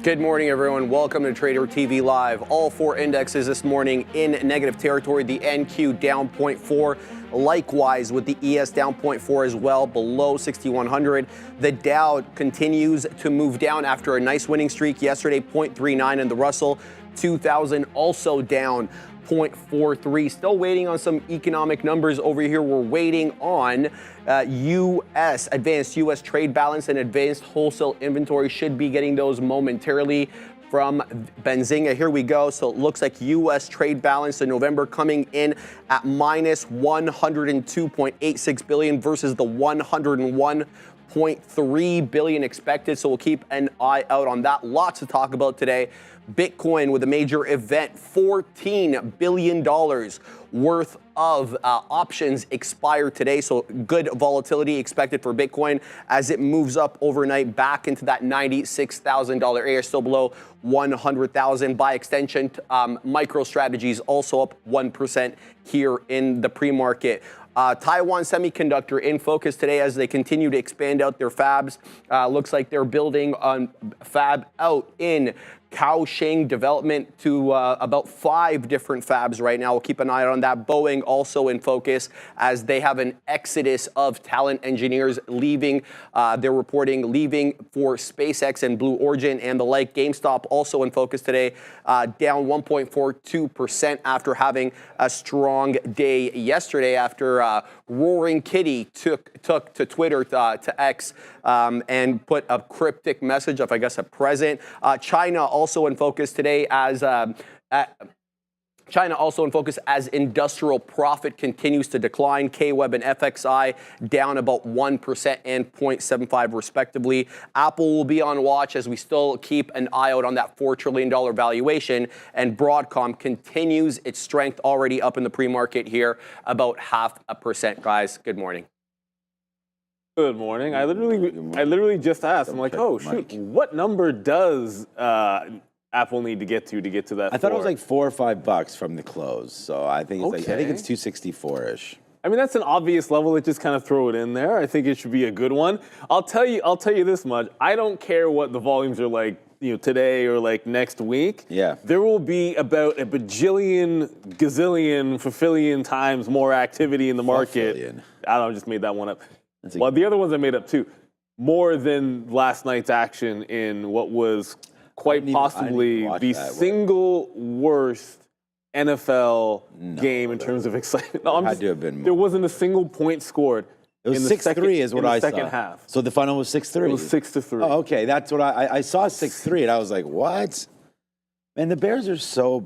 Good morning, everyone. Welcome to Trader TV Live. All four indexes this morning in negative territory. The NQ down 0.4. Likewise with the ES down 0.4 as well, below 6,100. The Dow continues to move down after a nice winning streak yesterday, 0.39, and the Russell 2000 also down 0.43. Still waiting on some economic numbers over here. We're waiting on advanced U.S. trade balance and advanced wholesale inventory. Should be getting those momentarily from Benzinga. Here we go. So it looks like U.S. trade balance in November coming in at minus 102.86 billion versus the 101.3 billion expected. So we'll keep an eye out on that. Lots to talk about today. Bitcoin with a major event, $14 billion worth of options expire today. So good volatility expected for Bitcoin as it moves up overnight back into that $96,000 area, still below 100,000. By extension, MicroStrategies also up 1% here in the pre-market. Taiwan Semiconductor in focus today as they continue to expand out their fabs. Looks like they're building on fab out in Kaohsiung development to about 5 different fabs right now. We'll keep an eye on that. Boeing also in focus as they have an exodus of talent engineers leaving. They're reporting leaving for SpaceX and Blue Origin and the like. GameStop also in focus today, down 1.42% after having a strong day yesterday after Roaring Kitty took to Twitter, to X, and put a cryptic message of, I guess, a present. China also in focus today as industrial profit continues to decline. KWeb and FXI down about 1% and 0.75 respectively. Apple will be on watch as we still keep an eye out on that $4 trillion valuation. And Broadcom continues its strength, already up in the pre-market here, about 0.5%. Guys, good morning. Good morning. I literally just asked. I'm like, oh shoot, what number does Apple need to get to that? I thought it was like $4 or $5 from the close, so I think it's I think it's 264-ish. I mean, that's an obvious level. Let's just kind of throw it in there. I think it should be a good one. I'll tell you this much. I don't care what the volumes are like, today or like next week. Yeah. There will be about a bajillion, gazillion, fulfillion times more activity in the market. Fulfillion. I don't know, I just made that one up. Well, the other ones I made up too. More than last night's action in what was quite possibly the single worst NFL game in terms of excitement. No, had to have been more. There wasn't a single point scored. It was 6-3 is what I saw. Second half. So the final was 6-3? It was 6-3. Oh, okay. That's what I saw 6-3, and I was like, what? Man, the Bears are so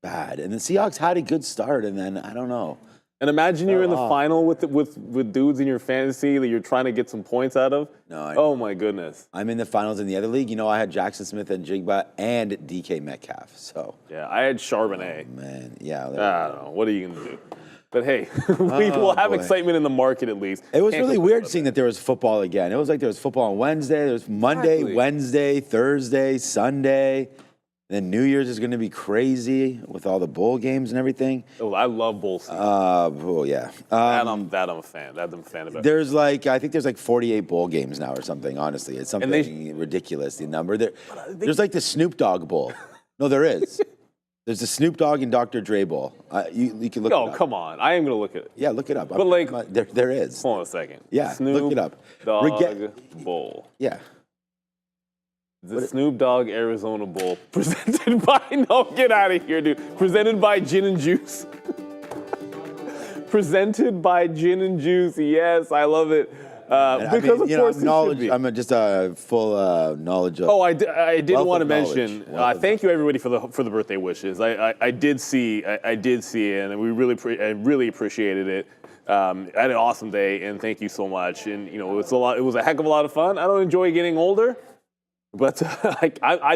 bad. And the Seahawks had a good start, and then, I don't know. And imagine you're in the final with dudes in your fantasy that you're trying to get some points out of. No, oh my goodness. I'm in the finals in the other league. I had Jackson Smith and Jigba and DK Metcalf. So yeah, I had Charbonnet. Oh, man, yeah. I don't know. What are you gonna do? But hey, we will have excitement in the market at least. It was really weird seeing that there was football again. It was like there was football on Wednesday. There was Monday, Wednesday, Thursday, Sunday. Then New Year's is going to be crazy with all the bowl games and everything. Oh, I love bowl season. Oh yeah. That I'm a fan. That I'm a fan about. There's I think there's 48 bowl games now or something. Honestly, it's something ridiculous. The number there's like the Snoop Dogg Bowl. No, there is. There's the Snoop Dogg and Dr. Dre Bowl. You can look it up. Oh, come on. I am going to look at it. Yeah, look it up. But there is. Hold on a second. Yeah, Snoop look it up. Dogg Bowl. Yeah. The Snoop Dogg Arizona Bowl presented by, no, get out of here, dude. Presented by Gin and Juice. Presented by Gin and Juice. Yes, I love it. Because of course knowledge. I'm just full knowledge of. Oh, I did want to mention. Thank you everybody for the birthday wishes. I did see it, and I really appreciated it. I had an awesome day, and thank you so much. And it was a heck of a lot of fun. I don't enjoy getting older, but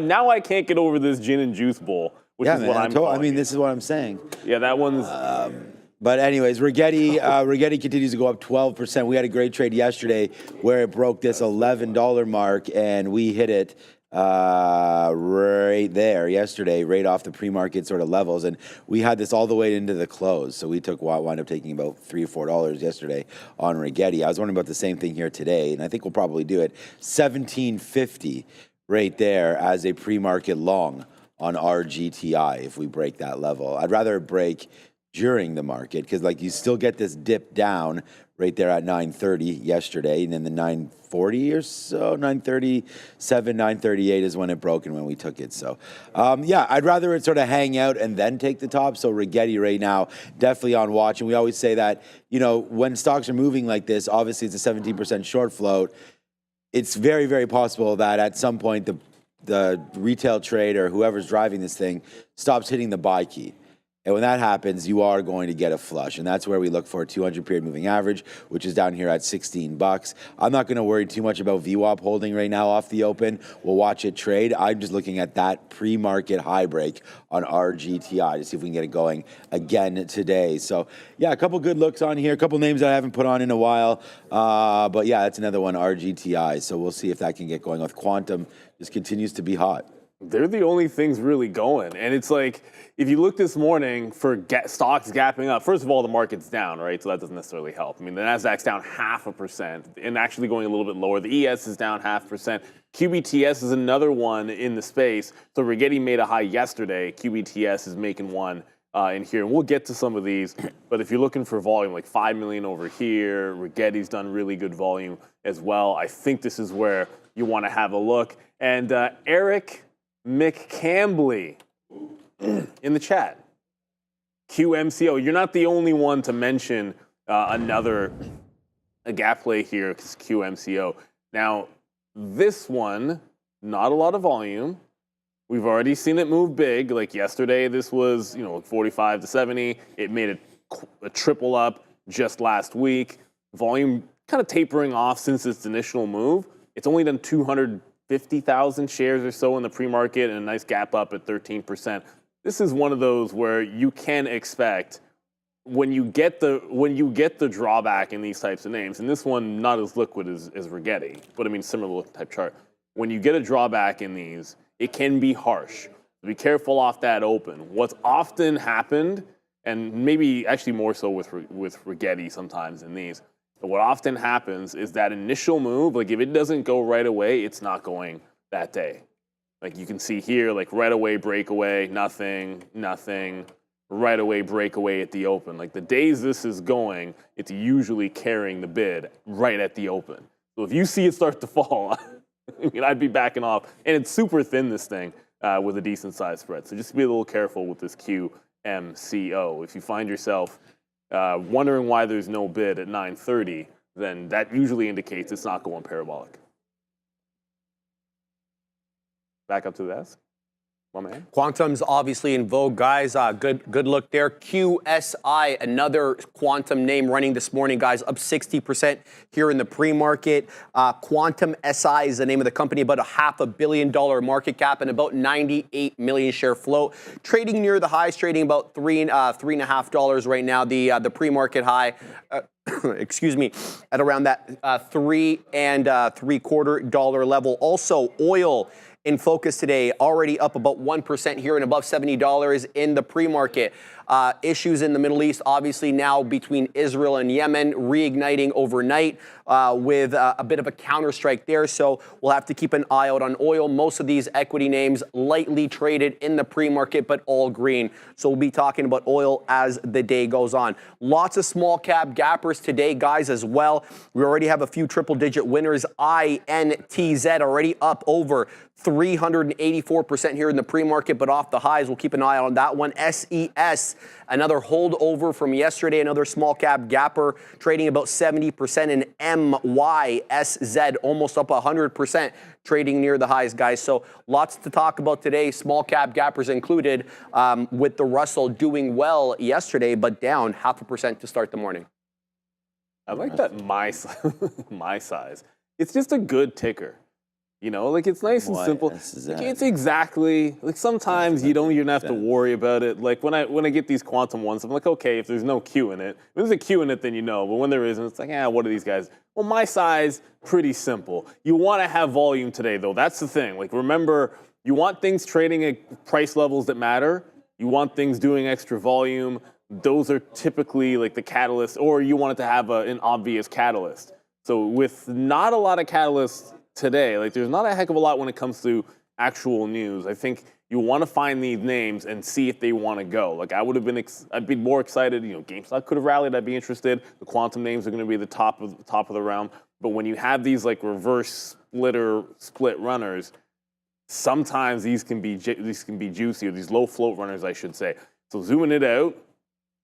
now I can't get over this Gin and Juice Bowl, which is what I'm calling it. This is what I'm saying. Yeah, that one's. But anyways, Rigetti continues to go up 12%. We had a great trade yesterday where it broke this $11 mark, and we hit it right there yesterday, right off the pre-market sort of levels. And we had this all the way into the close. So we wound up taking about $3 or $4 yesterday on Rigetti. I was wondering about the same thing here today, and I think we'll probably do it. 1750 right there as a pre-market long on RGTI if we break that level. I'd rather break during the market because like you still get this dip down right there at 930 yesterday, and then the 940 or so, 937, 938 is when it broke and when we took it. So yeah, I'd rather it sort of hang out and then take the top. So Rigetti right now, definitely on watch. And we always say that, you know, when stocks are moving like this, obviously it's a 17% short float. It's very, very possible that at some point the retail trader, whoever's driving this thing, stops hitting the buy key. And when that happens, you are going to get a flush. And that's where we look for a 200-period moving average, which is down here at 16 bucks. I'm not going to worry too much about VWAP holding right now off the open. We'll watch it trade. I'm just looking at that pre-market high break on RGTI to see if we can get it going again today. So, yeah, a couple good looks on here. A couple names that I haven't put on in a while. But, yeah, that's another one, RGTI. So we'll see if that can get going. With Quantum, just continues to be hot. They're the only things really going. And it's like, if you look this morning for stocks gapping up, first of all, the market's down, right? So that doesn't necessarily help. I mean, the NASDAQ's down 0.5% and actually going a little bit lower. The ES is down 0.5%. QBTS is another one in the space. So Rigetti made a high yesterday. QBTS is making one in here. And we'll get to some of these. But if you're looking for volume, like 5 million over here, Rigetti's done really good volume as well. I think this is where you want to have a look. And Eric McCambly in the chat. QMCO, you're not the only one to mention a gap play here because QMCO. Now, this one, not a lot of volume. We've already seen it move big. Like yesterday, this was 45 to 70. It made a triple up just last week. Volume kind of tapering off since its initial move. It's only done 250,000 shares or so in the pre-market and a nice gap up at 13%. This is one of those where you can expect when you get the drawback in these types of names, and this one not as liquid as Rigetti, but I mean similar type chart. When you get a drawback in these, it can be harsh. Be careful off that open. What's often happened, and maybe actually more so with Rigetti sometimes in these, but what often happens is that initial move, like if it doesn't go right away, it's not going that day. Like you can see here, like right away breakaway, nothing, right away breakaway at the open. Like the days this is going, it's usually carrying the bid right at the open. So if you see it start to fall, I mean, I'd be backing off. And it's super thin, this thing, with a decent size spread. So just be a little careful with this QMCO. If you find yourself wondering why there's no bid at 930, then that usually indicates it's not going parabolic. Back up to the desk. My man. Quantum's obviously in vogue, guys. Good look there. QSI, another quantum name running this morning, guys, up 60% here in the pre-market. Quantum SI is the name of the company, about a $500 million market cap and about 98 million share float. Trading near the highs, trading about $3.50 right now. The pre-market high, excuse me, at around that $3.75 level. Also, oil in focus today, already up about 1% here and above $70 in the pre-market. Issues in the Middle East, obviously now between Israel and Yemen, reigniting overnight with a bit of a counterstrike there. So we'll have to keep an eye out on oil. Most of these equity names lightly traded in the pre-market, but all green. So we'll be talking about oil as the day goes on. Lots of small cap gappers today, guys, as well. We already have a few triple-digit winners. INTZ already up over 384% here in the pre-market, but off the highs. We'll keep an eye on that one. SES, another holdover from yesterday, another small cap gapper, trading about 70%. And MYSZ, almost up 100%, trading near the highs, guys. So lots to talk about today, small cap gappers included, with the Russell doing well yesterday, but down 0.5% to start the morning. I like that my size. It's just a good ticker. You know, like it's nice and simple. It's exactly like sometimes you don't even have to worry about it. Like when I get these quantum ones, I'm like, okay, if there's no Q in it, if there's a Q in it, then you know. But when there isn't, it's like, what are these guys? Well, my size, pretty simple. You want to have volume today, though. That's the thing. Like remember, you want things trading at price levels that matter. You want things doing extra volume. Those are typically like the catalyst, or you want it to have an obvious catalyst. So with not a lot of catalysts today. Like, there's not a heck of a lot when it comes to actual news. I think you want to find these names and see if they want to go. Like, I would have been, I'd be more excited. You know, GameStop could have rallied. I'd be interested. The quantum names are going to be the top of the round. But when you have these like reverse split runners, sometimes these can be juicy, or these low float runners, I should say. So zooming it out,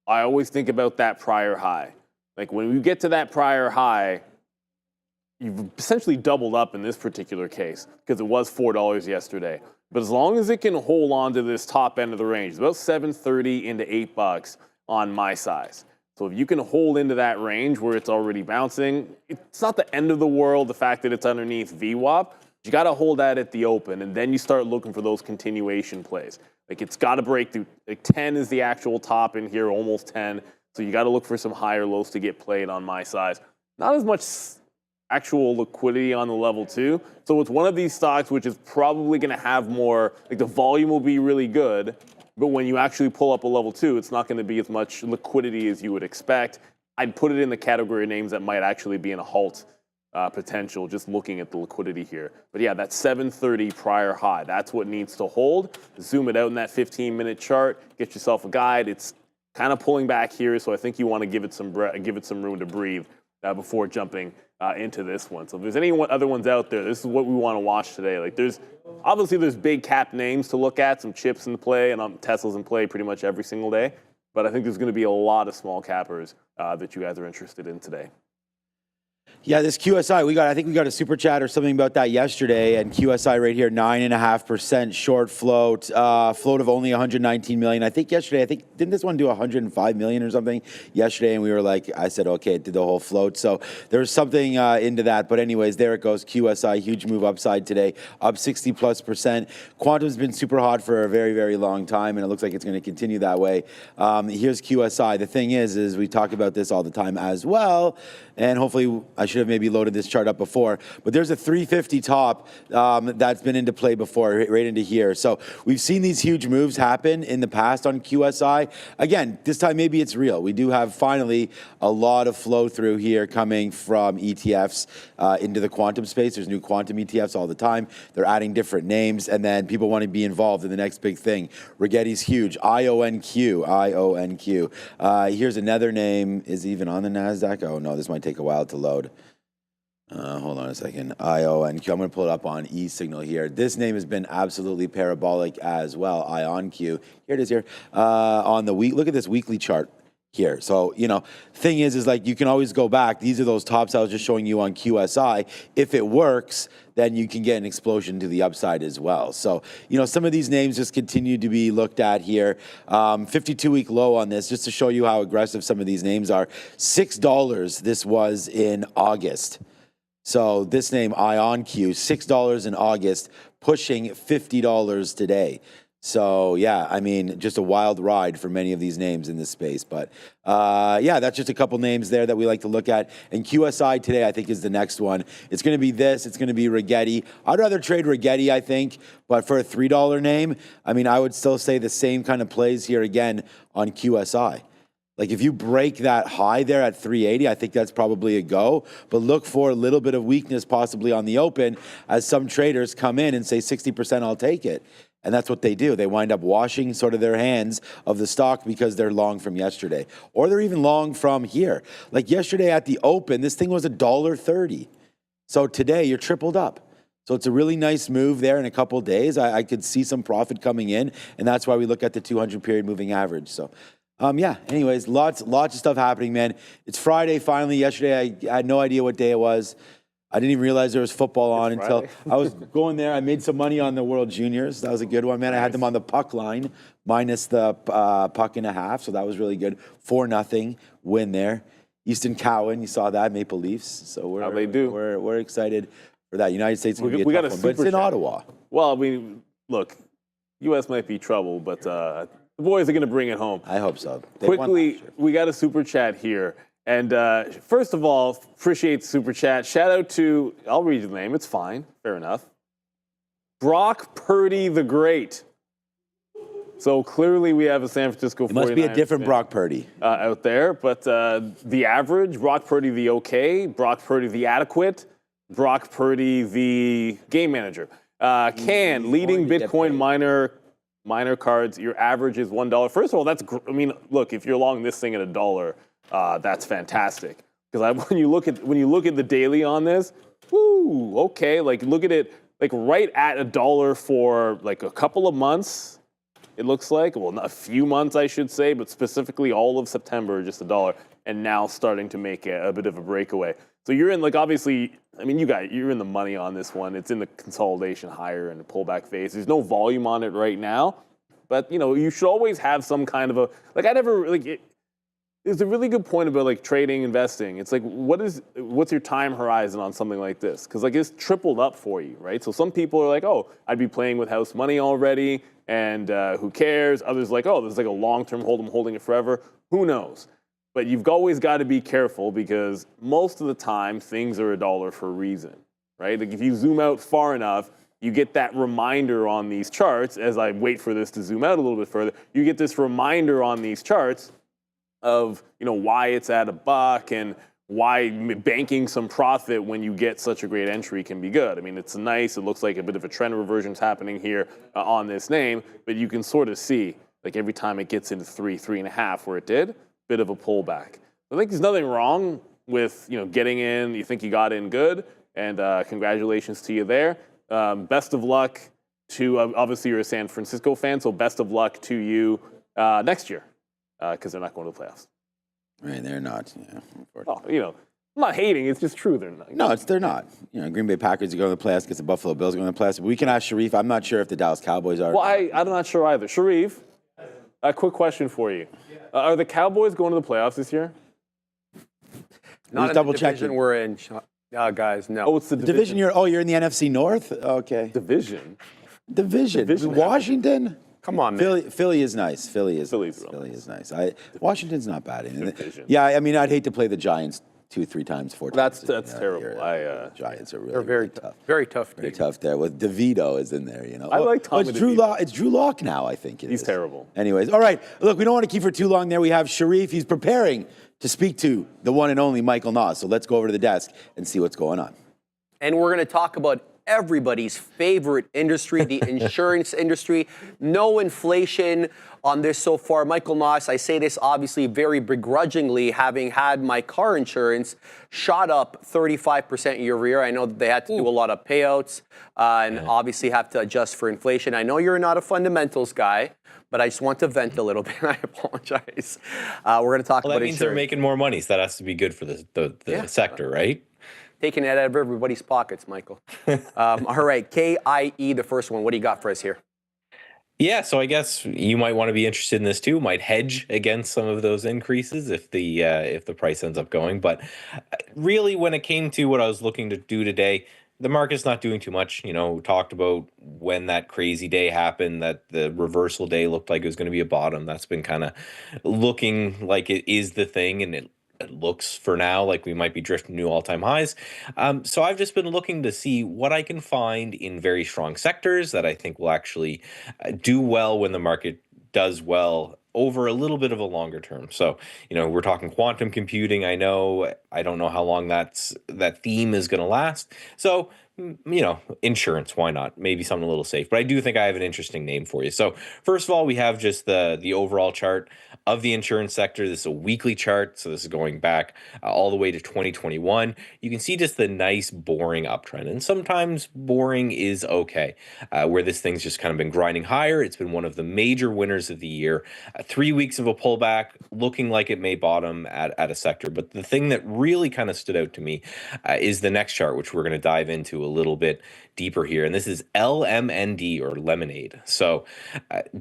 I always think about that prior high. Like, when we get to that prior high, you've essentially doubled up in this particular case because it was $4 yesterday. But as long as it can hold on to this top end of the range, about $7.30 into $8 on my size. So if you can hold into that range where it's already bouncing, it's not the end of the world, the fact that it's underneath VWAP. You got to hold that at the open, and then you start looking for those continuation plays. Like, it's got to break through. Like, 10 is the actual top in here, almost 10. So you got to look for some higher lows to get played on my size. Not as much actual liquidity on the level 2. So it's one of these stocks which is probably going to have more, like, the volume will be really good, but when you actually pull up a level 2, it's not going to be as much liquidity as you would expect. I'd put it in the category of names that might actually be in a halt potential, just looking at the liquidity here. But yeah, that 730 prior high, that's what needs to hold. Zoom it out in that 15-minute chart, get yourself a guide. It's kind of pulling back here, so I think you want to give it some room to breathe before jumping into this one. So if there's any other ones out there, this is what we want to watch today. Like, there's big cap names to look at, some chips in play, and Tesla's in play pretty much every single day. But I think there's going to be a lot of small cappers that you guys are interested in today. Yeah, this QSI, I think we got a super chat or something about that yesterday, and QSI right here, 9.5% short float, float of only 119 million. I think yesterday, didn't this one do 105 million or something yesterday? And we were like, I said, okay, it did the whole float. So there's something into that. But anyways, there it goes. QSI, huge move upside today, up 60+%. Quantum's been super hot for a very, very long time, and it looks like it's going to continue that way. Here's QSI. The thing is we talk about this all the time as well, and hopefully I should have maybe loaded this chart up before, but there's a 350 top that's been into play before, right into here. So we've seen these huge moves happen in the past on QSI. Again, this time maybe it's real. We do have finally a lot of flow through here coming from ETFs into the quantum space. There's new quantum ETFs all the time. They're adding different names, and then people want to be involved in the next big thing. Rigetti's huge. IONQ. Here's another name. Is even on the NASDAQ? Oh no, this might take a while to load. Hold on a second. IONQ. I'm going to pull it up on eSignal here. This name has been absolutely parabolic as well. IONQ. Here it is here. On the week, look at this weekly chart here. So, thing is like you can always go back. These are those tops I was just showing you on QSI. If it works, then you can get an explosion to the upside as well. So, some of these names just continue to be looked at here. 52-week low on this, just to show you how aggressive some of these names are. $6 this was in August. So this name, IONQ, $6 in August, pushing $50 today. So, yeah, I mean, just a wild ride for many of these names in this space. But, yeah, that's just a couple names there that we like to look at. And QSI today, I think, is the next one. It's going to be this. It's going to be Rigetti. I'd rather trade Rigetti, I think. But for a $3 name, I mean, I would still say the same kind of plays here again on QSI. Like, if you break that high there at 380, I think that's probably a go. But look for a little bit of weakness possibly on the open as some traders come in and say 60%, I'll take it. And that's what they do. They wind up washing sort of their hands of the stock because they're long from yesterday. Or they're even long from here. Like yesterday at the open, this thing was $1.30. So today you're tripled up. So it's a really nice move there in a couple of days. I could see some profit coming in. And that's why we look at the 200 period moving average. So yeah, anyways, lots of stuff happening, man. It's Friday finally. Yesterday, I had no idea what day it was. I didn't even realize there was football on until I was going there. I made some money on the World Juniors. That was a good one, man. Nice. I had them on the puck line, minus the puck and a half, so that was really good. 4-0 win there. Easton Cowan, you saw that, Maple Leafs. So we're excited for that. United States will be a tough one, but it's in Ottawa. Well, I mean, look, U.S. might be trouble, but the boys are going to bring it home. I hope so. Quickly, we got a super chat here. And first of all, appreciate the super chat. Shout out to, I'll read the name. It's fine. Fair enough. Brock Purdy the Great. So clearly we have a San Francisco 49ers. It must be a different Brock Purdy. Out there. But the average, Brock Purdy the okay, Brock Purdy the adequate, Brock Purdy, the game manager. Can leading Bitcoin miner cards, your average is $1. First of all, I mean, look, if you're long this thing at $1, that's fantastic. Because when you look at the daily on this, woo, okay, like look at it, like right at $1 for like a couple of months. It looks like, well, not a few months, I should say, but specifically all of September, just $1, and now starting to make a bit of a breakaway. So you're in, like, obviously, I mean, you're in the money on this one. It's in the consolidation higher and the pullback phase. There's no volume on it right now, but, you know, you should always have some kind of a, like, there's a really good point about, like, trading, investing. It's like, what's your time horizon on something like this? Because, like, it's tripled up for you, right? So some people are like, oh, I'd be playing with house money already, and who cares? Others like, oh, there's like a long-term hold, I'm holding it forever. Who knows? But you've always got to be careful because most of the time things are $1 for a reason, right? Like if you zoom out far enough, you get that reminder on these charts. As I wait for this to zoom out a little bit further, you get this reminder on these charts of, you know, why it's at $1 and why banking some profit when you get such a great entry can be good. I mean, it's nice. It looks like a bit of a trend reversion's happening here on this name, but you can sort of see, like every time it gets into 3.5 where it did, bit of a pullback. I think there's nothing wrong with, you know, getting in. You think you got in good, and congratulations to you there. Best of luck to, obviously you're a San Francisco fan, so best of luck to you next year, because they're not going to the playoffs. Right, they're not. Yeah, oh, you know, I'm not hating. It's just true. They're not. No, they're not. You know, Green Bay Packers are going to the playoffs because the Buffalo Bills are going to the playoffs. But we can ask Sharif. I'm not sure if the Dallas Cowboys are. Well, I'm not sure either. Sharif, a quick question for you. Are the Cowboys going to the playoffs this year? Not in the division we're in, guys, no. Oh, it's the division. You're in the NFC North? Okay. Division. Washington? Come on, man. Philly is nice. Philly is nice. Washington's not bad. Yeah, I mean, I'd hate to play the Giants 2-3 times, 4 times. That's terrible. Giants are really they're very tough. Very tough. Very tough there. With DeVito is in there, you know. I like Tommy DeVito. It's Drew Lock now, I think. He's terrible. Anyways, all right. Look, we don't want to keep for too long there. We have Sharif. He's preparing to speak to the one and only Michael Nas. So let's go over to the desk and see what's going on. And we're going to talk about everybody's favorite industry, the insurance industry. No inflation on this so far. Michael Nas, I say this obviously very begrudgingly, having had my car insurance shot up 35% year over year. I know that they had to do a lot of payouts and obviously have to adjust for inflation. I know you're not a fundamentals guy, but I just want to vent a little bit. I apologize. We're going to talk about that means they're making more money, so that has to be good for the sector, right? Taking it out of everybody's pockets, Michael. All right, KIE, the first one. What do you got for us here? Yeah, so I guess you might want to be interested in this too. Might hedge against some of those increases if the price ends up going. But really, when it came to what I was looking to do today, the market's not doing too much. You know, we talked about when that crazy day happened, that the reversal day looked like it was going to be a bottom. That's been kind of looking like it is the thing, and it looks for now like we might be drifting new all-time highs. So I've just been looking to see what I can find in very strong sectors that I think will actually do well when the market does well over a little bit of a longer term. So, you know, we're talking quantum computing. I don't know how long that theme is going to last. So, you know, insurance, why not? Maybe something a little safe. But I do think I have an interesting name for you. So first of all, we have just the overall chart of the insurance sector. This is a weekly chart. So this is going back all the way to 2021. You can see just the nice boring uptrend. And sometimes boring is okay, where this thing's just kind of been grinding higher. It's been one of the major winners of the year. 3 weeks of a pullback, looking like it may bottom at a sector. But the thing that really kind of stood out to me is the next chart, which we're going to dive into a little bit deeper here. And this is LMND, or Lemonade. So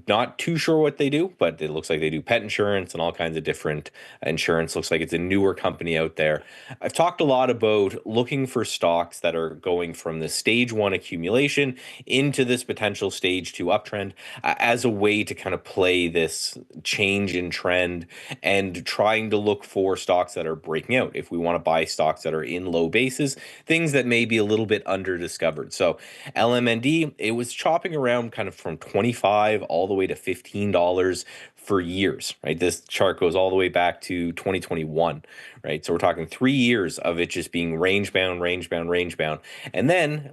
not too sure what they do, but it looks like they do pet insurance and all kinds of different insurance. Looks like it's a newer company out there. I've talked a lot about looking for stocks that are going from the stage 1 accumulation into this potential stage 2 uptrend as a way to kind of play this change in trend and trying to look for stocks that are breaking out. If we want to buy stocks that are in low bases, things that may be a little bit under-discovered. So LMND, it was chopping around kind of from $25 all the way to $15 for years, right? This chart goes all the way back to 2021, right? So we're talking 3 years of it just being range bound, range bound, range bound. And then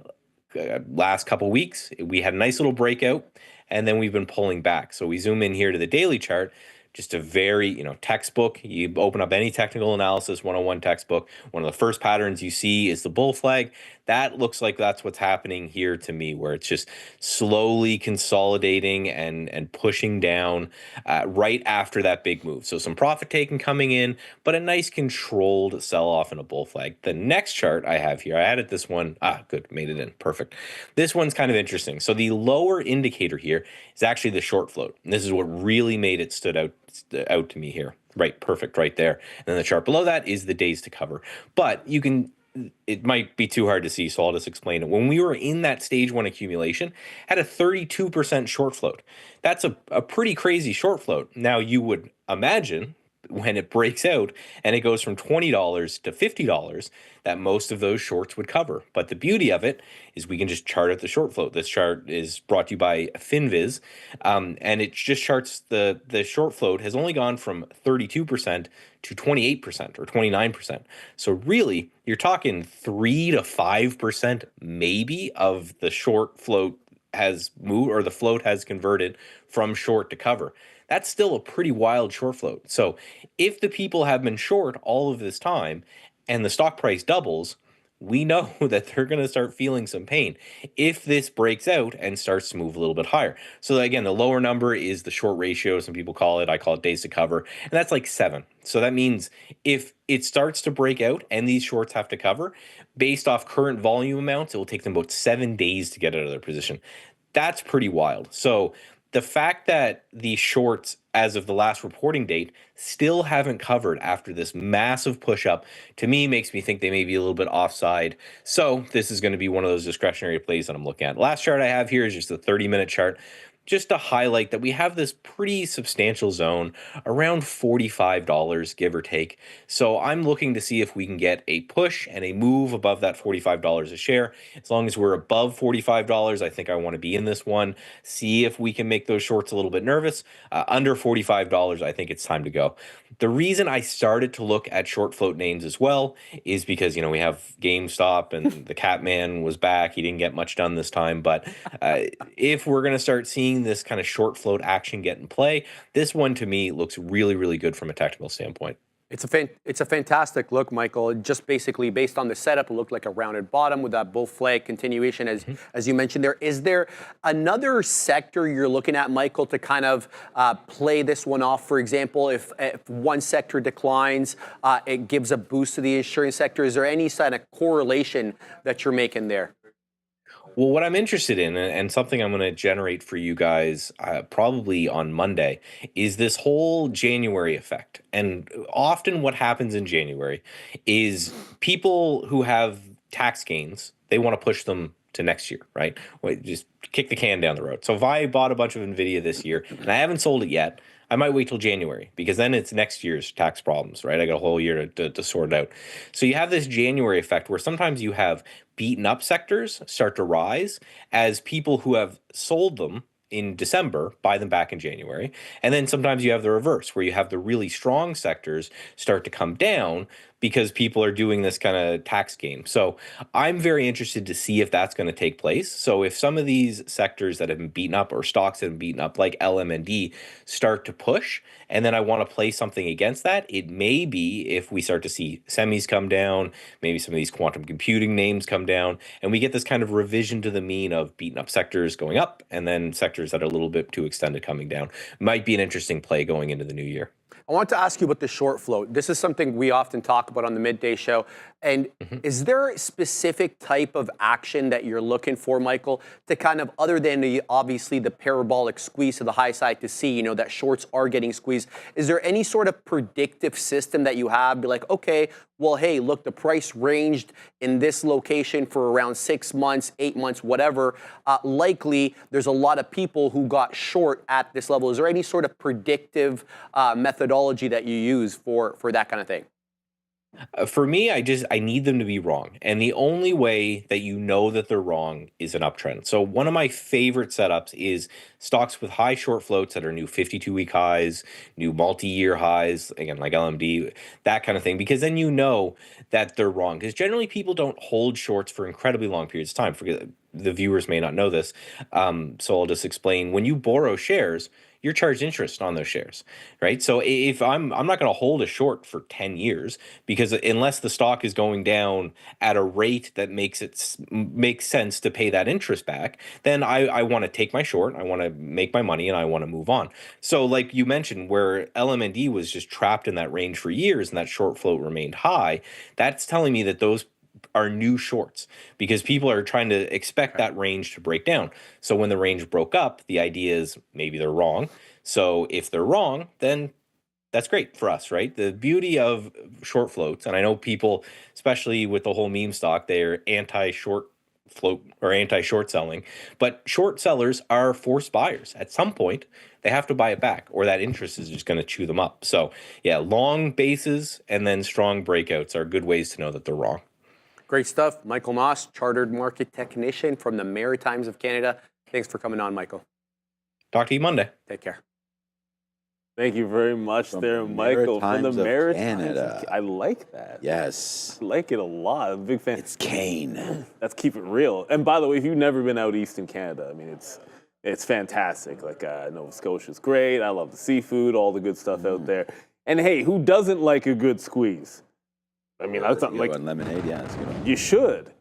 last couple weeks, we had a nice little breakout, and then we've been pulling back. So we zoom in here to the daily chart, just a very, textbook. You open up any technical analysis 101 textbook, one of the first patterns you see is the bull flag. That looks like that's what's happening here to me, where it's just slowly consolidating and pushing down right after that big move. So some profit taking coming in, but a nice controlled sell-off and a bull flag. The next chart I have here, I added this one. Good, made it in, perfect. This one's kind of interesting. So the lower indicator here is actually the short float. And this is what really made it stood out to me here. Right, perfect, right there. And then the chart below that is the days to cover. But it might be too hard to see, so I'll just explain it. When we were in that stage 1 accumulation, had a 32% short float. That's a pretty crazy short float. Now you would imagine when it breaks out and it goes from $20 to $50, that most of those shorts would cover. But the beauty of it is we can just chart out the short float. This chart is brought to you by FinViz, and it just charts the short float has only gone from 32% to 28% or 29%. So really, you're talking 3 to 5% maybe of the short float has moved, or the float has converted from short to cover. That's still a pretty wild short float. So if the people have been short all of this time and the stock price doubles, we know that they're going to start feeling some pain if this breaks out and starts to move a little bit higher. So again, the lower number is the short ratio. Some people call it, I call it days to cover, and that's like 7. So that means if it starts to break out and these shorts have to cover, based off current volume amounts, it will take them about 7 days to get out of their position. That's pretty wild. So the fact that the shorts, as of the last reporting date, still haven't covered after this massive push up, to me, makes me think they may be a little bit offside. So this is going to be one of those discretionary plays that I'm looking at. Last chart I have here is just a 30-minute chart, just to highlight that we have this pretty substantial zone around $45, give or take. So I'm looking to see if we can get a push and a move above that $45 a share. As long as we're above $45, I think I want to be in this one. See if we can make those shorts a little bit nervous. Under $45, I think it's time to go. The reason I started to look at short float names as well is because, we have GameStop and the Catman was back. He didn't get much done this time. But if we're going to start seeing this kind of short float action get in play, this one to me looks really, really good from a technical standpoint. It's a fantastic look, Michael. Just basically based on the setup, it looked like a rounded bottom with that bull flag continuation, as you mentioned there. Is there another sector you're looking at, Michael, to kind of play this one off? For example, if one sector declines, it gives a boost to the insurance sector. Is there any kind of correlation that you're making there? Well, what I'm interested in, and something I'm going to generate for you guys probably on Monday, is this whole January effect. And often what happens in January is people who have tax gains, they want to push them to next year, right? Just kick the can down the road. So if I bought a bunch of NVIDIA this year and I haven't sold it yet, I might wait till January, because then it's next year's tax problems, right? I got a whole year to sort it out. So you have this January effect where sometimes you have beaten up sectors start to rise as people who have sold them in December buy them back in January. And then sometimes you have the reverse, where you have the really strong sectors start to come down because people are doing this kind of tax game. So I'm very interested to see if that's going to take place. So if some of these sectors that have been beaten up, or stocks that have been beaten up, like LMND, start to push, and then I want to play something against that, it may be if we start to see semis come down, maybe some of these quantum computing names come down, and we get this kind of revision to the mean of beaten up sectors going up, and then sectors that are a little bit too extended coming down. Might be an interesting play going into the new year. I want to ask you about the short float. This is something we often talk about on the midday show. And is there a specific type of action that you're looking for, Michael, to kind of, other than obviously the parabolic squeeze to the high side to see, that shorts are getting squeezed? Is there any sort of predictive system that you have? Be like, okay, well, hey, look, the price ranged in this location for around 6 months, 8 months, whatever. Likely, there's a lot of people who got short at this level. Is there any sort of predictive methodology that you use for that kind of thing? For me, I need them to be wrong. And the only way that you know that they're wrong is an uptrend. So one of my favorite setups is stocks with high short floats that are new 52-week highs, new multi-year highs, again, like LMND, that kind of thing, because then you know that they're wrong. Because generally people don't hold shorts for incredibly long periods of time. The viewers may not know this. So I'll just explain. When you borrow shares, you're charged interest on those shares, right? So if I'm not going to hold a short for 10 years, because unless the stock is going down at a rate that makes sense to pay that interest back, then I want to take my short, I want to make my money, and I want to move on. So like you mentioned, where LMND was just trapped in that range for years and that short float remained high, that's telling me that those are new shorts, because people are trying to expect that range to break down. So when the range broke up, the idea is maybe they're wrong. So if they're wrong, then that's great for us, right? The beauty of short floats, and I know people, especially with the whole meme stock, they're anti-short float or anti-short selling, but short sellers are forced buyers. At some point, they have to buy it back, or that interest is just going to chew them up. So yeah, long bases and then strong breakouts are good ways to know that they're wrong. Great stuff. Michael Moss, Chartered Market Technician from the Maritimes of Canada. Thanks for coming on, Michael. Talk to you Monday. Take care. Thank you very much there, Michael, from the Maritimes. Canada. I like that. Yes. I like it a lot. I'm a big fan. It's Kane. Let's keep it real. And by the way, if you've never been out east in Canada, I mean, it's fantastic. Like Nova Scotia's great. I love the seafood, all the good stuff out there. And hey, who doesn't like a good squeeze? I mean, that's something like lemonade. Yeah, that's a good one. You should.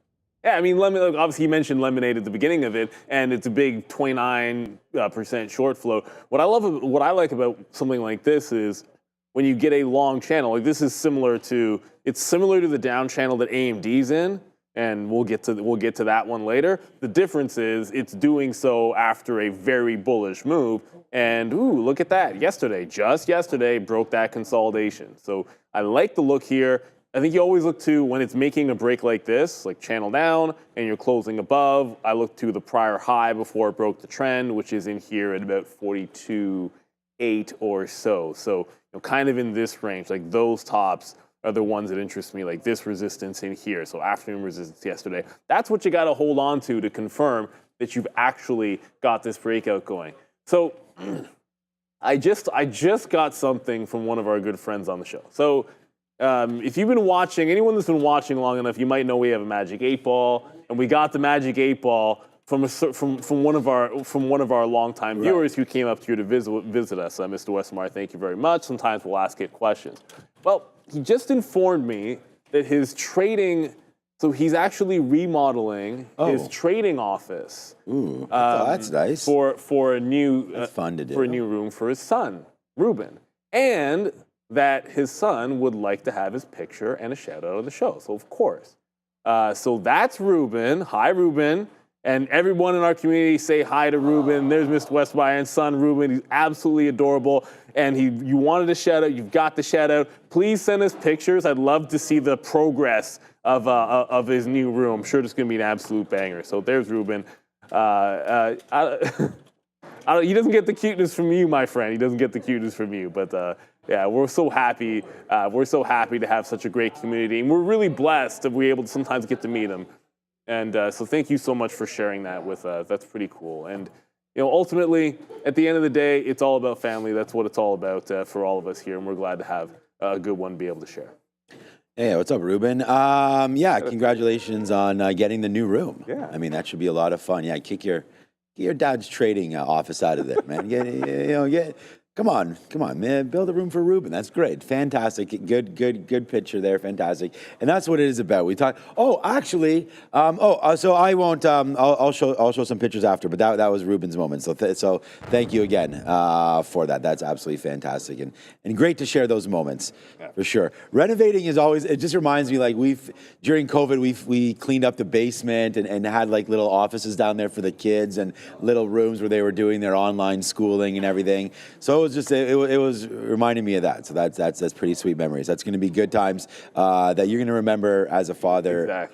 Yeah, I mean, obviously you mentioned lemonade at the beginning of it, and it's a big 29% short float. What I like about something like this is when you get a long channel. Like this is similar to the down channel that AMD's in, and we'll get to that one later. The difference is it's doing so after a very bullish move, and ooh, look at that! Just yesterday, broke that consolidation. So I like the look here. I think you always look to, when it's making a break like this, like channel down, and you're closing above, I look to the prior high before it broke the trend, which is in here at about 42.8 or so. So kind of in this range, like those tops are the ones that interest me, like this resistance in here. So afternoon resistance yesterday. That's what you got to hold on to confirm that you've actually got this breakout going. So I just got something from one of our good friends on the show. So if you've been watching, anyone that's been watching long enough, you might know we have a Magic 8 Ball, and we got the Magic 8 Ball from one of our longtime viewers who came up here to visit us. Mr. Westmar, thank you very much. Sometimes we'll ask it questions. Well, he just informed me that his trading, so he's actually remodeling his trading office. Ooh, that's nice. For a new that's fun to do. For a new room for his son, Ruben, and that his son would like to have his picture and a shout out of the show. So of course. So that's Ruben. Hi, Ruben. And everyone in our community say hi to Ruben. There's Mr. Westby's son, Ruben. He's absolutely adorable. And you wanted a shout out. You've got the shout out. Please send us pictures. I'd love to see the progress of his new room. I'm sure it's going to be an absolute banger. So there's Ruben. He doesn't get the cuteness from you, my friend. He doesn't get the cuteness from you. But yeah, we're so happy. We're so happy to have such a great community, and we're really blessed that we're able to sometimes get to meet him. And so thank you so much for sharing that with us. That's pretty cool. And ultimately, at the end of the day, it's all about family. That's what it's all about for all of us here, and we're glad to have a good one to be able to share. Hey, what's up, Ruben? Yeah, congratulations on getting the new room. Yeah, I mean that should be a lot of fun. Yeah, kick your dad's trading office out of there, man. Come on, man. Build a room for Ruben. That's great. Fantastic. Good picture there. Fantastic. And that's what it is about. We talk. Oh, actually. So I won't. I'll show some pictures after. But that was Ruben's moment. So thank you again for that. That's absolutely fantastic and great to share those moments for sure. Renovating is always. It just reminds me like during COVID we cleaned up the basement and had like little offices down there for the kids and little rooms where they were doing their online schooling and everything. So it was reminding me of that. So that's pretty sweet memories. That's going to be good times that you're going to remember as a father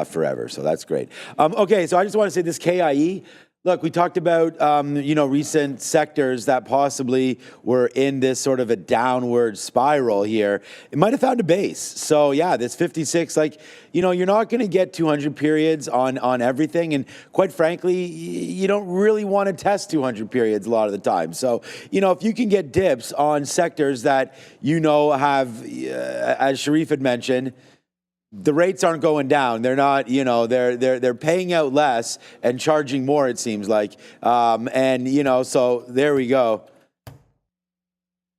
forever. So that's great. Okay, so I just want to say this KIE. Look, we talked about, recent sectors that possibly were in this sort of a downward spiral here. It might have found a base. So, yeah, this 56, you're not going to get 200 periods on everything. And quite frankly, you don't really want to test 200 periods a lot of the time. So, if you can get dips on sectors that, have, as Sharif had mentioned, the rates aren't going down. They're not, they're paying out less and charging more, it seems like. So there we go.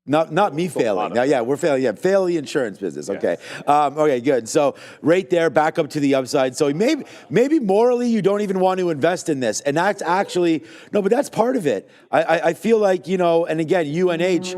Not me failing. Now, yeah, we're failing. Yeah, fail the insurance business. Okay. Yes. Okay, good. So right there, back up to the upside. So maybe morally you don't even want to invest in this. And that's actually, no, but that's part of it. I feel like, and again, UNH,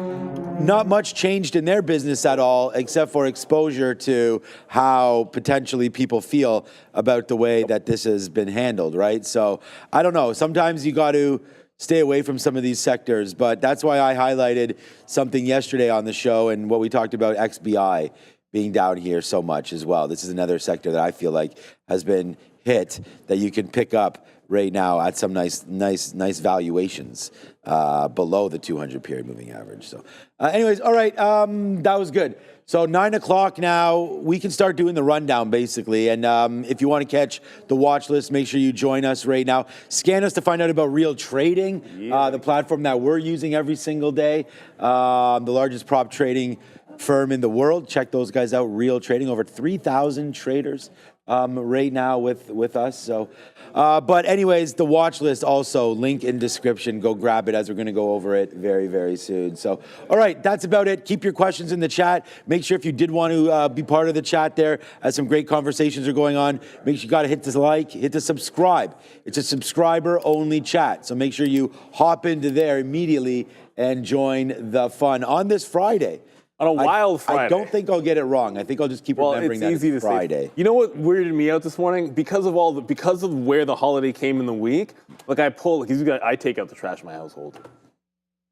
not much changed in their business at all, except for exposure to how potentially people feel about the way that this has been handled, right? So I don't know. Sometimes you got to stay away from some of these sectors, but that's why I highlighted something yesterday on the show and what we talked about XBI being down here so much as well. This is another sector that I feel like has been hit that you can pick up right now at some nice valuations below the 200 period moving average. So anyways, all right, that was good. So 9 o'clock now, we can start doing the rundown basically. And if you want to catch the watch list, make sure you join us right now. Scan us to find out about Real Trading, the platform that we're using every single day. The largest prop trading firm in the world. Check those guys out, Real Trading, over 3,000 traders right now with us. So, but anyways, the watch list also, link in description. Go grab it as we're going to go over it very, very soon. So, all right, that's about it. Keep your questions in the chat. Make sure if you did want to be part of the chat there, as some great conversations are going on, make sure you got to hit the hit the subscribe. It's a subscriber-only chat. So make sure you hop into there immediately and join the fun on this Friday. On a wild Friday. I don't think I'll get it wrong. I think I'll just keep remembering that it's Friday. Say. You know what weirded me out this morning? Because of where the holiday came in the week, I take out the trash in my household.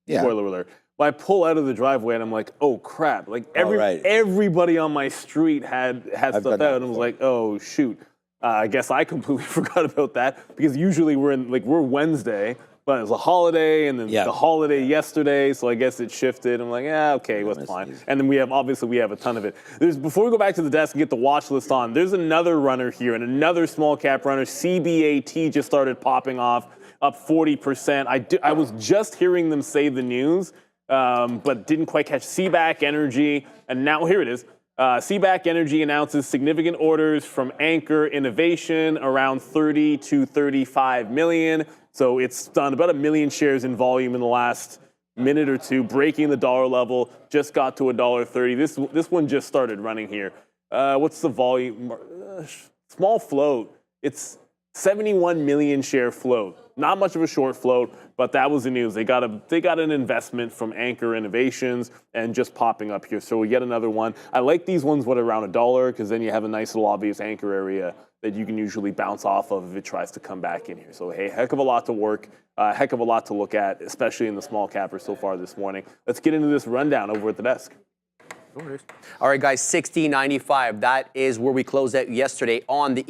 Yeah. Spoiler alert. But I pull out of the driveway and I'm like, oh crap. Everybody on my street had stuff out and I was like, oh shoot. I guess I completely forgot about that because usually we're Wednesday. But it was a holiday, and then the holiday yesterday, so I guess it shifted. I'm like, okay, that's fine. And then we have a ton of it. Before we go back to the desk and get the watch list on, there's another runner here, and another small cap runner. CBAT just started popping off, up 40%. I was just hearing them say the news, but didn't quite catch CBAC Energy, and now here it is. CBAC Energy announces significant orders from Anchor Innovation, around 30 to 35 million. So it's done about 1 million shares in volume in the last minute or two, breaking the dollar level, just got to $1.30. This one just started running here. What's the volume? Small float. It's 71 million share float. Not much of a short float, but that was the news. They got an investment from Anchor Innovations and just popping up here. So we get another one. I like these ones, around $1, because then you have a nice little obvious anchor area that you can usually bounce off of if it tries to come back in here. So, hey, heck of a lot to work, heck of a lot to look at, especially in the small capper so far this morning. Let's get into this rundown over at the desk. All right, guys, 60.95. That is where we closed out yesterday on the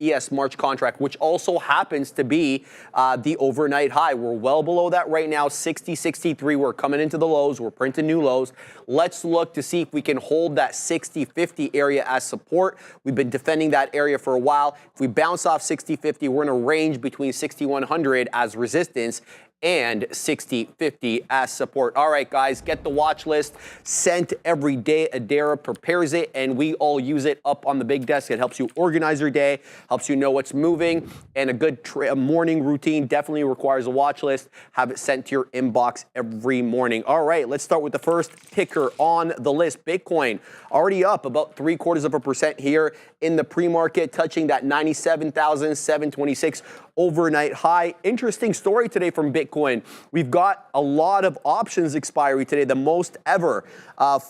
ES March contract, which also happens to be the overnight high. We're well below that right now, 60.63. We're coming into the lows. We're printing new lows. Let's look to see if we can hold that 60.50 area as support. We've been defending that area for a while. If we bounce off 60.50, we're in a range between 6,100 as resistance and 60.50 as support. All right, guys, get the watch list sent every day. Adara prepares it, and we all use it up on the big desk. It helps you organize your day, helps you know what's moving, and a good morning routine definitely requires a watch list. Have it sent to your inbox every morning. All right, let's start with the first ticker on the list. Bitcoin already up about 0.75% here in the pre-market, touching that 97,726 overnight high. Interesting story today from Bitcoin. We've got a lot of options expiry today, the most ever. I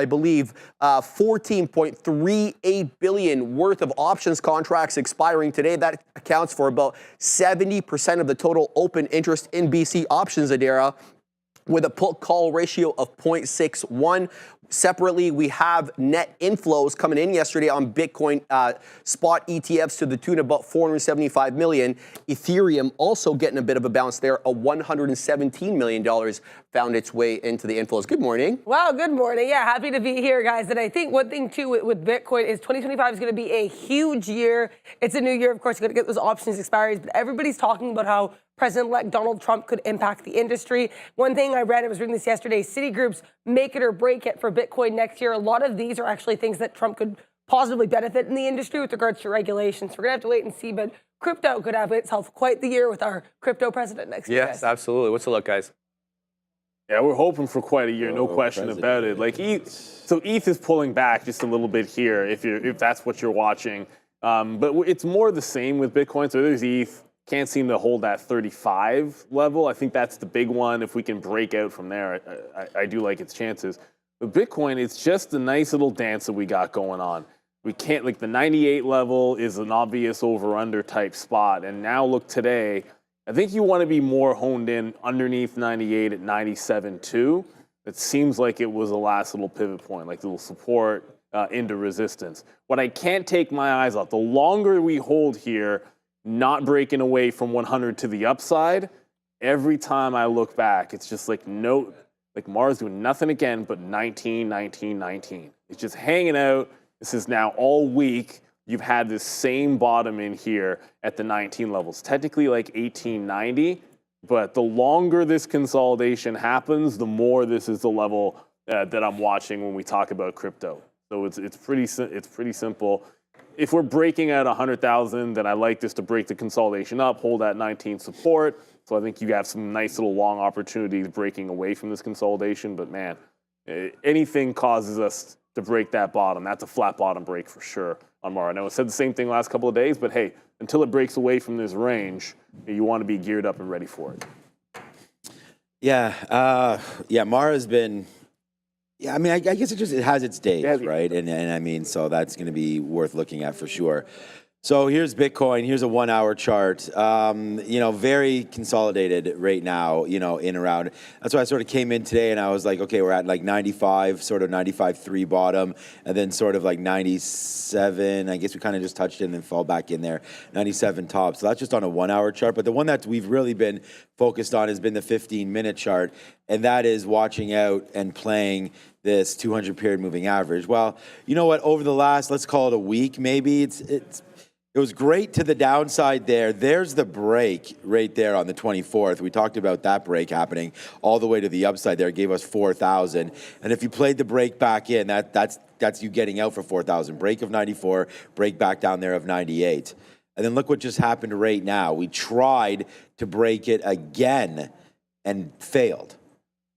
believe 14.38 billion worth of options contracts expiring today. That accounts for about 70% of the total open interest in BC options, Adara, with a put-call ratio of 0.61. Separately, we have net inflows coming in yesterday on Bitcoin spot ETFs to the tune of about 475 million. Ethereum also getting a bit of a bounce there. A $117 million found its way into the inflows. Good morning. Wow, good morning. Yeah, happy to be here, guys. And I think one thing, too, with Bitcoin is 2025 is going to be a huge year. It's a new year. Of course, you're going to get those options expiries, but everybody's talking about how President-elect Donald Trump could impact the industry. One thing I read, I was reading this yesterday, Citigroup's make it or break it for Bitcoin next year. A lot of these are actually things that Trump could positively benefit in the industry with regards to regulations. We're going to have to wait and see, but crypto could have itself quite the year with our crypto president next year. Yes, absolutely. What's the look, guys? Yeah, we're hoping for quite a year, no question about it. Like so ETH is pulling back just a little bit here if that's what you're watching. But it's more the same with Bitcoin. So there's ETH. Can't seem to hold that 35 level. I think that's the big one. If we can break out from there, I do like its chances. But Bitcoin, it's just a nice little dance that we got going on. We can't, like the 98 level is an obvious over-under type spot. And now look today, I think you want to be more honed in underneath 98 at 97.2. It seems like it was the last little pivot point, like a little support into resistance. What I can't take my eyes off, the longer we hold here, not breaking away from 100 to the upside, every time I look back, it's just like no, like Mars doing nothing again but 19, 19, 19. It's just hanging out. This is now all week. You've had this same bottom in here at the 19 levels, technically like 1890, but the longer this consolidation happens, the more this is the level that I'm watching when we talk about crypto. So it's pretty simple. If we're breaking at 100,000, then I like this to break the consolidation up, hold that 19 support. So I think you have some nice little long opportunities breaking away from this consolidation. But man, anything causes us to break that bottom. That's a flat bottom break for sure on Mara. I know I said the same thing last couple of days, but hey, until it breaks away from this range, you want to be geared up and ready for it. Yeah, Mara's been. Yeah, I mean, I guess it has its days, right? And I mean, so that's going to be worth looking at for sure. So here's Bitcoin. Here's a 1 hour chart. Very consolidated right now, in around. That's why I sort of came in today and I was like, okay, we're at like 95, sort of 95.3 bottom, and then sort of like 97. I guess we kind of just touched it and then fall back in there. 97 top. So that's just on a 1 hour chart. But the one that we've really been focused on has been the 15-minute chart. And that is watching out and playing this 200 period moving average. Well, you know what? Over the last, let's call it a week, maybe it was great to the downside there. There's the break right there on the 24th. We talked about that break happening all the way to the upside there. It gave us 4,000. And if you played the break back in, that's you getting out for 4,000. Break of 94, break back down there of 98. And then look what just happened right now. We tried to break it again and failed.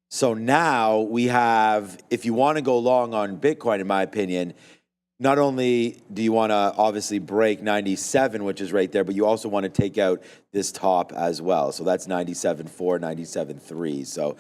So now we have, if you want to go long on Bitcoin, in my opinion, not only do you want to obviously break 97, which is right there, but you also want to take out this top as well. So that's 97.4, 97.3. So,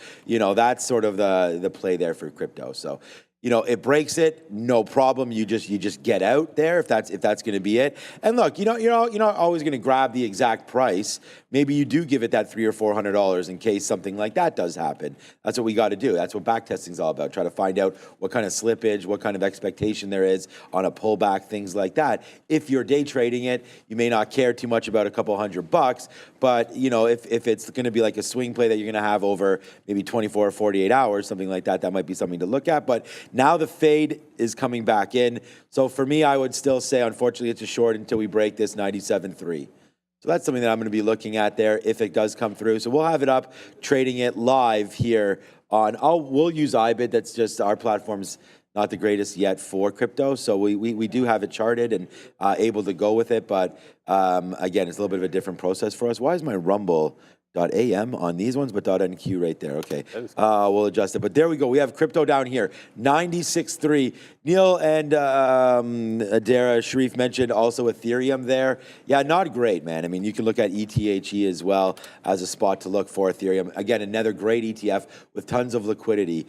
that's sort of the play there for crypto. So, it breaks it, no problem. You just get out there if that's going to be it. And look, you're not always going to grab the exact price. Maybe you do give it that $300 or $400 in case something like that does happen. That's what we got to do. That's what backtesting is all about. Try to find out what kind of slippage, what kind of expectation there is on a pullback, things like that. If you're day trading it, you may not care too much about a couple $100, but if it's going to be like a swing play that you're going to have over maybe 24 or 48 hours, something like that, that might be something to look at. But now the fade is coming back in. So for me, I would still say, unfortunately, it's a short until we break this 97.3. So that's something that I'm going to be looking at there if it does come through. So we'll have it up, trading it live here on. We'll use IBIT. That's just our platform's not the greatest yet for crypto. So we do have it charted and able to go with it. But again, it's a little bit of a different process for us. Why is my Rumble .am on these ones, but .nq right there. Okay, we'll adjust it. But there we go. We have crypto down here, 96.3. Neil and Adara Sharif mentioned also Ethereum there. Yeah, not great, man. I mean, you can look at ETHE as well as a spot to look for Ethereum. Again, another great ETF with tons of liquidity.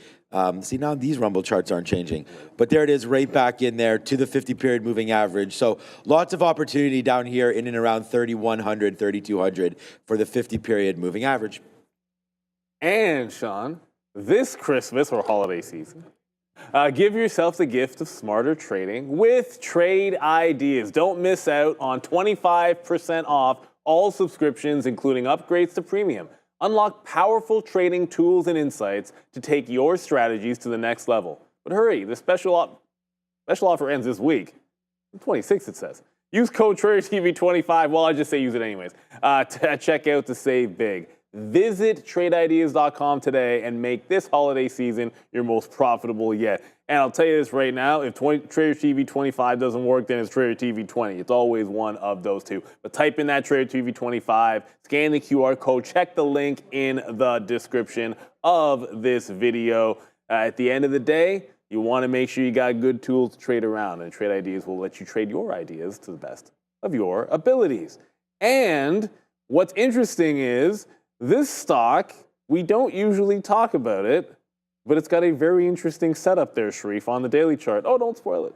See, now these Rumble charts aren't changing. But there it is, right back in there to the 50-period moving average. So lots of opportunity down here in and around 3,100, 3,200 for the 50-period moving average. And, Sean, this Christmas or holiday season, Give yourself the gift of smarter trading with Trade Ideas. Don't miss out on 25% off all subscriptions, including upgrades to premium. Unlock powerful trading tools and insights to take your strategies to the next level. But hurry, the special offer ends this week. 26, it says. Use code TraderTV25. Well, I just say use it anyways. To check out to save big. Visit TradeIdeas.com today and make this holiday season your most profitable yet. And I'll tell you this right now, if Trader TV 25 doesn't work, then it's Trader TV 20. It's always one of those two. But type in that Trader TV 25, scan the QR code, check the link in the description of this video. At the end of the day, you want to make sure you got good tools to trade around, and Trade Ideas will let you trade your ideas to the best of your abilities. And what's interesting is this stock, we don't usually talk about it, but it's got a very interesting setup there, Sharif, on the daily chart. Oh, don't spoil it.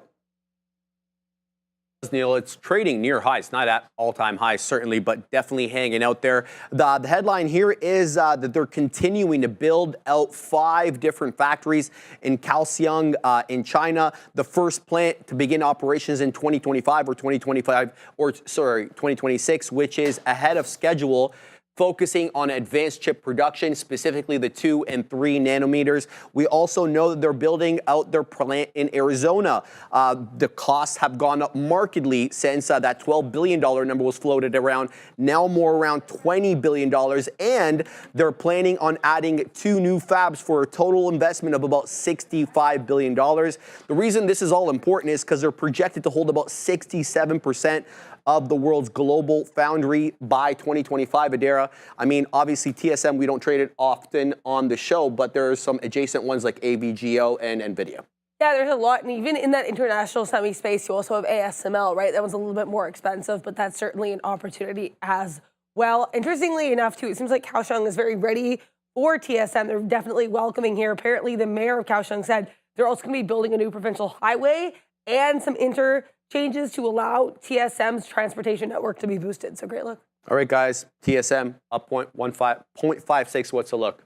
Neil, it's trading near highs, not at all-time highs certainly, but definitely hanging out there. The headline here is that they're continuing to build out 5 different factories in Kaohsiung in China. The first plant to begin operations in 2025 or 2026, which is ahead of schedule, focusing on advanced chip production, specifically the 2 and 3 nanometers. We also know that they're building out their plant in Arizona. The costs have gone up markedly since that $12 billion number was floated around, now more around $20 billion. And they're planning on adding 2 new fabs for a total investment of about $65 billion. The reason this is all important is because they're projected to hold about 67% of the world's global foundry by 2025, Adara. I mean, obviously TSM, we don't trade it often on the show, but there are some adjacent ones like AVGO and NVIDIA. Yeah, there's a lot, and even in that international semi space, you also have ASML, right? That one's a little bit more expensive, but that's certainly an opportunity as well. Interestingly enough, too, it seems like Kaohsiung is very ready for TSM. They're definitely welcoming here. Apparently, the mayor of Kaohsiung said they're also going to be building a new provincial highway and some interchanges to allow TSM's transportation network to be boosted. So great look. All right, guys, TSM up 0.56. What's the look?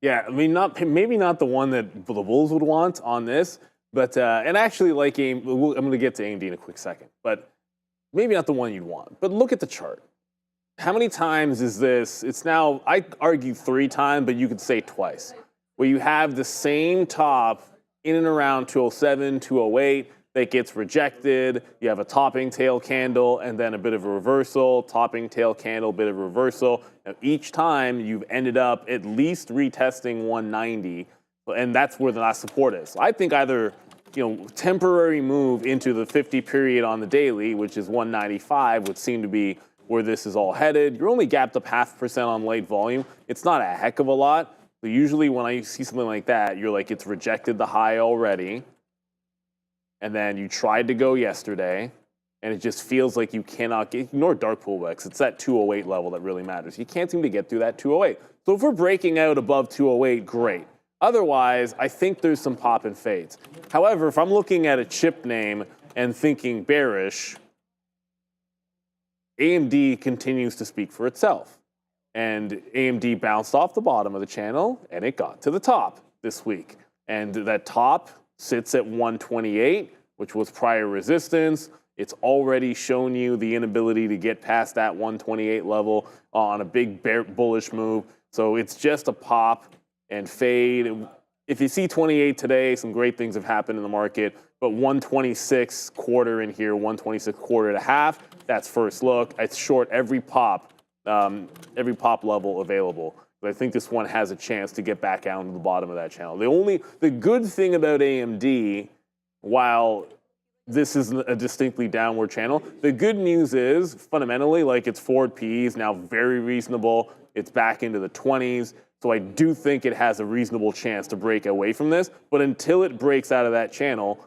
Yeah, I mean, maybe not the one that the Bulls would want on this, but and actually, like I'm going to get to AMD in a quick second, but maybe not the one you'd want. But look at the chart. How many times is this? It's now, I argue 3 times, but you could say twice, where you have the same top in and around 207, 208 that gets rejected. You have a topping tail candle and then a bit of a reversal, topping tail candle, bit of a reversal. Now, each time you've ended up at least retesting 190, and that's where the last support is. So I think either temporary move into the 50 period on the daily, which is 195, would seem to be where this is all headed. You're only gapped up 0.5% on late volume. It's not a heck of a lot. But usually when I see something like that, you're like, it's rejected the high already. And then you tried to go yesterday, and it just feels like you cannot get, ignore dark pullbacks. It's that 208 level that really matters. You can't seem to get through that 208. So if we're breaking out above 208, great. Otherwise, I think there's some pop and fades. However, if I'm looking at a chip name and thinking bearish, AMD continues to speak for itself. And AMD bounced off the bottom of the channel, and it got to the top this week. And that top sits at 128, which was prior resistance. It's already shown you the inability to get past that 128 level on a big bullish move. So it's just a pop and fade. If you see 28 today, some great things have happened in the market, but 126 quarter in here, 126 quarter and a half, that's first look. It's short every pop level available. But I think this one has a chance to get back down to the bottom of that channel. The good thing about AMD, while this is a distinctly downward channel, the good news is fundamentally, like, its forward PE is now very reasonable. It's back into the 20s. So I do think it has a reasonable chance to break away from this. But until it breaks out of that channel,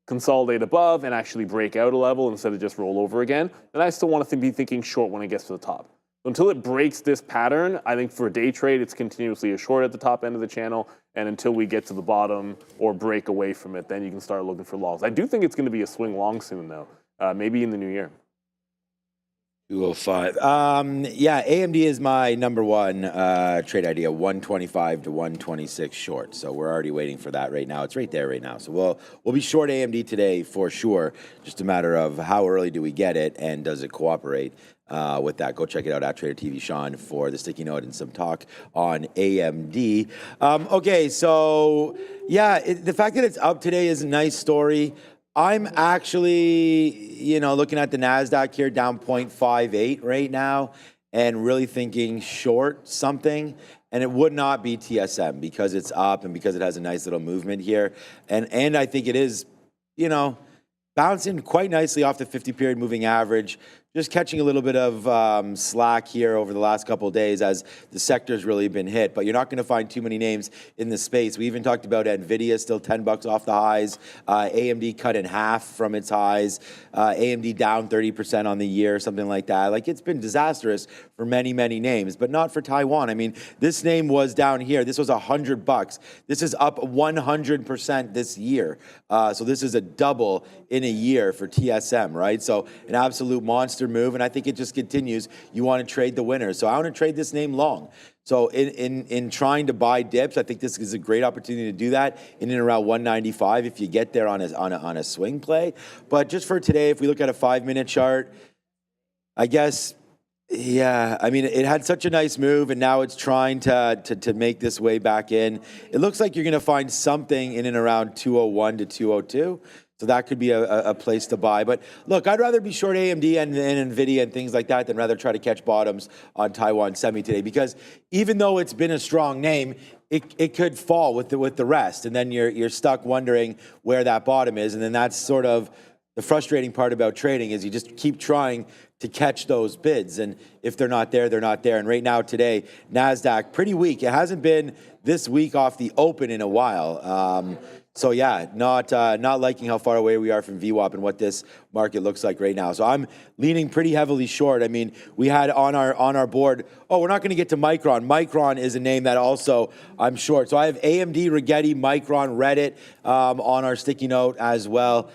consolidate above and actually break out a level instead of just roll over again, then I still want to be thinking short when it gets to the top. Until it breaks this pattern, I think for a day trade, it's continuously a short at the top end of the channel. And until we get to the bottom or break away from it, then you can start looking for longs. I do think it's going to be a swing long soon, though, maybe in the new year. 205. Yeah, AMD is my number one trade idea, 125 to 126 short. So we're already waiting for that right now. It's right there right now. So we'll be short AMD today for sure. Just a matter of how early do we get it and does it cooperate with that. Go check it out at Trader TV Sean for the sticky note and some talk on AMD. Okay, so yeah, the fact that it's up today is a nice story. I'm actually, looking at the NASDAQ here down 0.58 right now and really thinking short something. And it would not be TSM because it's up and because it has a nice little movement here. And I think it is, bouncing quite nicely off the 50-period moving average. Just catching a little bit of slack here over the last couple of days as the sector's really been hit. But you're not going to find too many names in the space. We even talked about NVIDIA, still $10 off the highs. AMD cut in half from its highs. AMD down 30% on the year, something like that. Like, it's been disastrous for many, many names, but not for Taiwan. I mean, this name was down here. This was $100. This is up 100% this year. So this is a double in a year for TSM, right? So an absolute monster move, and I think it just continues. You want to trade the winners. So I want to trade this name long. So in trying to buy dips, I think this is a great opportunity to do that in and around 195 if you get there on a swing play. But just for today, if we look at a 5-minute chart, I guess, yeah, I mean, it had such a nice move, and now it's trying to make this way back in. It looks like you're going to find something in and around 201 to 202. So that could be a place to buy. But look, I'd rather be short AMD and NVIDIA and things like that than rather try to catch bottoms on Taiwan Semi today. Because even though it's been a strong name, it could fall with the rest. And then you're stuck wondering where that bottom is. And then that's sort of the frustrating part about trading is you just keep trying to catch those bids. And if they're not there, they're not there. And right now today, NASDAQ, pretty weak. It hasn't been this weak off the open in a while. So yeah, not liking how far away we are from VWAP and what this market looks like right now. So I'm leaning pretty heavily short. I mean, we had on our board, we're not going to get to Micron. Micron is a name that also I'm short. So I have AMD, Rigetti, Micron, Reddit on our sticky note as well.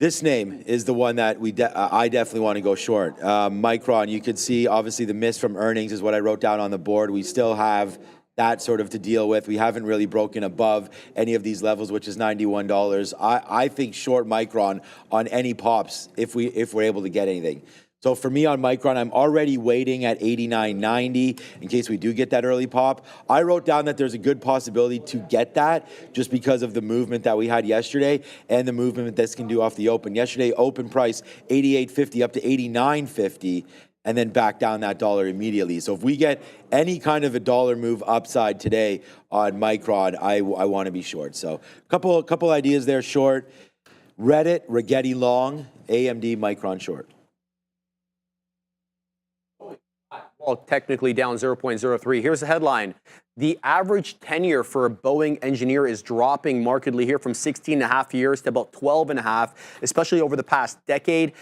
This name is the one that I definitely want to go short. Micron, you could see obviously the miss from earnings is what I wrote down on the board. We still have that sort of to deal with. We haven't really broken above any of these levels, which is $91. I think short Micron on any pops if we're able to get anything. So for me on Micron, I'm already waiting at 89.90 in case we do get that early pop. I wrote down that there's a good possibility to get that just because of the movement that we had yesterday and the movement this can do off the open. Yesterday, open price 88.50 up to 89.50. And then back down that dollar immediately. So if we get any kind of a dollar move upside today on Micron, I want to be short. So a couple ideas there, short. Reddit, Rigetti long, AMD, Micron short. Well, technically down 0.03. Here's the headline. The average tenure for a Boeing engineer is dropping markedly here from 16.5 years to about 12.5, especially over the past decade.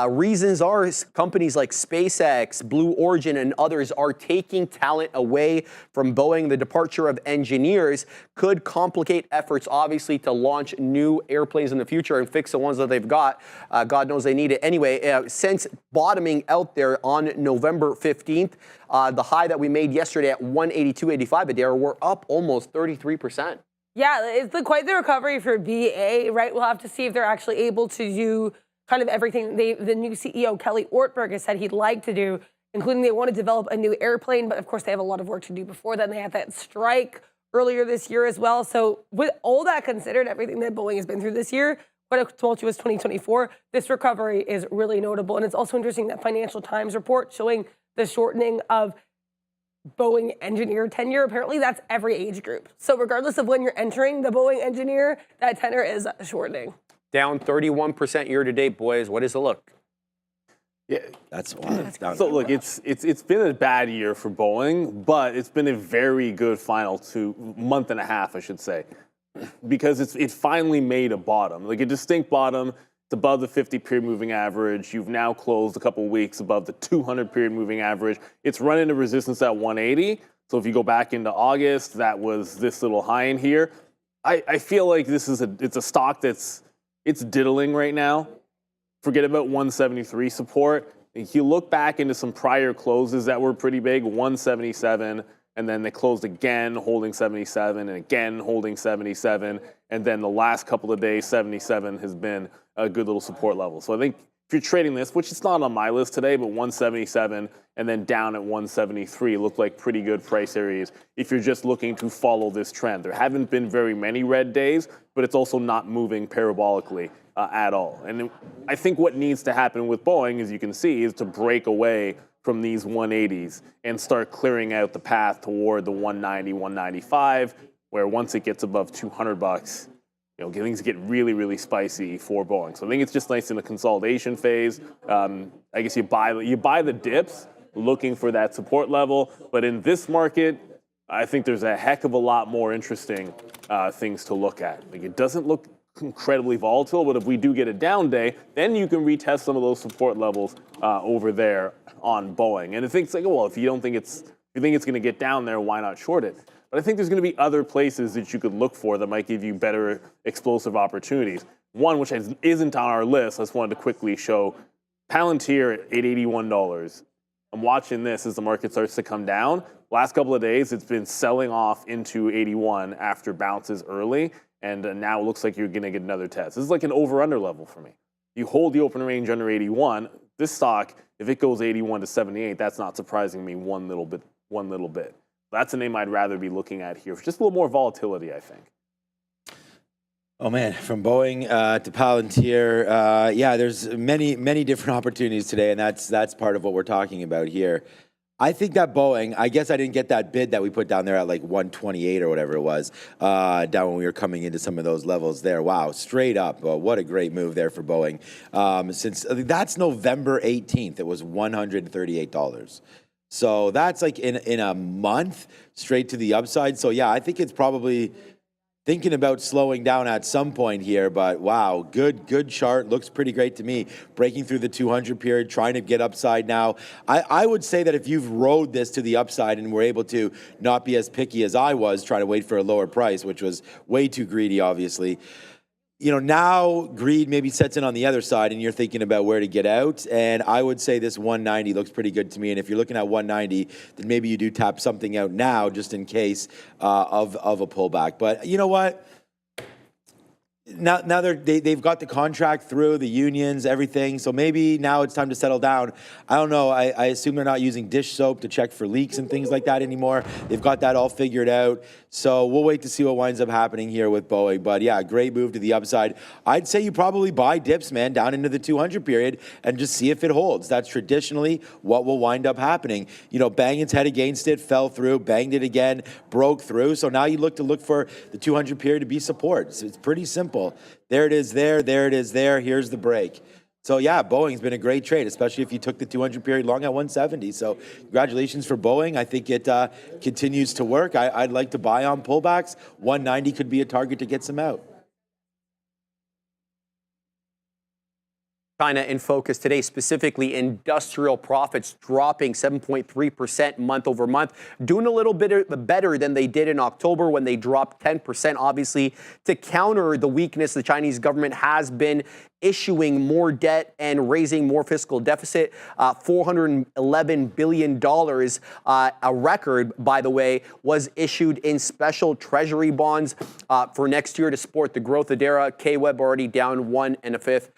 Reasons are companies like SpaceX, Blue Origin, and others are taking talent away from Boeing. The departure of engineers could complicate efforts, obviously, to launch new airplanes in the future and fix the ones that they've got. God knows they need it. Anyway, since bottoming out there on November 15th, the high that we made yesterday at 182.85 a day, we're up almost 33%. Yeah, it's quite the recovery for BA, right? We'll have to see if they're actually able to do kind of everything the new CEO, Kelly Ortberg, has said he'd like to do, including they want to develop a new airplane, but of course they have a lot of work to do before then. They had that strike earlier this year as well. So with all that considered, everything that Boeing has been through this year, what I told you was 2024, this recovery is really notable. And it's also interesting that Financial Times report showing the shortening of Boeing engineer tenure, apparently that's every age group. So regardless of when you're entering the Boeing engineer, that tenure is shortening. Down 31% year to date, boys. What does it look? Yeah, That's wild. so look, it's been a bad year for Boeing, but it's been a very good final month and a half, I should say, because it finally made a bottom, like a distinct bottom. It's above the 50-period moving average. You've now closed a couple of weeks above the 200-period moving average. It's running a resistance at 180. So if you go back into August, that was this little high in here. I feel like it's a stock it's diddling right now. Forget about 173 support. If you look back into some prior closes that were pretty big, 177, and then they closed again holding 77, and again holding 77, and then the last couple of days, 77 has been a good little support level. So I think if you're trading this, which it's not on my list today, but 177 and then down at 173 look like pretty good price areas if you're just looking to follow this trend. There haven't been very many red days, but it's also not moving parabolically at all. And I think what needs to happen with Boeing, as you can see, is to break away from these 180s and start clearing out the path toward the 190, 195, where once it gets above $200, things get really, really spicy for Boeing. So I think it's just nice in the consolidation phase. I guess you buy the dips looking for that support level. But in this market, I think there's a heck of a lot more interesting things to look at. Like, it doesn't look incredibly volatile, but if we do get a down day, then you can retest some of those support levels over there on Boeing. And I think it's like, well, if you think it's going to get down there, why not short it? But I think there's going to be other places that you could look for that might give you better explosive opportunities. One, which isn't on our list, I just wanted to quickly show Palantir at $81. I'm watching this as the market starts to come down. Last couple of days, it's been selling off into 81 after bounces early, and now it looks like you're going to get another test. This is like an over-under level for me. You hold the open range under 81. This stock, if it goes 81 to 78, that's not surprising me one little bit. That's a name I'd rather be looking at here. Just a little more volatility, I think. Oh man, from Boeing to Palantir, there's many different opportunities today, and that's part of what we're talking about here. I think that Boeing, I guess I didn't get that bid that we put down there at like 128 or whatever it was, down when we were coming into some of those levels there. Wow, straight up. What a great move there for Boeing. Since that's November 18th, it was $138. So that's like in a month straight to the upside. So yeah, I think it's probably thinking about slowing down at some point here, but wow, good chart. Looks pretty great to me. Breaking through the 200 period, trying to get upside now. I would say that if you've rode this to the upside and were able to not be as picky as I was, trying to wait for a lower price, which was way too greedy, obviously. Now greed maybe sets in on the other side and you're thinking about where to get out. And I would say this 190 looks pretty good to me. And if you're looking at 190, then maybe you do tap something out now just in case of a pullback. But you know what? Now they've got the contract through, the unions, everything. So maybe now it's time to settle down. I don't know. I assume they're not using dish soap to check for leaks and things like that anymore. They've got that all figured out. So we'll wait to see what winds up happening here with Boeing. But yeah, great move to the upside. I'd say you probably buy dips, man, down into the 200 period and just see if it holds. That's traditionally what will wind up happening. Bang its head against it, fell through, banged it again, broke through. So now you look for the 200 period to be support. So it's pretty simple. There it is there it is there. Here's the break. So yeah, Boeing's been a great trade, especially if you took the 200 period long at 170. So congratulations for Boeing. I think it continues to work. I'd like to buy on pullbacks. 190 could be a target to get some out. China in focus today, specifically industrial profits dropping 7.3% month over month, doing a little bit better than they did in October when they dropped 10%. Obviously, to counter the weakness, the Chinese government has been issuing more debt and raising more fiscal deficit. $411 billion, a record, by the way, was issued in special treasury bonds for next year to support the growth agenda. K-Web already down 1 1/5.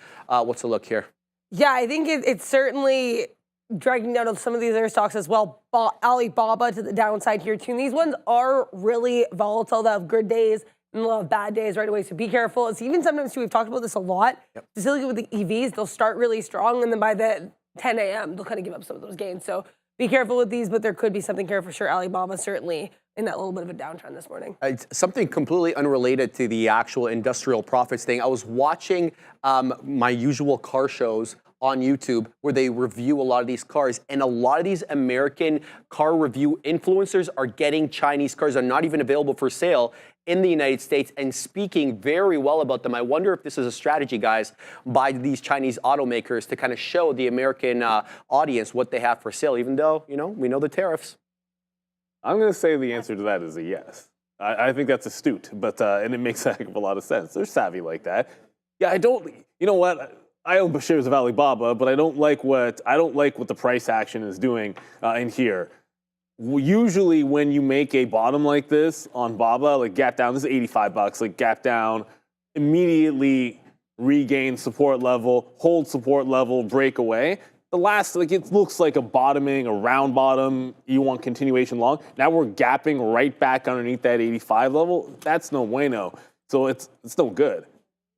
What's the look here? Yeah, I think it's certainly dragging down some of these other stocks as well. Alibaba to the downside here too. And these ones are really volatile. They'll have good days and they'll have bad days right away. So be careful. It's even sometimes too, we've talked about this a lot. Specifically with the EVs, they'll start really strong and then by the 10 a.m. they'll kind of give up some of those gains. So be careful with these, but there could be something here for sure. Alibaba certainly in that little bit of a downtrend this morning. It's something completely unrelated to the actual industrial profits thing. I was watching my usual car shows on YouTube where they review a lot of these cars, and a lot of these American car review influencers are getting Chinese cars that are not even available for sale in the United States and speaking very well about them. I wonder if this is a strategy, guys, by these Chinese automakers to kind of show the American audience what they have for sale, even though, we know the tariffs. I'm going to say the answer to that is a yes. I think that's astute, but and it makes a heck of a lot of sense. They're savvy like that. Yeah, you know what? I own shares of Alibaba, but I don't like what the price action is doing in here. Usually, when you make a bottom like this on Baba, like gap down, this is 85 bucks, like gap down, immediately regain support level, hold support level, break away. The last, like it looks like a bottoming, a round bottom. You want continuation long. Now we're gapping right back underneath that 85 level. That's no bueno. So it's no good.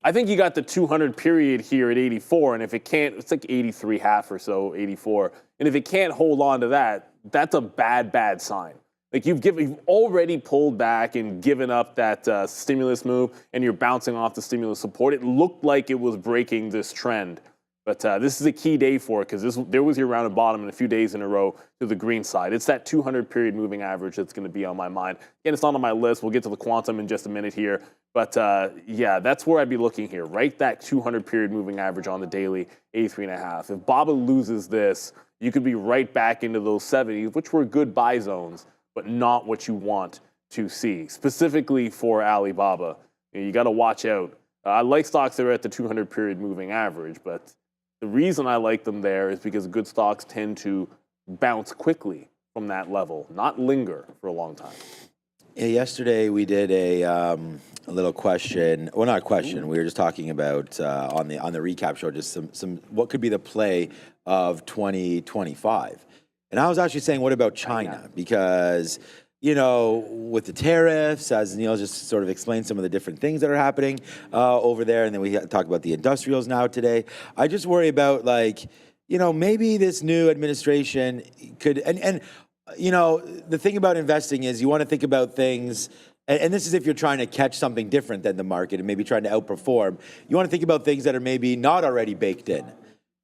I think you got the 200 period here at 84, and if it can't, it's like 83 half or so, 84. And if it can't hold on to that, that's a bad sign. Like you've already pulled back and given up that stimulus move, and you're bouncing off the stimulus support. It looked like it was breaking this trend. But this is a key day for it because there was your round of bottom in a few days in a row to the green side. It's that 200 period moving average that's going to be on my mind. Again, it's not on my list. We'll get to the quantum in just a minute here. But yeah, that's where I'd be looking here, right? That 200 period moving average on the daily, 83.5. If Baba loses this, you could be right back into those 70s, which were good buy zones, but not what you want to see, specifically for Alibaba. You got to watch out. I like stocks that are at the 200 period moving average, but the reason I like them there is because good stocks tend to bounce quickly from that level, not linger for a long time. Yeah, yesterday we did a little question. Well, not a question. We were just talking about on the recap show, just some what could be the play of 2025. And I was actually saying, what about China? Because with the tariffs, as Neil just sort of explained some of the different things that are happening over there, and then we talk about the industrials now today. I just worry about maybe this new administration could, and the thing about investing is you want to think about things, and this is if you're trying to catch something different than the market and maybe trying to outperform. You want to think about things that are maybe not already baked in.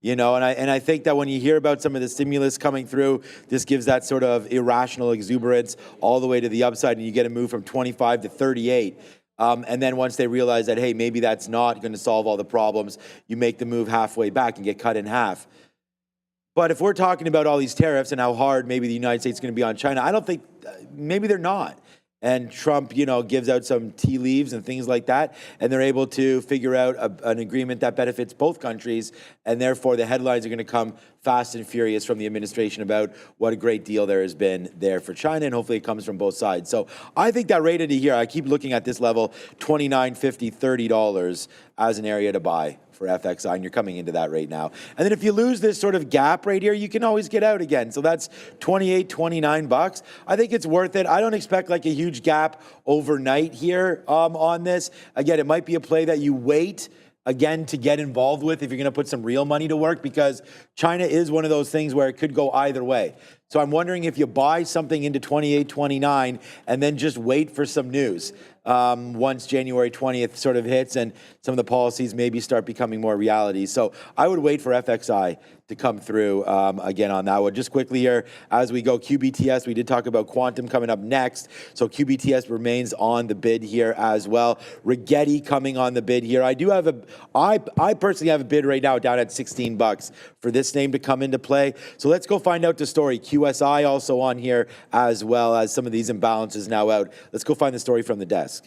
And I think that when you hear about some of the stimulus coming through, this gives that sort of irrational exuberance all the way to the upside, and you get a move from 25 to 38. And then once they realize that, hey, maybe that's not going to solve all the problems, you make the move halfway back and get cut in half. But if we're talking about all these tariffs and how hard maybe the United States is going to be on China, I don't think, maybe they're not. And Trump, gives out some tea leaves and things like that, and they're able to figure out an agreement that benefits both countries, and therefore the headlines are going to come fast and furious from the administration about what a great deal there has been there for China, and hopefully it comes from both sides. So I think that rate into here, I keep looking at this level, $29.50, $30 as an area to buy for FXI, and you're coming into that right now. And then if you lose this sort of gap right here, you can always get out again. So that's 28, 29 bucks. I think it's worth it. I don't expect like a huge gap overnight here on this. Again, it might be a play that you wait again to get involved with if you're going to put some real money to work, because China is one of those things where it could go either way. So I'm wondering if you buy something into 28, 29 and then just wait for some news once January 20th sort of hits and some of the policies maybe start becoming more reality. So I would wait for FXI to come through again on that one. Just quickly here, as we go, QBTS, we did talk about quantum coming up next. So QBTS remains on the bid here as well. Rigetti coming on the bid here. I do have I personally have a bid right now down at 16 bucks for this name to come into play. So let's go find out the story. QSI also on here as well, as some of these imbalances now out. Let's go find the story from the desk.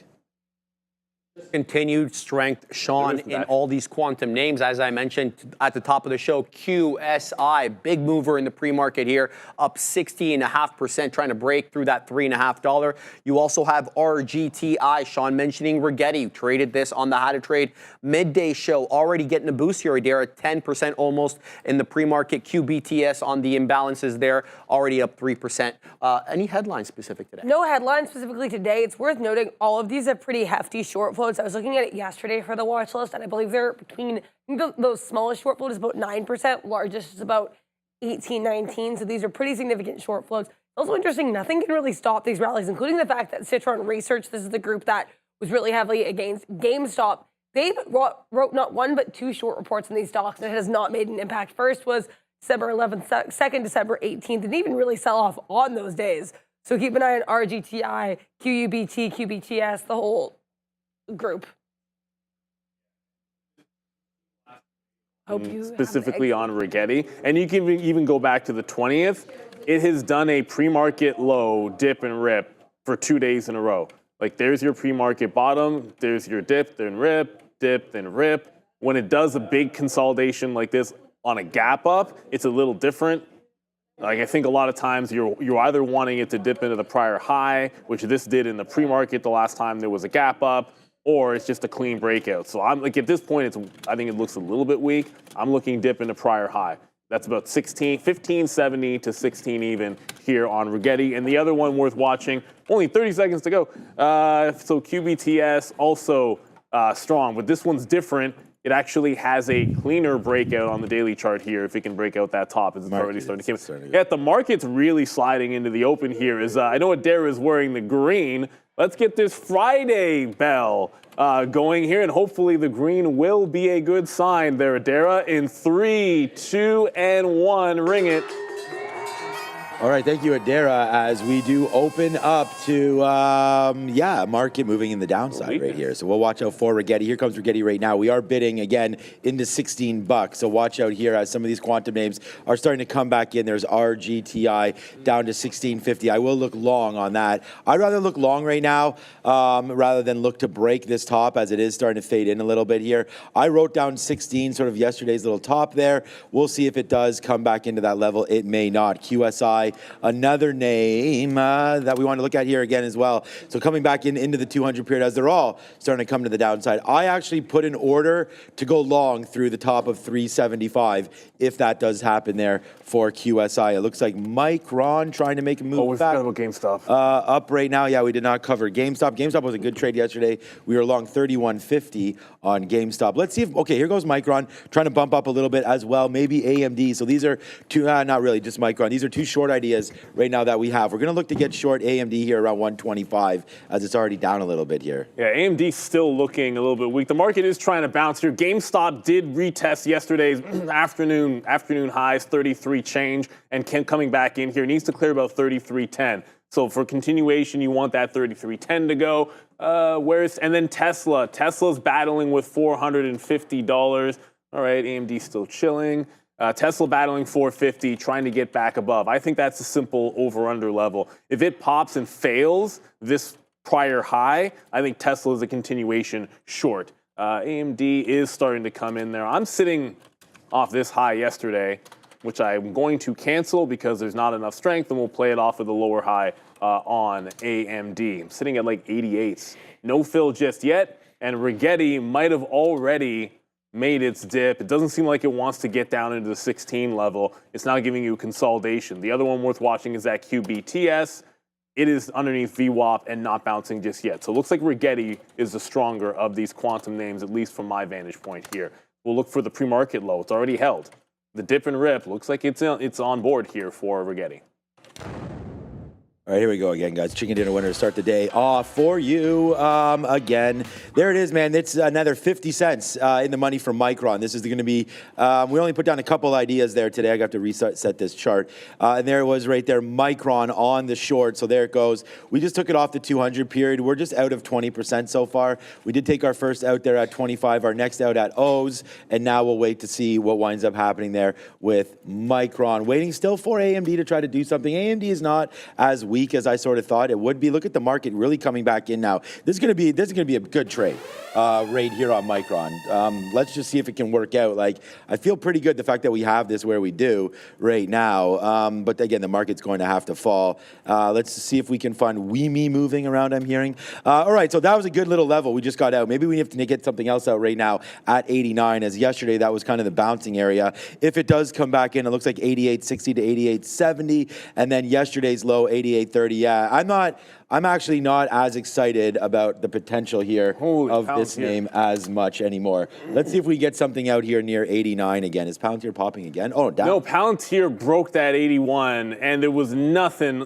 Continued strength, Sean, in all these quantum names. As I mentioned at the top of the show, QSI, big mover in the pre-market here, up 60.5%, trying to break through that $3.50. You also have RGTI, Sean mentioning Rigetti, traded this on the How to Trade midday show, already getting a boost here. They're at 10% almost in the pre-market. QBTS on the imbalances there, already up 3%. Any headlines specific today? No headlines specifically today. It's worth noting all of these are pretty hefty short floats. I was looking at it yesterday for the watch list, and I believe they're between, those smallest short float is about 9%, largest is about 18, 19. So these are pretty significant short floats. Also interesting, nothing can really stop these rallies, including the fact that Citron Research, this is the group that was really heavily against GameStop. They wrote not one but two short reports in these stocks, and it has not made an impact. First was December 11th, second December 18th. Didn't even really sell off on those days. So keep an eye on RGTI, QUBT, QBTS, the whole group. Hope you specifically on Rigetti. And you can even go back to the 20th. It has done a pre-market low, dip and rip for 2 days in a row. Like there's your pre-market bottom, there's your dip, then rip, dip, then rip. when it does a big consolidation like this on a gap up, it's a little different. Like I think a lot of times you're either wanting it to dip into the prior high, which this did in the pre-market the last time there was a gap up, or it's just a clean breakout. So I'm like, at this point, I think it looks a little bit weak. I'm looking dip into prior high. That's about 1570 to 16 even here on Rigetti. And the other one worth watching, only 30 seconds to go. So QBTS also strong, but this one's different. It actually has a cleaner breakout on the daily chart here. If it can break out that top, it's already starting to come. Yeah, the market's really sliding into the open here. I know Adara is wearing the green. Let's get this Friday bell going here, and hopefully the green will be a good sign there, Adara. In 3, 2, and 1, ring it. All right, thank you, Adara, as we do open up to, market moving in the downside right here. So we'll watch out for Rigetti. Here comes Rigetti right now. We are bidding, again, into $16. So watch out here as some of these quantum names are starting to come back in. There's RGTI down to $16.50. I will look long on that. I'd rather look long right now rather than look to break this top as it is starting to fade in a little bit here. I wrote down 16, sort of yesterday's little top there. We'll see if it does come back into that level. It may not. QSI, another name that we want to look at here again as well. So coming back into the 200 period as they're all starting to come to the downside. I actually put an order to go long through the top of 375 if that does happen there for QSI. It looks like Micron trying to make a move back. Oh, we forgot about GameStop. Up right now. Yeah, we did not cover GameStop. GameStop was a good trade yesterday. We were long 31.50 on GameStop. Let's see if, okay, here goes Micron trying to bump up a little bit as well. Maybe AMD. So these are two, not really, just Micron. These are two short ideas right now that we have. We're going to look to get short AMD here around 125 as it's already down a little bit here. Yeah, AMD still looking a little bit weak. The market is trying to bounce here. GameStop did retest yesterday's afternoon highs, 33 change, and coming back in here. Needs to clear about 33.10. So for continuation, you want that 33.10 to go. And then Tesla. Tesla's battling with $450. All right, AMD still chilling. Tesla battling 450, trying to get back above. I think that's a simple over-under level. If it pops and fails this prior high, I think Tesla is a continuation short. AMD is starting to come in there. I'm sitting off this high yesterday, which I'm going to cancel because there's not enough strength, and we'll play it off of the lower high on AMD. I'm sitting at like 88s. No fill just yet, and Rigetti might have already made its dip. It doesn't seem like it wants to get down into the 16 level. It's now giving you consolidation. The other one worth watching is that QBTS. It is underneath VWAP and not bouncing just yet. So it looks like Rigetti is the stronger of these quantum names, at least from my vantage point here. We'll look for the pre-market low. It's already held. The dip and rip looks like it's on board here for Rigetti. All right, here we go again, guys. Chicken dinner winner to start the day off for you. Again, there it is, man. It's another 50 cents in the money from Micron. This is going to be, we only put down a couple ideas there today. I got to reset this chart. And there it was right there, Micron on the short. So there it goes. We just took it off the 200 period. We're just out of 20% so far. We did take our first out there at 25, our next out at O's. And now we'll wait to see what winds up happening there with Micron. Waiting still for AMD to try to do something. AMD is not as weak as I sort of thought it would be. Look at the market really coming back in now. This is going to be a good trade right here on Micron. Let's just see if it can work out. Like, I feel pretty good the fact that we have this where we do right now. But again, the market's going to have to fall. Let's see if we can find Weemy moving around, I'm hearing. All right, so that was a good little level we just got out. Maybe we have to get something else out right now at 89, as yesterday that was kind of the bouncing area. If it does come back in, it looks like 88.60 to 88.70, and then yesterday's low 88.30. Yeah, I'm actually not as excited about the potential here of this name as much anymore. Let's see if we get something out here near 89 again. Is Palantir popping again? Oh, down. No, Palantir broke that 81, and there was nothing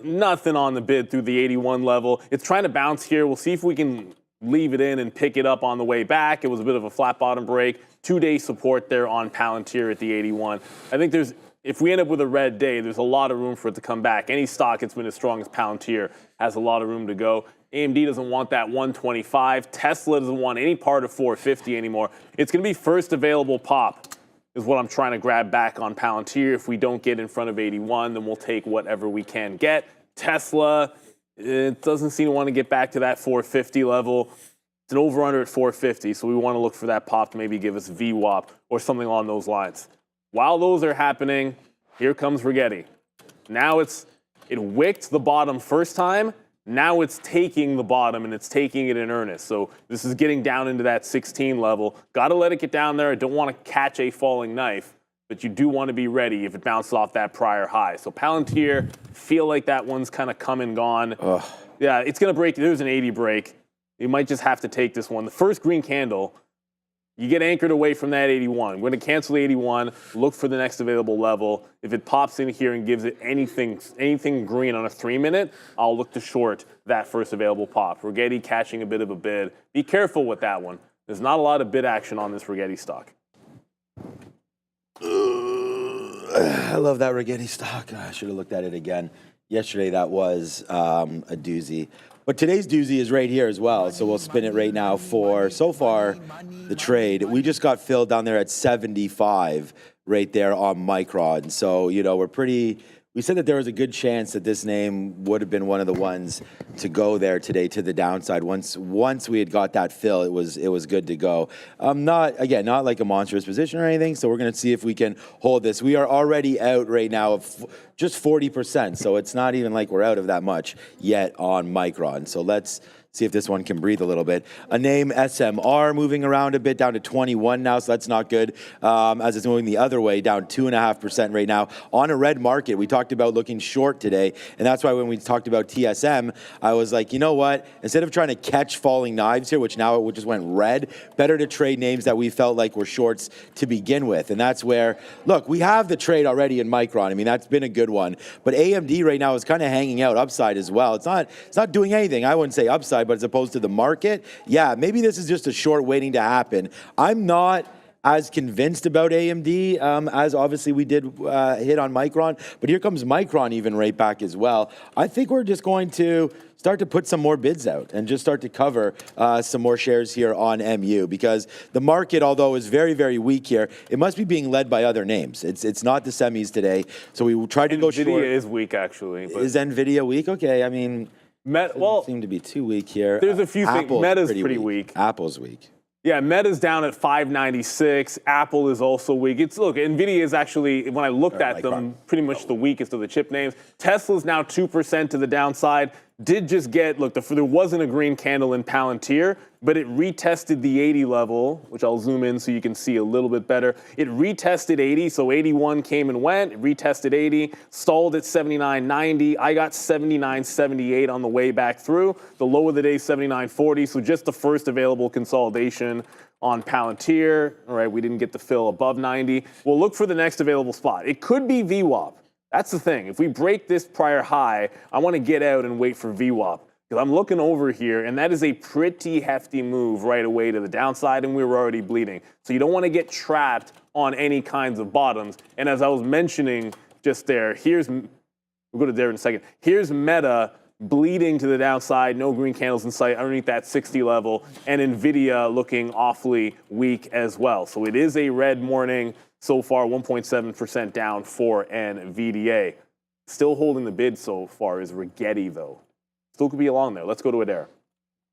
on the bid through the 81 level. It's trying to bounce here. We'll see if we can leave it in and pick it up on the way back. It was a bit of a flat bottom break. 2-day support there on Palantir at the 81. I think if we end up with a red day, there's a lot of room for it to come back. Any stock that's been as strong as Palantir has a lot of room to go. AMD doesn't want that 125. Tesla doesn't want any part of 450 anymore. It's going to be first available pop is what I'm trying to grab back on Palantir. If we don't get in front of 81, then we'll take whatever we can get. Tesla, it doesn't seem to want to get back to that 450 level. It's an over-under at 450, so we want to look for that pop to maybe give us VWAP or something along those lines. While those are happening, here comes Rigetti. Now it wicked the bottom first time. Now it's taking the bottom, and it's taking it in earnest. So this is getting down into that 16 level. Got to let it get down there. I don't want to catch a falling knife, but you do want to be ready if it bounces off that prior high. So Palantir, feel like that one's kind of come and gone. Ugh. Yeah, it's going to break. There's an 80 break. You might just have to take this one. The first green candle, you get anchored away from that 81. We're going to cancel 81, look for the next available level. If it pops in here and gives it anything green on a 3-minute, I'll look to short that first available pop. Rigetti catching a bit of a bid. Be careful with that one. There's not a lot of bid action on this Rigetti stock. I love that Rigetti stock. I should have looked at it again. Yesterday, that was a doozy. But today's doozy is right here as well, so we'll spin it right now for, so far, the trade. We just got filled down there at 75 right there on Micron. So, you know, we said that there was a good chance that this name would have been one of the ones to go there today to the downside. Once we had got that fill, it was good to go. Not like a monstrous position or anything, so we're going to see if we can hold this. We are already out right now of just 40%, so it's not even like we're out of that much yet on Micron. So let's see if this one can breathe a little bit. A name, SMR, moving around a bit, down to 21 now, so that's not good. As it's moving the other way, down 2.5% right now. On a red market, we talked about looking short today, and that's why when we talked about TSM, I was like, you know what? Instead of trying to catch falling knives here, which now it just went red, better to trade names that we felt like were shorts to begin with. And that's where, look, we have the trade already in Micron. I mean, that's been a good one. But AMD right now is kind of hanging out upside as well. It's not doing anything. I wouldn't say upside, but as opposed to the market, yeah, maybe this is just a short waiting to happen. I'm not as convinced about AMD as obviously we did hit on Micron, but here comes Micron even right back as well. I think we're just going to start to put some more bids out and just start to cover some more shares here on MU, because the market, although is very, very weak here, it must be being led by other names. It's not the semis today, so we tried to go short. NVIDIA is weak, actually. Is NVIDIA weak? Okay, I mean, doesn't seem to be too weak here. There's a few things. Meta's pretty weak. Apple's weak. Yeah, Meta's down at 596. Apple is also weak. Look, NVIDIA is actually, when I looked at them, pretty much the weakest of the chip names. Tesla's now 2% to the downside. Did just get, look, there wasn't a green candle in Palantir, but it retested the 80 level, which I'll zoom in so you can see a little bit better. It retested 80, so 81 came and went. It retested 80, stalled at 79.90. I got 79.78 on the way back through. The low of the day, 79.40, so just the first available consolidation on Palantir. All right, we didn't get the fill above 90. We'll look for the next available spot. It could be VWAP. That's the thing. If we break this prior high, I want to get out and wait for VWAP. Because I'm looking over here, and that is a pretty hefty move right away to the downside, and we were already bleeding. So you don't want to get trapped on any kinds of bottoms. And as I was mentioning just there, we'll go to there in a second. Here's Meta bleeding to the downside, no green candles in sight underneath that 60 level, and NVIDIA looking awfully weak as well. So it is a red morning. So far, 1.7% down for NVDA. Still holding the bid so far is Rigetti, though. Still could be along there. Let's go to Adair.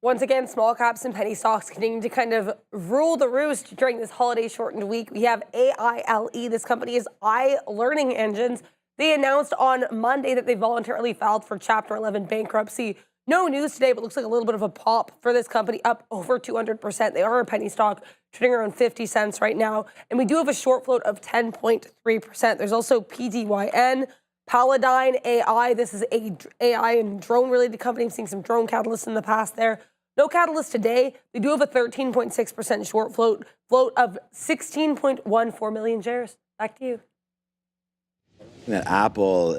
Once again, small caps and penny stocks continuing to kind of rule the roost during this holiday shortened week. We have AAPL. This company is Learning Engines. They announced on Monday that they voluntarily filed for Chapter 11 bankruptcy. No news today, but looks like a little bit of a pop for this company, up over 200%. They are a penny stock, trading around 50 cents right now. And we do have a short float of 10.3%. There's also PDYN, Paladine AI. This is a AI and drone-related company. I'm seeing some drone catalysts in the past there. No catalyst today. They do have a 13.6% short float of 16.14 million shares. Back to you. That Apple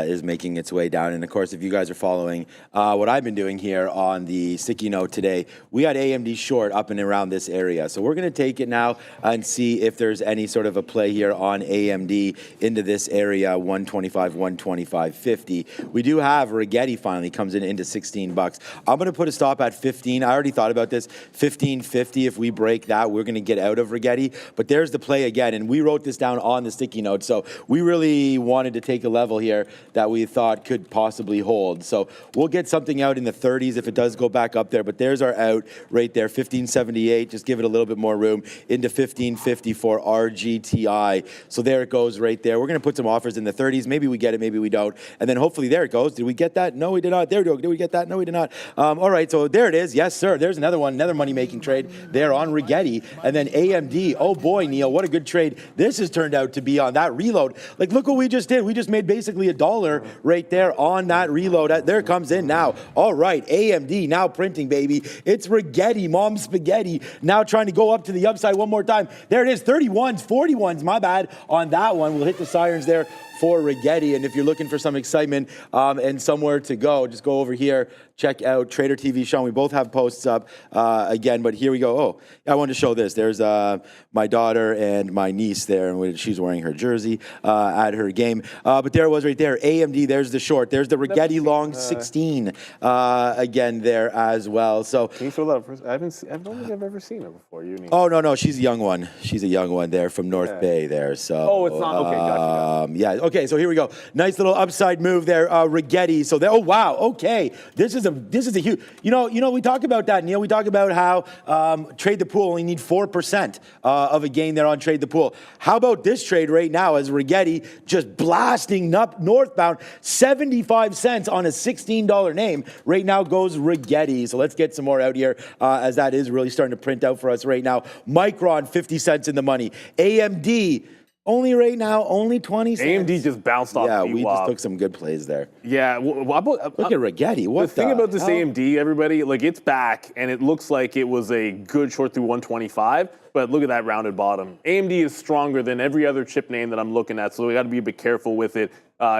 is making its way down. And of course, if you guys are following what I've been doing here on the sticky note today, we got AMD short up and around this area. So we're going to take it now and see if there's any sort of a play here on AMD into this area, 125, 125.50. We do have Rigetti finally comes in into 16 bucks. I'm going to put a stop at 15. I already thought about this, 15.50. If we break that, we're going to get out of Rigetti. But there's the play again. And we wrote this down on the sticky note. So we really want wanted to take a level here that we thought could possibly hold. So we'll get something out in the 30s if it does go back up there. But there's our out right there, 1578. Just give it a little bit more room into 1550 for RGTI. So there it goes right there. We're going to put some offers in the 30s. Maybe we get it, maybe we don't. And then hopefully there it goes. Did we get that? No, we did not. There we go. Did we get that? No, we did not. All right, so there it is. Yes, sir. There's another one, another money-making trade there on Rigetti. And then AMD. Oh boy, Neil, what a good trade this has turned out to be on that reload. Like, look what we just did. We just made basically $1 right there on that reload. There it comes in now. All right, AMD now printing, baby. It's Rigetti, mom spaghetti, now trying to go up to the upside one more time. There it is, 31s, 41s, my bad on that one. We'll hit the sirens there for Rigetti. And if you're looking for some excitement and somewhere to go, just go over here, check out Trader TV Sean. We both have posts up again, but here we go. Oh, I wanted to show this. There's my daughter and my niece there, and she's wearing her jersey at her game. But there it was right there. AMD, there's the short. There's the Rigetti long 16 again there as well. So can you throw that up? I don't think I've ever seen her before. Oh, no, she's a young one. She's a young one there from North Bay there. So oh, it's not okay. Gotcha. Yeah. Okay. So here we go. Nice little upside move there, Rigetti. So there. Oh wow. Okay. This is a huge. You know. We talk about that, Neil. We talk about how trade the pool only need 4% of a gain there on trade the pool. How about this trade right now as Rigetti just blasting up northbound, 75 cents on a $16 name. Right now goes Rigetti. So let's get some more out here as that is really starting to print out for us right now. Micron, 50 cents in the money. AMD. Only right now, only 20 cents. AMD just bounced off. Yeah, we just took some good plays there. Yeah. Look at Rigetti. What the thing about this AMD, everybody, like it's back, and it looks like it was a good short through 125, but look at that rounded bottom. AMD is stronger than every other chip name that I'm looking at, so we got to be a bit careful with it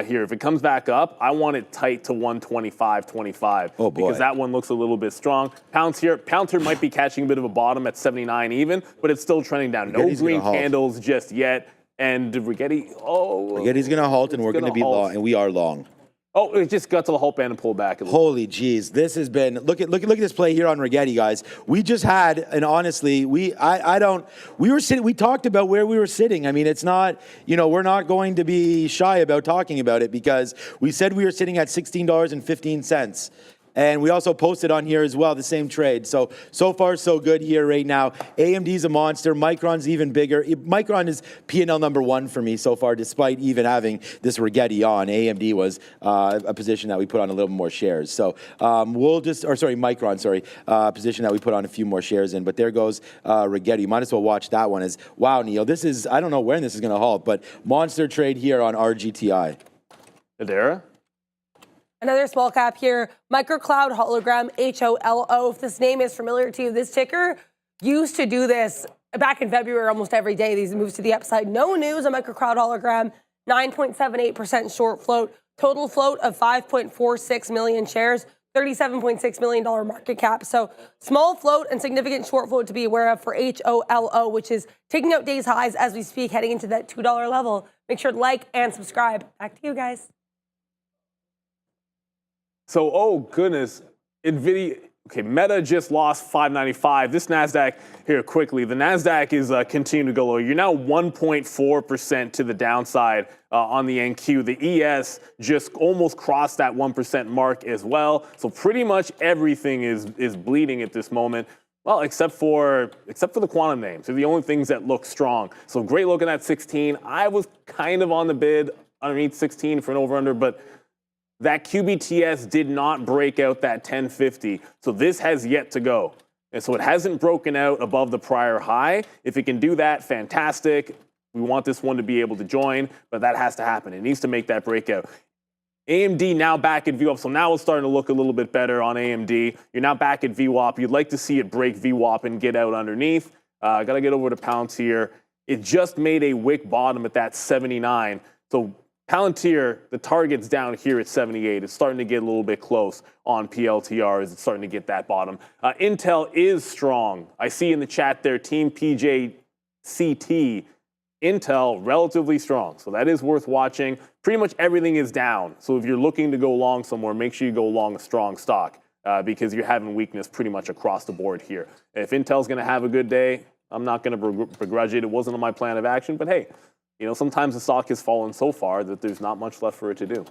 here. If it comes back up, I want it tight to 125.25. Oh, boy. Because that one looks a little bit strong. Palantir might be catching a bit of a bottom at 79 even, but it's still trending down. No green candles just yet. And Rigetti's going to halt, and we're going to be long, and we are long. Oh, it just got to the halt band and pulled back. Holy jeez, this has been look at this play here on Rigetti, guys. We just had, and honestly, we were sitting. We talked about where we were sitting. I mean, it's not, we're not going to be shy about talking about it because we said we were sitting at $16.15. And we also posted on here as well, the same trade. So far, so good here right now. AMD's a monster. Micron's even bigger. Micron is P&L number 1 for me so far, despite even having this Rigetti on. AMD was a position that we put on a little more shares. So Micron, position that we put on a few more shares in. But there goes Rigetti. You might as well watch that one. Wow, Neil, this is, I don't know when this is going to halt, but monster trade here on RGTI. Adara? Another small cap here, Microcloud Hologram, HOLO. If this name is familiar to you, this ticker used to do this back in February almost every day. These moves to the upside. No news on Microcloud Hologram, 9.78% short float, total float of 5.46 million shares, $37.6 million market cap. So small float and significant short float to be aware of for HOLO, which is taking out day's highs as we speak, heading into that $2 level. Make sure to like and subscribe. Back to you guys. So, oh goodness, NVIDIA, okay, Meta just lost 595. This NASDAQ, here quickly, the NASDAQ is continuing to go low. You're now 1.4% to the downside on the NQ. The ES just almost crossed that 1% mark as well. So pretty much everything is bleeding at this moment. Well, except for the quantum names. They're the only things that look strong. So great looking at 16. I was kind of on the bid underneath 16 for an over-under, but that QBTS did not break out that 1050, so this has yet to go. And so it hasn't broken out above the prior high. If it can do that, fantastic. We want this one to be able to join, but that has to happen. It needs to make that breakout. AMD now back at VWAP, so now it's starting to look a little bit better on AMD. You're now back at VWAP. You'd like to see it break VWAP and get out underneath. Got to get over to Palantir. It just made a wick bottom at that 79. So Palantir, the target's down here at 78. It's starting to get a little bit close on PLTR as it's starting to get that bottom. Intel is strong. I see in the chat there, Team PJCT, Intel relatively strong. So that is worth watching. Pretty much everything is down. So if you're looking to go long somewhere, make sure you go long a strong stock because you're having weakness pretty much across the board here. If Intel's going to have a good day, I'm not going to begrudge it. It wasn't on my plan of action, but hey, you know, sometimes the stock has fallen so far that there's not much left for it to do.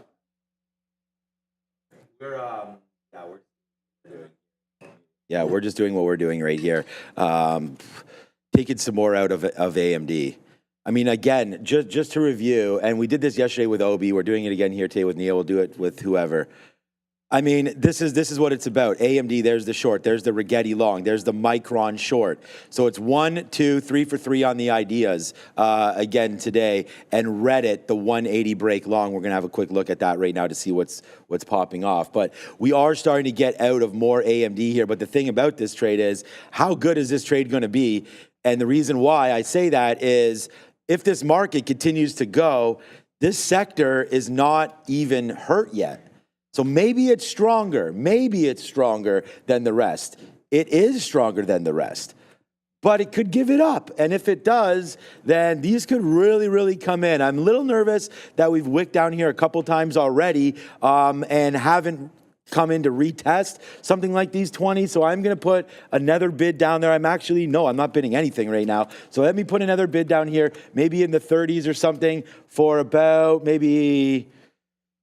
We're just doing what we're doing right here. Taking some more out of AMD. I mean, again, just to review, and we did this yesterday with Obi. We're doing it again here today with Neil. We'll do it with whoever. I mean, this is what it's about. AMD, there's the short. There's the Rigetti long. There's the Micron short. So it's 1, 2, 3 for 3 on the ideas again today. And Reddit, the 180 break long. We're going to have a quick look at that right now to see what's popping off. But we are starting to get out of more AMD here. But the thing about this trade is, how good is this trade going to be? And the reason why I say that is, if this market continues to go, this sector is not even hurt yet. So maybe it's stronger. Maybe it's stronger than the rest. It is stronger than the rest. But it could give it up. And if it does, then these could really, really come in. I'm a little nervous that we've wicked down here a couple times already and haven't come in to retest something like these 20. So I'm going to put another bid down there. I'm not bidding anything right now. So let me put another bid down here, maybe in the 30s or something, for about maybe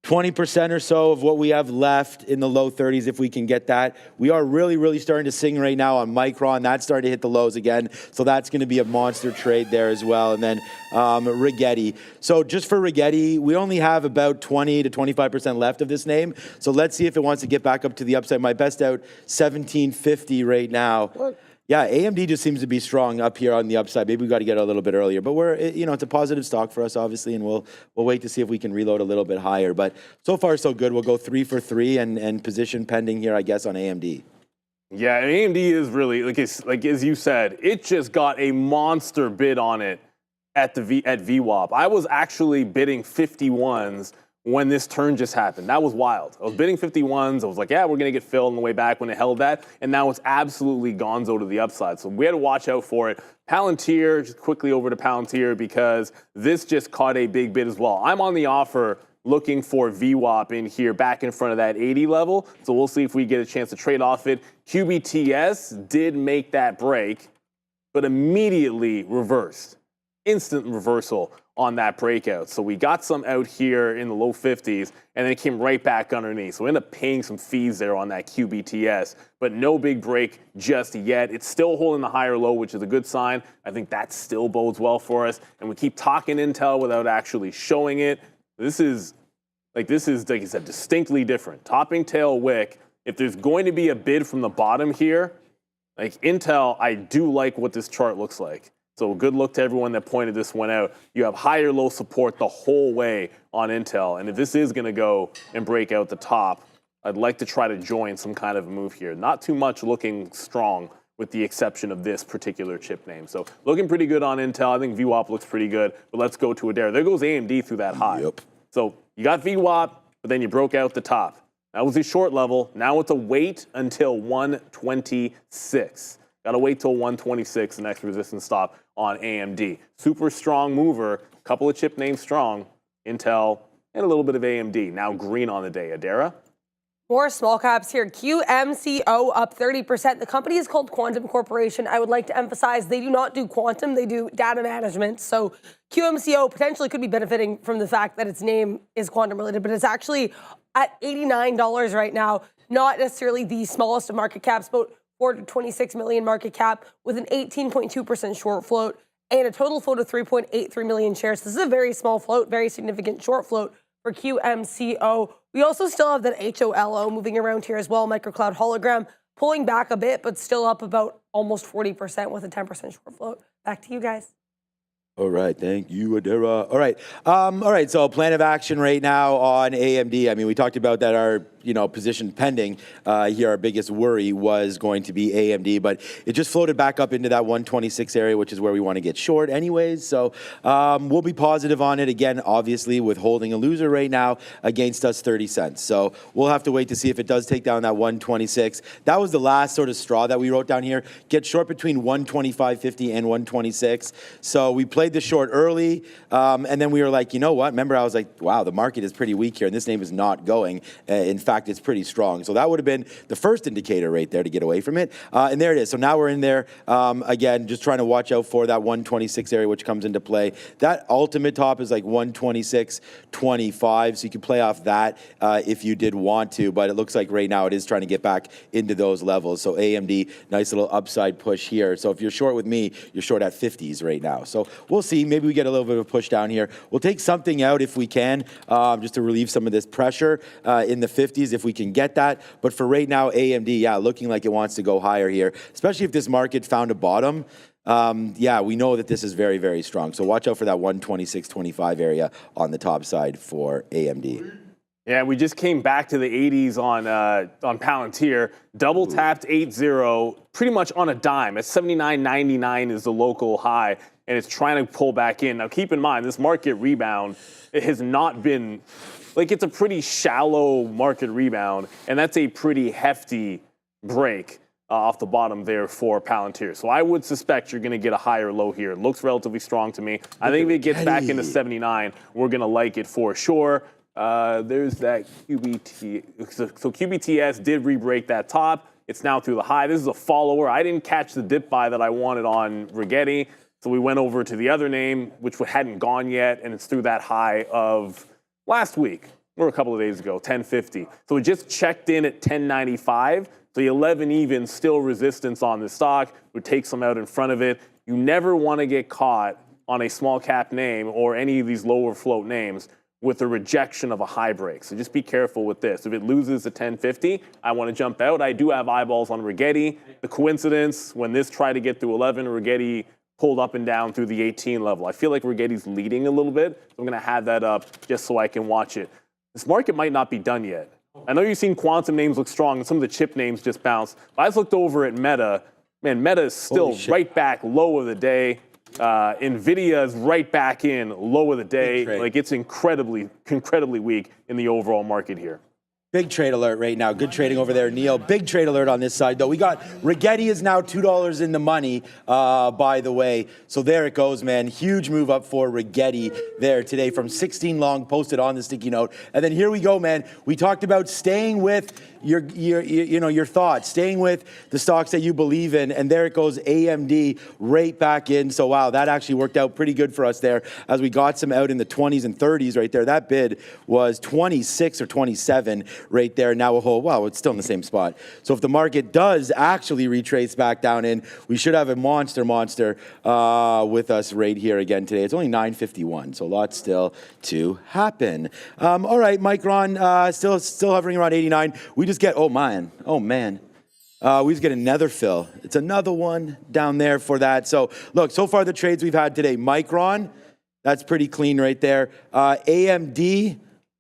20% or so of what we have left in the low 30s, if we can get that. We are really, really starting to sing right now on Micron. That's starting to hit the lows again. So that's going to be a monster trade there as well. And then Rigetti. So just for Rigetti, we only have about 20 to 25% left of this name. So let's see if it wants to get back up to the upside. My best out, 1750 right now. What? Yeah, AMD just seems to be strong up here on the upside. Maybe we got to get a little bit earlier, but it's a positive stock for us, obviously, and we'll wait to see if we can reload a little bit higher. But so far, so good. We'll go 3 for 3 and position pending here, I guess, on AMD. Yeah, AMD is really, like as you said, it just got a monster bid on it at VWAP. I was actually bidding 51s when this turn just happened. That was wild. I was bidding 51s. I was like, yeah, we're going to get filled on the way back when it held that. And now it's absolutely gonzo to the upside. So we had to watch out for it. Palantir, just quickly over to Palantir because this just caught a big bid as well. I'm on the offer looking for VWAP in here back in front of that 80 level. So we'll see if we get a chance to trade off it. QBTS did make that break, but immediately reversed. Instant reversal on that breakout. So we got some out here in the low 50s, and then it came right back underneath. So we ended up paying some fees there on that QBTS, but no big break just yet. It's still holding the higher low, which is a good sign. I think that still bodes well for us. And we keep talking Intel without actually showing it. This is, like I said, distinctly different. Topping tail wick. If there's going to be a bid from the bottom here, like Intel, I do like what this chart looks like. So good look to everyone that pointed this one out. You have higher low support the whole way on Intel. And if this is going to go and break out the top, I'd like to try to join some kind of a move here. Not too much looking strong with the exception of this particular chip name. So looking pretty good on Intel. I think VWAP looks pretty good. But let's go to Adair. There goes AMD through that high. Yep. So you got VWAP, but then you broke out the top. That was the short level. Now it's a wait until 126. Got to wait till 126, the next resistance stop on AMD. Super strong mover, couple of chip names strong, Intel, and a little bit of AMD. Now green on the day. Adara? More small caps here. QMCO up 30%. The company is called Quantum Corporation. I would like to emphasize they do not do quantum, they do data management. So QMCO potentially could be benefiting from the fact that its name is quantum related, but it's actually at $89 right now. Not necessarily the smallest of market caps, but 426 million market cap with an 18.2% short float and a total float of 3.83 million shares. This is a very small float, very significant short float for QMCO. We also still have that HOLO moving around here as well, microcloud hologram, pulling back a bit, but still up about almost 40% with a 10% short float. Back to you guys. All right, thank you, Adara. All right, so plan of action right now on AMD. I mean, we talked about that our position pending here. Our biggest worry was going to be AMD, but it just floated back up into that 126 area, which is where we want to get short anyways. So we'll be positive on it again, obviously, with holding a loser right now against us 30 cents. So we'll have to wait to see if it does take down that 126. That was the last sort of straw that we wrote down here. Get short between 125.50 and 126. So we played the short early, and then we were like, you know what? Remember, I was like, wow, the market is pretty weak here, and this name is not going. In fact, fact, it's pretty strong. So that would have been the first indicator right there to get away from it. And there it is. So now we're in there. Again, just trying to watch out for that 126 area, which comes into play. That ultimate top is like 126.25. So you can play off that if you did want to. But it looks like right now it is trying to get back into those levels. So AMD, nice little upside push here. So if you're short with me, you're short at 50s right now. So we'll see. Maybe we get a little bit of a push down here. We'll take something out if we can, just to relieve some of this pressure in the 50s if we can get that. But for right now, AMD, yeah, looking like it wants to go higher here, especially if this market found a bottom. Yeah, we know that this is very, very strong. So watch out for that 126.25 area on the top side for AMD. Yeah, we just came back to the 80s on Palantir. Double tapped 8-0, pretty much on a dime. At 79.99 is the local high, and it's trying to pull back in. Now, keep in mind, this market rebound, it has not been, like, it's a pretty shallow market rebound, and that's a pretty hefty break off the bottom there for Palantir. So I would suspect you're going to get a higher low here. It looks relatively strong to me. I think if it gets back into 79, we're going to like it for sure. There's that QBT. So QBTS did re-break that top. It's now through the high. This is a follower. I didn't catch the dip buy that I wanted on Rigetti. So we went over to the other name, which hadn't gone yet, and it's through that high of last week, or a couple of days ago, 1050. So we just checked in at 1095. So the 11 even, still resistance on this stock. Would take some out in front of it. You never want to get caught on a small cap name or any of these lower float names with a rejection of a high break. So just be careful with this. If it loses to 1050, I want to jump out. I do have eyeballs on Rigetti. The coincidence, when this tried to get through 11, Rigetti pulled up and down through the 18 level. I feel like Rigetti's leading a little bit. So I'm going to have that up just so I can watch it. This market might not be done yet. I know you've seen quantum names look strong, and some of the chip names just bounced. But I just looked over at Meta. Man, Meta is still right back low of the day. NVIDIA is right back in low of the day. Like, it's incredibly weak in the overall market here. Big trade alert right now. Good trading over there, Neil. Big trade alert on this side, though. We got Rigetti is now $2 in the money, by the way. So there it goes, man. Huge move up for Rigetti there today from 16 long, posted on the sticky note. And then here we go, man. We talked about staying with your thoughts, staying with the stocks that you believe in, and there it goes, AMD right back in. So wow, that actually worked out pretty good for us there as we got some out in the 20s and 30s right there. That bid was 26 or 27 right there. Now wow, it's still in the same spot. So if the market does actually retrace back down in, we should have a monster with us right here again today. It's only 9:51, so lots still to happen. All right, Micron still hovering around 89. We just get, oh man, we just get another fill. It's another one down there for that. So look, so far the trades we've had today, Micron, that's pretty clean right there. AMD,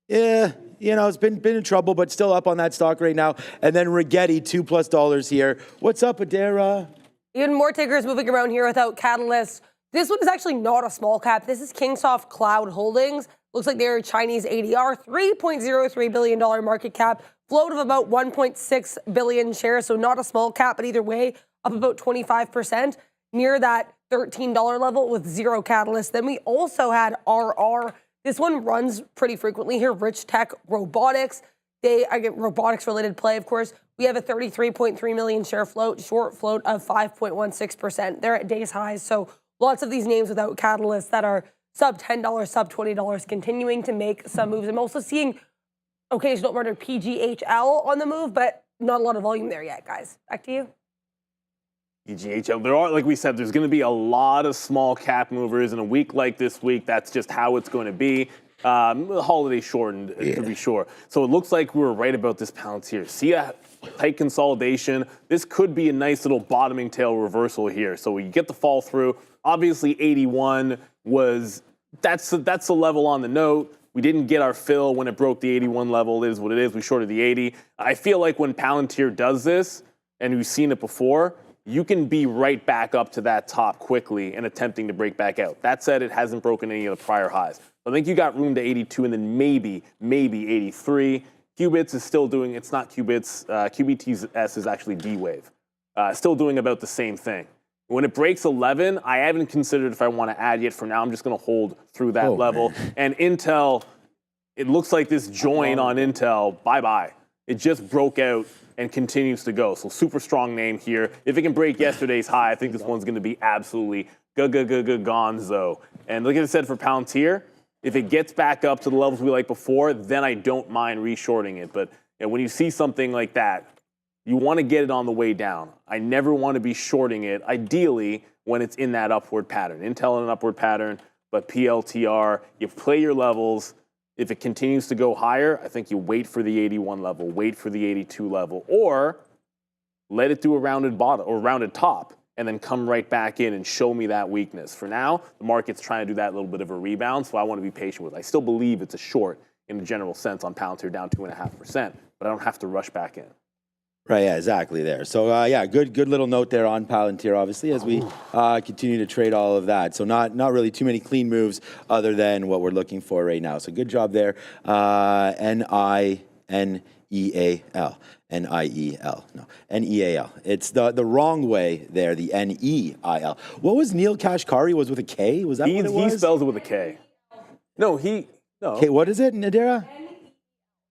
yeah, it's been in trouble, but still up on that stock right now. And then Rigetti, $2+ here. What's up, Adara? Even more tickers moving around here without catalysts. This one is actually not a small cap. This is Kingsoft Cloud Holdings. Looks like they're a Chinese ADR, $3.03 billion market cap, float of about 1.6 billion shares, so not a small cap, but either way, up about 25%, near that $13 level with zero catalyst. Then we also had RR. This one runs pretty frequently here, Rich Tech Robotics. I get robotics-related play, of course. We have a 33.3 million share float, short float of 5.16%. They're at day's highs, so lots of these names without catalysts that are sub $10, sub $20, continuing to make some moves. I'm also seeing occasional runner PGHL on the move, but not a lot of volume there yet, guys. Back to you. PGHL, there are, like we said, there's going to be a lot of small cap movers in a week like this week. That's just how it's going to be. The holiday shortened, to be sure. So it looks like we were right about this Palantir. See a tight consolidation. This could be a nice little bottoming tail reversal here. So we get the fall through. Obviously, 81 was, that's the level on the note. We didn't get our fill when it broke the 81 level. It is what it is. We shorted the 80. I feel like when Palantir does this, and we've seen it before, you can be right back up to that top quickly and attempting to break back out. That said, it hasn't broken any of the prior highs. I think you got room to 82 and then maybe 83. Qubits is still doing, it's not Qubits, QBTS is actually D-Wave. Still doing about the same thing. When it breaks 11, I haven't considered if I want to add yet. For now, I'm just going to hold through that level. Man. And Intel, it looks like this join on Intel, bye-bye. It just broke out and continues to go. So super strong name here. If it can break yesterday's high, I think this one's going to be absolutely gonzo. And like I said for Palantir, if it gets back up to the levels we like before, then I don't mind reshorting it. But when you see something like that, you want to get it on the way down. I never want to be shorting it, ideally, when it's in that upward pattern. Intel in an upward pattern, but PLTR, you play your levels. If it continues to go higher, I think you wait for the 81 level, wait for the 82 level, or let it do a rounded bottom or rounded top and then come right back in and show me that weakness. For now, the market's trying to do that little bit of a rebound, so I want to be patient with it. I still believe it's a short in a general sense on Palantir down 2.5%, but I don't have to rush back in. Right, yeah, exactly there. So, yeah, good little note there on Palantir, obviously, as we continue to trade all of that. So not really too many clean moves other than what we're looking for right now. So good job there. N-I-N-E-A-L. N-I-E-L. No, N-E-A-L. It's the wrong way there, the N-E-I-L. What was Neil Kashkari? Was with a K? Was that what it was? He spells it with a K. No. Okay, what is it, Nadira?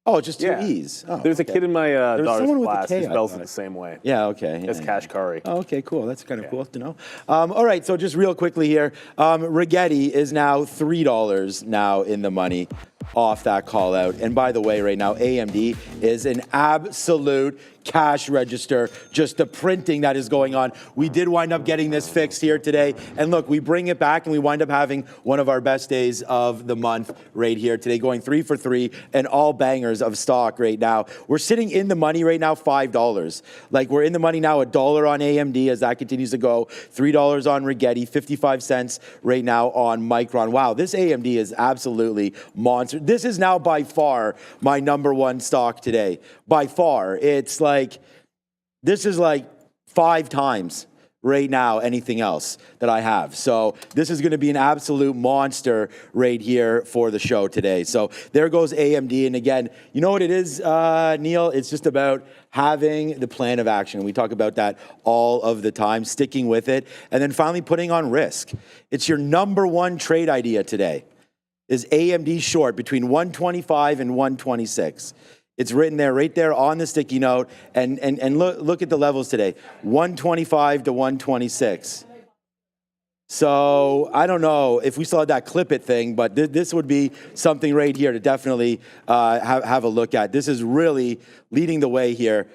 Oh, just two E's. Oh, There's a kid in my daughter's class who spells it the same way. Yeah, okay. As Kashkari. Oh, okay, cool. That's kind of cool to know. All right, so just real quickly here, Rigetti is now $3 now in the money off that call out. And by the way, right now, AMD is an absolute cash register, just the printing that is going on. We did wind up getting this fixed here today. And look, we bring it back and we wind up having one of our best days of the month right here today, going 3 for 3 and all bangers of stock right now. We're sitting in the money right now, $5. Like we're in the money now, $1 on AMD as that continues to go, $3 on Rigetti, 55 cents right now on Micron. Wow, this AMD is absolutely monster. This is now by far my number one stock today. By far. It's like, this is like 5 times right now anything else that I have. So this is going to be an absolute monster right here for the show today. So there goes AMD. And again, you know what it is, Neil? It's just about having the plan of action. We talk about that all of the time, sticking with it, and then finally putting on risk. It's your number one trade idea today is AMD short between 125 and 126. It's written there, right there on the sticky note. And look at the levels today, 125 to 126. So I don't know if we still had that clip it thing, but this would be something right here to definitely have a look at. This is really leading the way here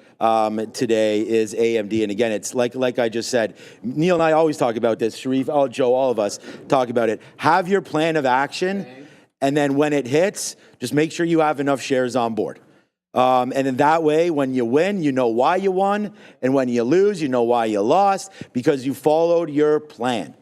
today is AMD. And again, it's like I just said, Neil and I always talk about this, Sharif, Joe, all of us talk about it. Have your plan of action, and then when it hits, just make sure you have enough shares on board. And then that way, when you win, you know why you won. And when you lose, you know why you lost, because you followed your plan.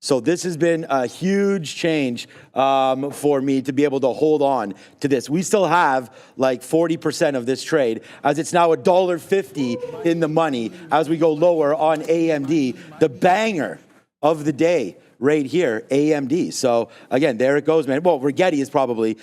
So this has been a huge change for me to be able to hold on to this. We still have like 40% of this trade, as it's now $1.50 in the money as we go lower on AMD, the banger of the day right here, AMD. So again, there it goes, man. Well, Rigetti is probably,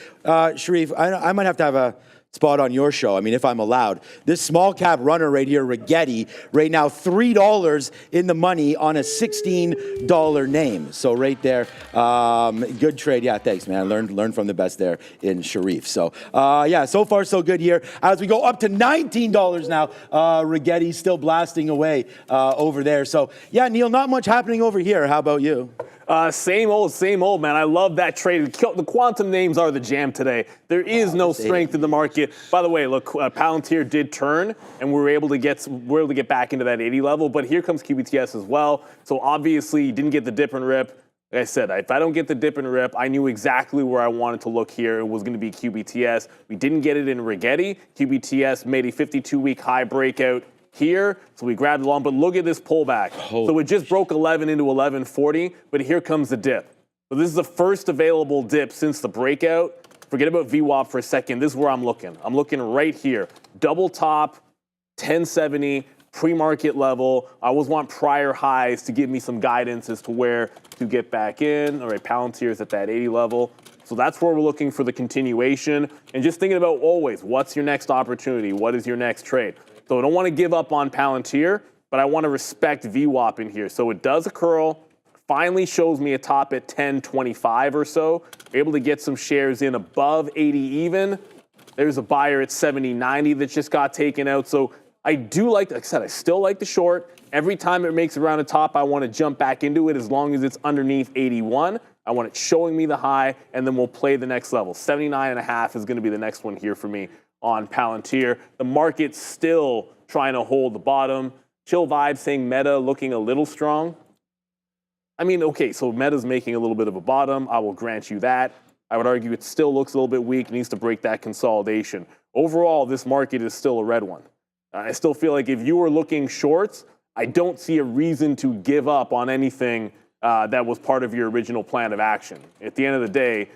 Sharif, I might have to have a spot on your show, I mean, if I'm allowed. This small cap runner right here, Rigetti, right now $3 in the money on a $16 name. So right there, good trade. Yeah, thanks, man. Learned from the best there in Sharif. So yeah, so far so good here. As we go up to $19 now, Rigetti still blasting away over there. So yeah, Neil, not much happening over here. How about you? Same old, man. I love that trade. The quantum names are the jam today. There is no strength in the market. By the way, look, Palantir did turn, and we were able to get back into that 80 level. But here comes QBTS as well. So obviously, you didn't get the dip and rip. Like I said, if I don't get the dip and rip, I knew exactly where I wanted to look here. It was going to be QBTS. We didn't get it in Rigetti. QBTS made a 52-week high breakout here, so we grabbed along, but look at this pullback. So it just broke 11 into 1140, but here comes the dip. So this is the first available dip since the breakout. Forget about VWAP for a second. This is where I'm looking. I'm looking right here. Double top, 1070, pre-market level. I always want prior highs to give me some guidance as to where to get back in. All right, Palantir is at that 80 level. So that's where we're looking for the continuation. And just thinking about always, what's your next opportunity? What is your next trade? So I don't want to give up on Palantir, but I want to respect VWAP in here. So it does a curl, finally shows me a top at 1025 or so. Able to get some shares in above 80 even. There's a buyer at 70.90 that just got taken out. So I do like I said, I still like the short. Every time it makes it around the top, I want to jump back into it as long as it's underneath 81. I want it showing me the high, and then we'll play the next level. 79.5 is going to be the next one here for me on Palantir. The market's still trying to hold the bottom. Chill Vibe saying Meta looking a little strong. I mean, okay, so Meta's making a little bit of a bottom. I will grant you that. I would argue it still looks a little bit weak, needs to break that consolidation. Overall, this market is still a red one. I still feel like if you were looking shorts, I don't see a reason to give up on anything that was part of your original plan of action. At the end of the day,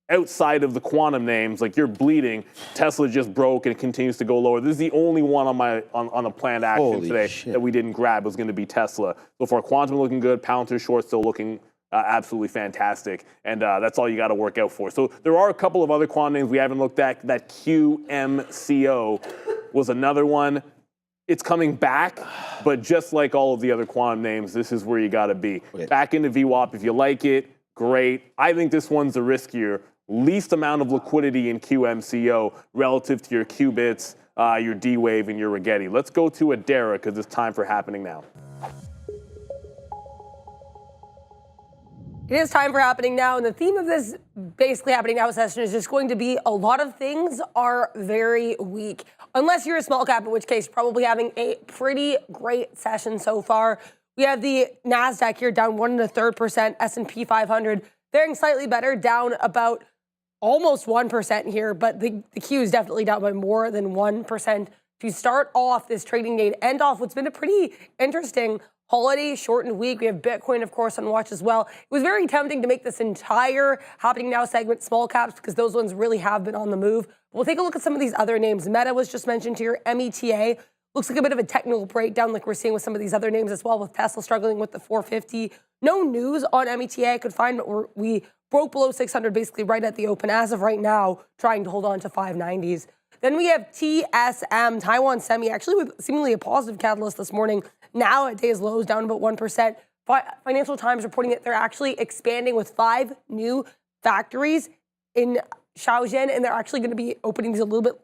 outside of the quantum names, like you're bleeding, Tesla just broke and it continues to go lower. This is the only one on the planned action today that we didn't grab was going to be Tesla. So far, quantum looking good, Palantir short still looking absolutely fantastic, and that's all you got to work out for. So there are a couple of other quantum names we haven't looked at. That QMCO was another one. It's coming back, but just like all of the other quantum names, this is where you got to be. Back into VWAP if you like it, great. I think this one's the riskier. Least amount of liquidity in QMCO relative to your Qubits, your D-Wave, and your Rigetti. Let's go to Adara because it's time for happening now. It is time for happening now, and the theme of this basically happening now session is just going to be a lot of things are very weak. Unless you're a small cap, in which case probably having a pretty great session so far. We have the NASDAQ here down 1 1/3%, S&P 500 faring slightly better, down about almost 1% here, but the Q is definitely down by more than 1%. To start off this trading day and end off what's been a pretty interesting holiday shortened week. We have Bitcoin, of course, on watch as well. It was very tempting to make this entire happening now segment small caps because those ones really have been on the move. We'll take a look at some of these other names. Meta was just mentioned here. META looks like a bit of a technical breakdown like we're seeing with some of these other names as well, with Tesla struggling with the 450. No news on META I could find, but we broke below 600 basically right at the open as of right now, trying to hold on to 590s. Then we have TSM, Taiwan Semi, actually with seemingly a positive catalyst this morning. Now at day's lows, down about 1%. Financial Times reporting that they're actually expanding with 5 new factories in Shenzhen, and they're actually going to be opening these a little bit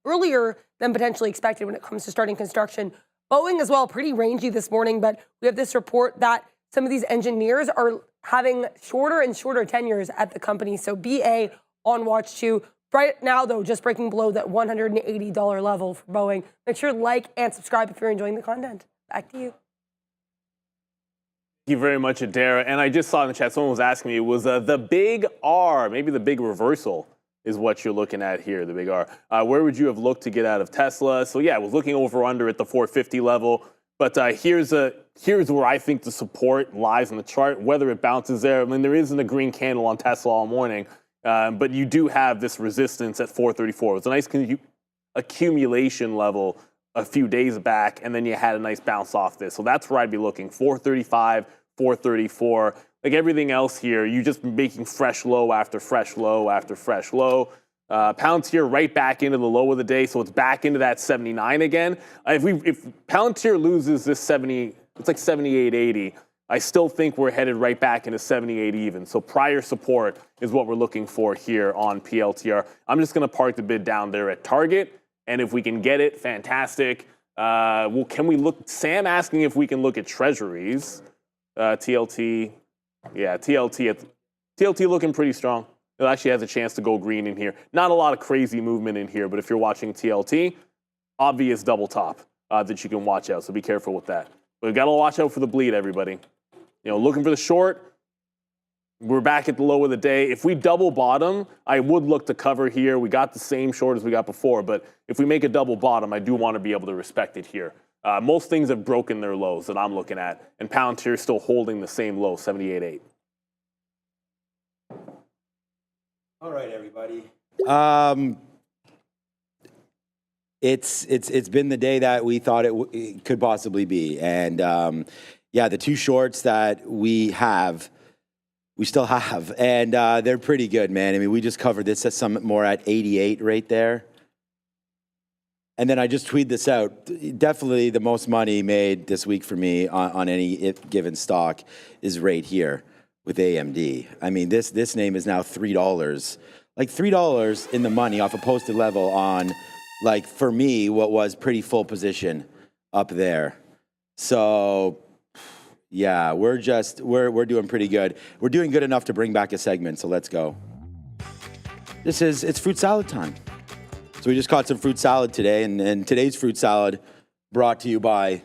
earlier than potentially expected when it comes to starting construction. Boeing as well, pretty rangy this morning, but we have this report that some of these engineers are having shorter and shorter tenures at the company. So BA on watch too. Right now, though, just breaking below that $180 level for Boeing. Make sure to like and subscribe if you're enjoying the content. Back to you. Thank you very much, Adara. And I just saw in the chat, someone was asking me, was the big R, maybe the big reversal is what you're looking at here, the big R. Where would you have looked to get out of Tesla? So yeah, I was looking over under at the 450 level. But here's where I think the support lies in the chart, whether it bounces there. I mean, there isn't a green candle on Tesla all morning. But you do have this resistance at 434. It was a nice accumulation level a few days back, and then you had a nice bounce off this. So that's where I'd be looking, 435, 434. Like everything else here, you're just making fresh low after fresh low after fresh low. Palantir right back into the low of the day, so it's back into that 79 again. If Palantir loses this 70, it's like 78.80. I still think we're headed right back into 78 even. So prior support is what we're looking for here on PLTR. I'm just going to park the bid down there at target. And if we can get it, fantastic. Well, can we look? Sam asking if we can look at treasuries. TLT. Yeah, TLT looking pretty strong. It actually has a chance to go green in here. Not a lot of crazy movement in here, but if you're watching TLT, obvious double top that you can watch out. So be careful with that. But we've got to watch out for the bleed, everybody. You know, looking for the short. We're back at the low of the day. If we double bottom, I would look to cover here. We got the same short as we got before, but if we make a double bottom, I do want to be able to respect it here. Most things have broken their lows that I'm looking at, and Palantir is still holding the same low, 78.8. All right, everybody. It's been the day that we thought it could possibly be, and yeah, the 2 shorts that we still have, and they're pretty good, man. I mean, we just covered this at some more at 88 right there. And then I just tweeted this out. Definitely the most money made this week for me on any given stock is right here with AMD. I mean, this name is now $3 like $3 in the money off a posted level on, like, for me, what was pretty full position up there. So, yeah, we're doing pretty good. We're doing good enough to bring back a segment, so let's go. It's fruit salad time. So we just caught some fruit salad today, and today's fruit salad brought to you by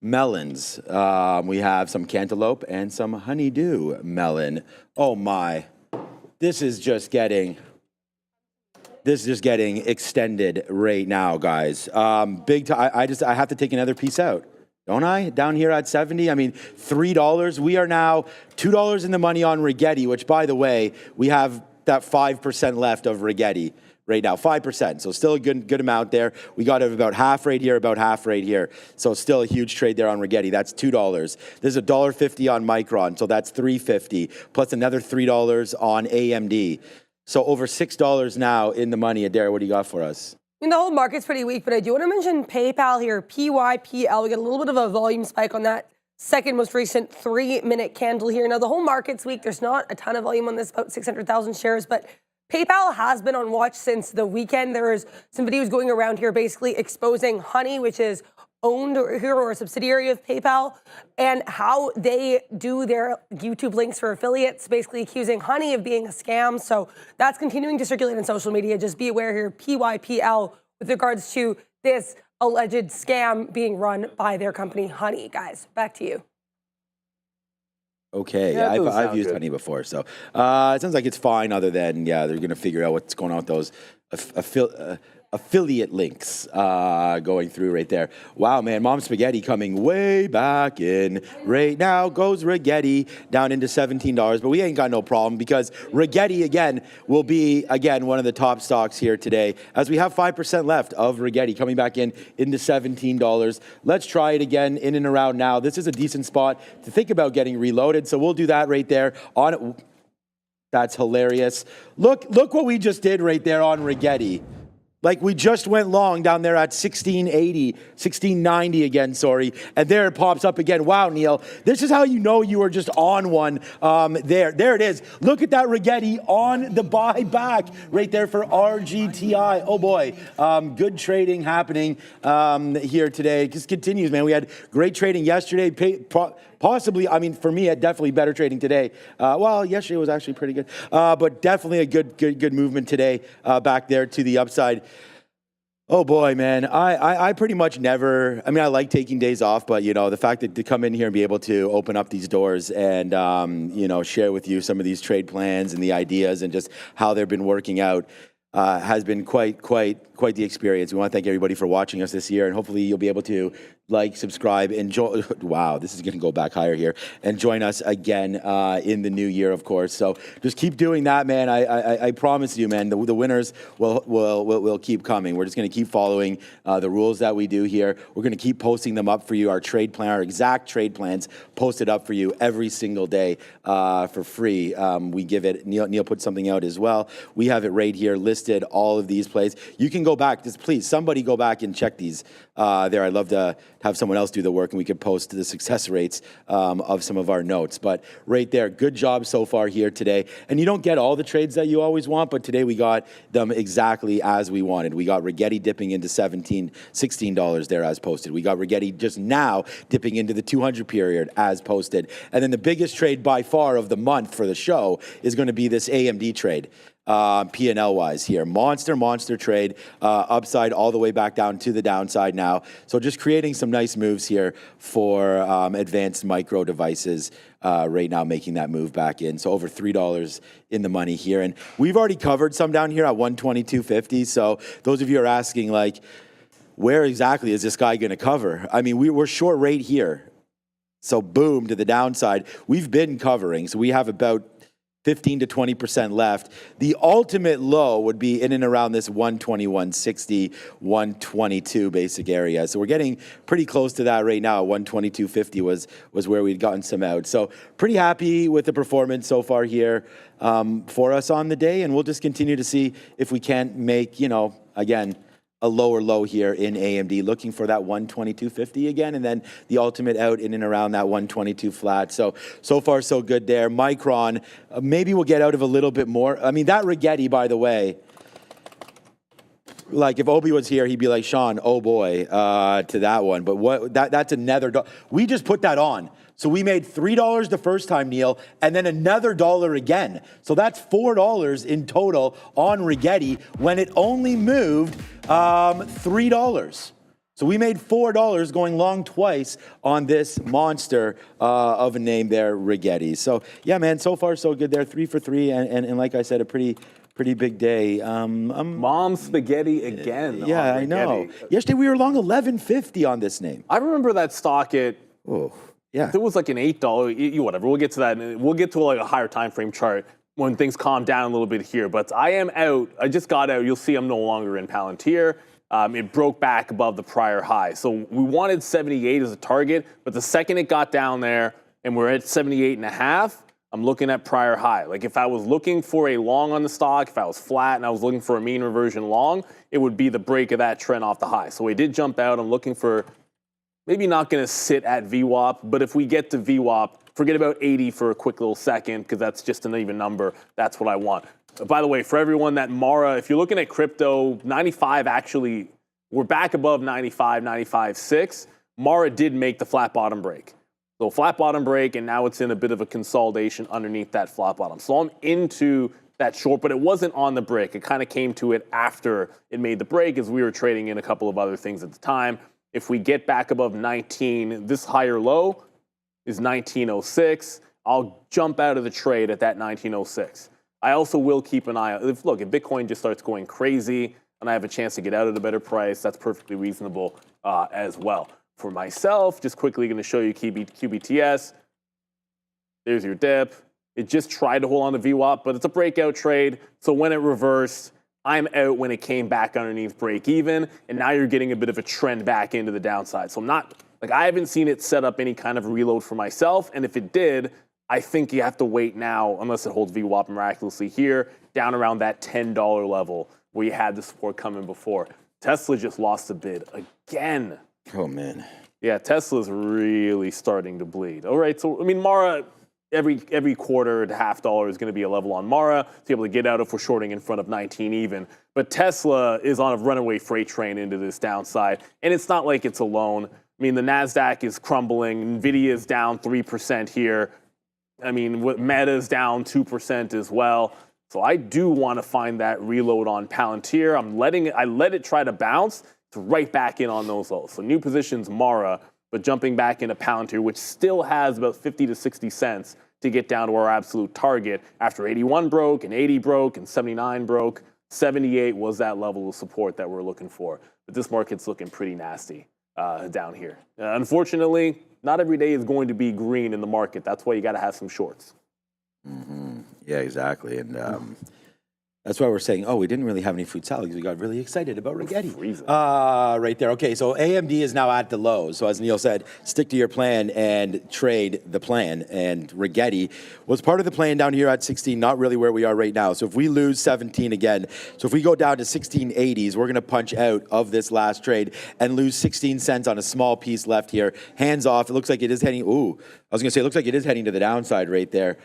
melons. We have some cantaloupe and some honeydew melon. Oh my, this is just getting extended right now, guys. Big time. I have to take another piece out, don't I? Down here at 70. I mean, $3. We are now $2 in the money on Rigetti, which, by the way, we have that 5% left of Rigetti right now, 5%. So still a good amount there. We got it about half right here, about half right here. So still a huge trade there on Rigetti. That's $2. There's $1.50 on Micron, so that's $3.50, plus another $3 on AMD. So over $6 now in the money. Adair, what do you got for us? The whole market's pretty weak, but I do want to mention PayPal here, PYPL. We got a little bit of a volume spike on that second most recent 3-minute candle here. Now, the whole market's weak. There's not a ton of volume on this, about 600,000 shares, but PayPal has been on watch since the weekend. There is some videos going around here basically exposing Honey, which is owned here or a subsidiary of PayPal, and how they do their YouTube links for affiliates, basically accusing Honey of being a scam. So that's continuing to circulate on social media. Just be aware here, PYPL, with regards to this alleged scam being run by their company, Honey. Guys, back to you. Okay, Yeah, I've used Honey before, so it sounds like it's fine. Other than, yeah, they're going to figure out what's going on with those affiliate links going through right there. Wow, man, Mom Spaghetti coming way back in. Right now goes Rigetti down into $17, but we ain't got no problem because Rigetti, again, will be, again, one of the top stocks here today as we have 5% left of Rigetti coming back into $17. Let's try it again in and around now. This is a decent spot to think about getting reloaded, so we'll do that right there on it. That's hilarious. Look what we just did right there on Rigetti. Like, we just went long down there at 1680, 1690 again, sorry. And there it pops up again. Wow, Neil, this is how you know you were just on one there. There it is. Look at that Rigetti on the buyback right there for RGTI. Oh, boy. Good trading happening here today. It just continues, man. We had great trading yesterday. Possibly, I mean, for me, definitely better trading today. Well, yesterday was actually pretty good, but definitely a good movement today back there to the upside. Oh boy, man, I pretty much never, I mean, I like taking days off, but, you know, the fact that to come in here and be able to open up these doors and, you know, share with you some of these trade plans and the ideas and just how they've been working out has been quite the experience. We want to thank everybody for watching us this year, and hopefully you'll be able to like, subscribe, enjoy. Wow, this is going to go back higher here, and join us again in the new year, of course. So just keep doing that, man. I promise you, man. The winners will keep coming. We're just going to keep following the rules that we do here. We're going to keep posting them up for you. Our trade plan, our exact trade plans, posted up for you every single day for free. We give it. Neil put something out as well. We have it right here listed. All of these plays. You can go back. Just please, somebody go back and check these. There, I'd love to have someone else do the work, and we could post the success rates of some of our notes. But right there, good job so far here today. And you don't get all the trades that you always want, but today we got them exactly as we wanted. We got Rigetti dipping into $16 there as posted. We got Rigetti just now dipping into the 200 period as posted. And then the biggest trade by far of the month for the show is going to be this AMD trade. P&L wise here. Monster trade, upside all the way back down to the downside now. So just creating some nice moves here for advanced micro devices right now, making that move back in. So over $3 in the money here. And we've already covered some down here at 122.50. So those of you are asking, like, where exactly is this guy going to cover? I mean, we're short right here. So boom, to the downside. We've been covering. So we have about 15 to 20% left. The ultimate low would be in and around this 121.60, 122 basic area. So we're getting pretty close to that right now. 122.50 was where we'd gotten some out. So pretty happy with the performance so far here for us on the day. And we'll just continue to see if we can't make, again, a lower low here in AMD, looking for that 122.50 again, and then the ultimate out in and around that 122 flat. So far so good there. Micron, maybe we'll get out of a little bit more. I mean, that Rigetti, by the way, like if Obi was here, he'd be like, Sean, oh boy, to that one. But that's another, we just put that on. So we made $3 the first time, Neil, and then another $1 again. So that's $4 in total on Rigetti when it only moved $3. So we made $4 going long twice on this monster of a name there, Rigetti. So yeah, man, so far so good there. 3 for 3, and like I said, a pretty big day. Mom spaghetti again. Yeah, I know. Yesterday we were long 11.50 on this name. I remember that stock at. Oh. Yeah. It was like an $8, whatever. We'll get to that. We'll get to like a higher time frame chart when things calm down a little bit here. But I am out. I just got out. You'll see I'm no longer in Palantir. It broke back above the prior high. So we wanted 78 as a target, but the second it got down there and we're at 78.5, I'm looking at prior high. Like if I was looking for a long on the stock, if I was flat and I was looking for a mean reversion long, it would be the break of that trend off the high. So we did jump out. I'm looking for. Maybe not going to sit at VWAP, but if we get to VWAP, forget about 80 for a quick little second because that's just an even number. That's what I want. By the way, for everyone, that Mara, if you're looking at crypto, 95 actually, we're back above 95, 95.6. Mara did make the flat bottom break. So flat bottom break, and now it's in a bit of a consolidation underneath that flat bottom. So I'm into that short, but it wasn't on the break. It kind of came to it after it made the break as we were trading in a couple of other things at the time. If we get back above 19, this higher low is 19.06. I'll jump out of the trade at that 19.06. I also will keep an eye out. If Bitcoin just starts going crazy and I have a chance to get out at a better price, that's perfectly reasonable as well. For myself, just quickly going to show you QBTS. There's your dip. It just tried to hold on to VWAP, but it's a breakout trade. So when it reversed, I'm out when it came back underneath break even, and now you're getting a bit of a trend back into the downside. So I'm not, like I haven't seen it set up any kind of reload for myself, and if it did, I think you have to wait now, unless it holds VWAP miraculously here, down around that $10 level where you had the support coming before. Tesla just lost a bid again. Oh, man. Yeah, Tesla's really starting to bleed. All right, so, I mean, Mara, every quarter at $0.50 is going to be a level on Mara to be able to get out if we're shorting in front of 19 even. But Tesla is on a runaway freight train into this downside, and it's not like it's alone. I mean, the NASDAQ is crumbling. NVIDIA is down 3% here. I mean, Meta is down 2% as well. So I do want to find that reload on Palantir. I let it try to bounce. It's right back in on those lows. So new positions, Mara, but jumping back into Palantir, which still has about 50 to 60 cents to get down to our absolute target after 81 broke and 80 broke and 79 broke. 78 was that level of support that we're looking for. But this market's looking pretty nasty down here. Unfortunately, not every day is going to be green in the market. That's why you got to have some shorts. Mm-hmm. Yeah, exactly. And that's why we're saying, we didn't really have any fruit salad because we got really excited about Rigetti. Right there. Okay, so AMD is now at the lows. So as Neil said, stick to your plan and trade the plan. And Rigetti was part of the plan down here at 16, not really where we are right now. So if we lose 17 again, so if we go down to 1680s, we're going to punch out of this last trade and lose 16 cents on a small piece left here. Hands off. It looks like it is heading, it looks like it is heading to the downside right there.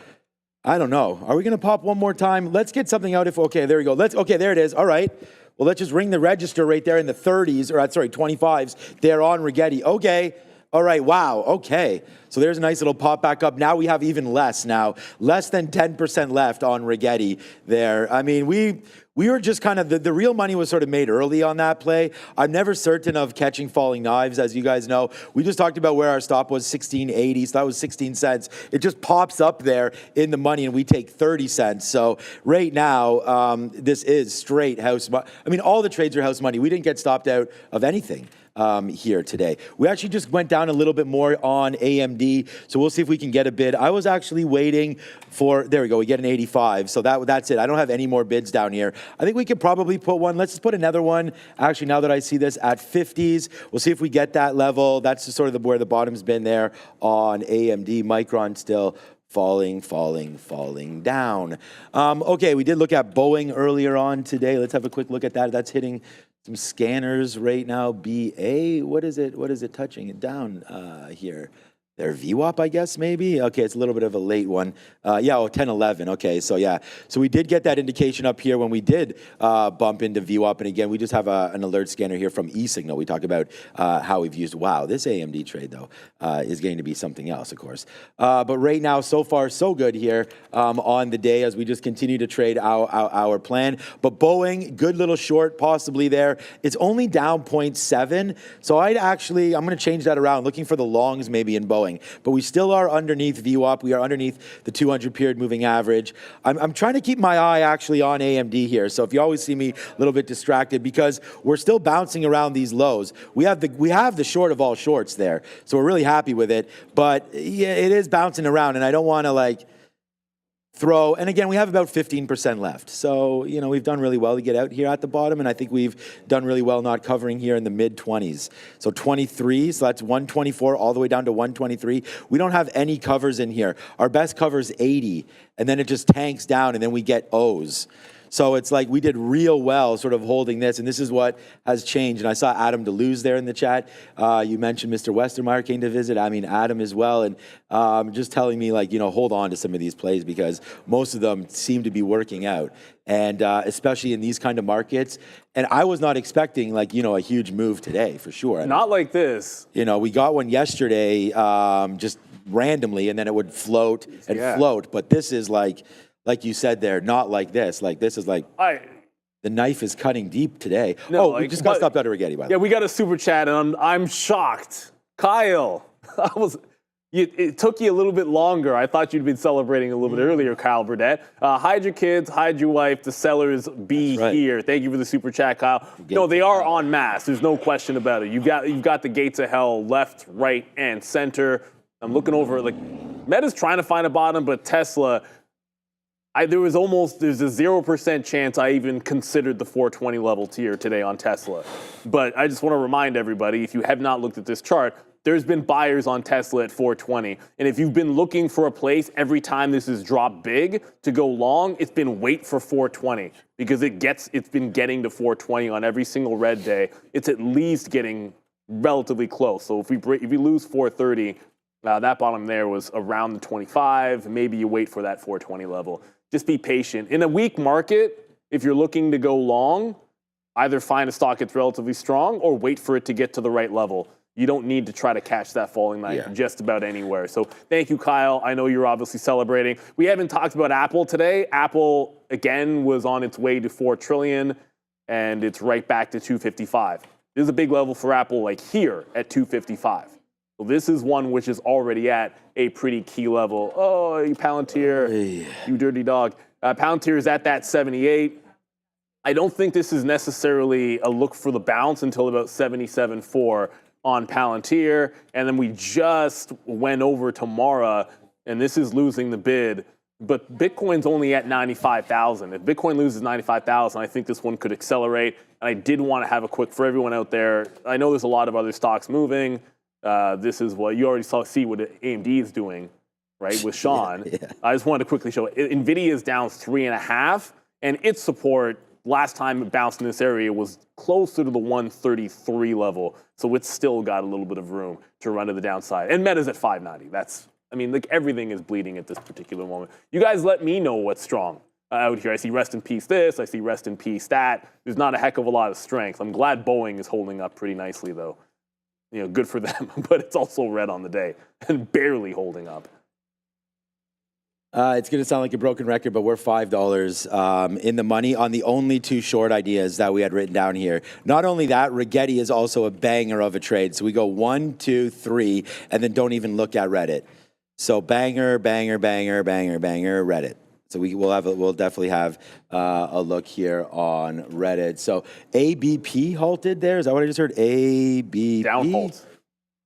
I don't know. Are we going to pop one more time? Let's get something out okay, there we go. Okay, there it is. All right. Well, let's just ring the register right there in the 30s, or 25s there on Rigetti. Okay. All right. Wow. Okay. So there's a nice little pop back up. Now we have even less now. Less than 10% left on Rigetti there. I mean, we were just kind of, the real money was sort of made early on that play. I'm never certain of catching falling knives, as you guys know. We just talked about where our stop was, 16.80, so that was 16 cents. It just pops up there in the money, and we take 30 cents. So right now, this is straight house money. I mean, all the trades are house money. We didn't get stopped out of anything here today. We actually just went down a little bit more on AMD, so we'll see if we can get a bid. I was actually waiting for, there we go, we get an 85, so that's it. I don't have any more bids down here. I think we could probably put one, let's just put another one, actually, now that I see this, at 50s. We'll see if we get that level. That's just sort of where the bottom's been there on AMD. Micron still falling down. Okay, we did look at Boeing earlier on today. Let's have a quick look at that. That's hitting some scanners right now. BA, what is it? What is it touching it down here? Their VWAP, I guess, maybe? Okay, it's a little bit of a late one. Yeah, 10-11. Okay, so yeah. So we did get that indication up here when we did bump into VWAP. And again, we just have an alert scanner here from eSignal. We talk about how we've used, wow, this AMD trade, though, is going to be something else, of course. But right now, so far, so good here on the day as we just continue to trade our plan. But Boeing, good little short possibly there. It's only down 0.7. So I'm going to change that around, looking for the longs maybe in Boeing. But we still are underneath VWAP. We are underneath the 200 period moving average. I'm trying to keep my eye actually on AMD here. So if you always see me a little bit distracted, because we're still bouncing around these lows. We have the short of all shorts there. So we're really happy with it. But yeah, it is bouncing around, and I don't want to throw, and again, we have about 15% left. So, we've done really well to get out here at the bottom, and I think we've done really well not covering here in the mid-20s. So 23, so that's 124 all the way down to 123. We don't have any covers in here. Our best cover is 80, and then it just tanks down, and then we get O's. So it's like we did real well sort of holding this, and this is what has changed. And I saw Adam DeLuz there in the chat. You mentioned Mr. Westermeyer came to visit. I mean, Adam as well. And just telling me, hold on to some of these plays because most of them seem to be working out. And especially in these kind of markets. And I was not expecting, a huge move today, for sure. Not like this. We got one yesterday just randomly, and then it would float and float. But this is like you said there, not like this. Like this is the knife is cutting deep today. No, we just got stopped out of Rigetti, by the way. Yeah, we got a super chat, and I'm shocked. Kyle, it took you a little bit longer. I thought you'd been celebrating a little bit earlier, Kyle Burdett. Hide your kids, hide your wife. The sellers be here. Thank you for the super chat, Kyle. No, they are en masse. There's no question about it. You've got the gates of hell left, right, and center. I'm looking over Meta's trying to find a bottom, but Tesla. There's a 0% chance I even considered the 420 level tier today on Tesla. But I just want to remind everybody, if you have not looked at this chart, there's been buyers on Tesla at 420. And if you've been looking for a place every time this has dropped big to go long, it's been wait for 420 because it's been getting to 420 on every single red day. It's at least getting relatively close. So if we lose 430, that bottom there was around the 25. Maybe you wait for that 420 level. Just be patient. In a weak market, if you're looking to go long, either find a stock that's relatively strong or wait for it to get to the right level. You don't need to try to catch that falling knife just about anywhere. So thank you, Kyle. I know you're obviously celebrating. We haven't talked about Apple today. Apple, again, was on its way to $4 trillion, and it's right back to 255. This is a big level for Apple here at 255. So this is one which is already at a pretty key level. Oh, you Palantir, you dirty dog. Palantir is at that 78. I don't think this is necessarily a look for the bounce until about 77.4 on Palantir. And then we just went over to Mara, and this is losing the bid. But Bitcoin's only at 95,000. If Bitcoin loses 95,000, I think this one could accelerate. And I did want to have a quick, for everyone out there, I know there's a lot of other stocks moving. This is what you already see what AMD is doing, right, with Sean. I just wanted to quickly show it. NVIDIA is down 3.5, and its support last time it bounced in this area was closer to the 133 level. So it's still got a little bit of room to run to the downside. And Meta's at 590. Everything is bleeding at this particular moment. You guys let me know what's strong out here. I see rest in peace this. I see rest in peace that. There's not a heck of a lot of strength. I'm glad Boeing is holding up pretty nicely, though. Good for them, but it's also red on the day and barely holding up. It's going to sound like a broken record, but we're $5 in the money on the only two short ideas that we had written down here. Not only that, Rigetti is also a banger of a trade. So we go 1, 2, 3, and then don't even look at Reddit. So banger, banger, banger, banger, banger, Reddit. So we'll definitely have a look here on Reddit. So ABP halted there. Is that what I just heard? ABP? Down halt.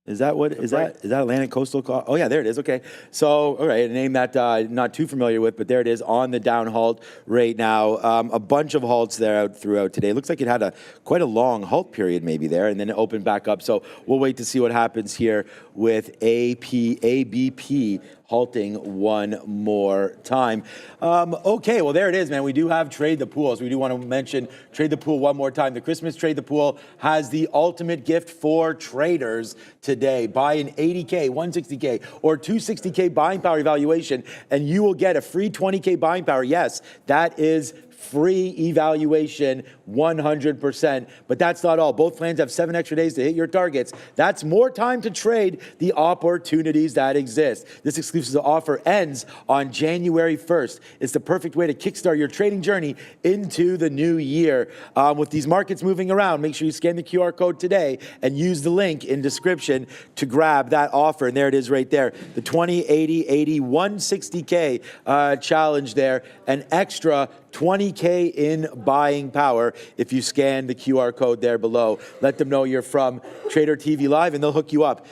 Is that what is that? Is that Atlantic Coastal? Oh yeah, there it is. Okay, so all right, a name that not too familiar with, but there it is on the down halt right now. A bunch of halts there throughout today. Looks like it had quite a long halt period maybe there, and then it opened back up. So we'll wait to see what happens here with ABP halting one more time. Okay, well, there it is, man. We do have Trade the Pool. So we do want to mention Trade the Pool one more time. The Christmas Trade the Pool has the ultimate gift for traders today. Buy an 80K, 160K, or 260K buying power evaluation, and you will get a free 20K buying power. Yes, that is free evaluation, 100%. But that's not all. Both plans have 7 extra days to hit your targets. That's more time to trade the opportunities that exist. This exclusive offer ends on January 1st. It's the perfect way to kickstart your trading journey into the new year. With these markets moving around, make sure you scan the QR code today and use the link in description to grab that offer. And there it is right there. The 20, 80, 80, 160K challenge there. An extra 20K in buying power if you scan the QR code there below. Let them know you're from Trader TV Live, and they'll hook you up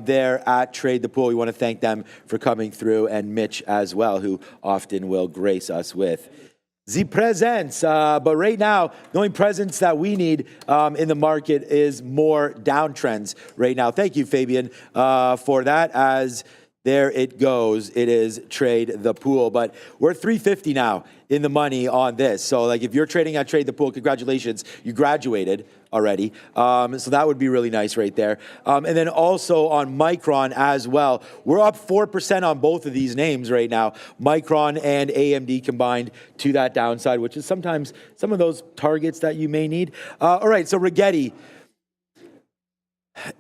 there at Trade the Pool. We want to thank them for coming through, and Mitch as well, who often will grace us with the presence. But right now, the only presence that we need in the market is more downtrends right now. Thank you, Fabian, for that. As there it goes. It is Trade the Pool. But we're 350 now in the money on this. So like if you're trading at Trade the Pool, congratulations, you graduated already. So that would be really nice right there. And then also on Micron as well. We're up 4% on both of these names right now. Micron and AMD combined to that downside, which is sometimes some of those targets that you may need. All right, so Rigetti.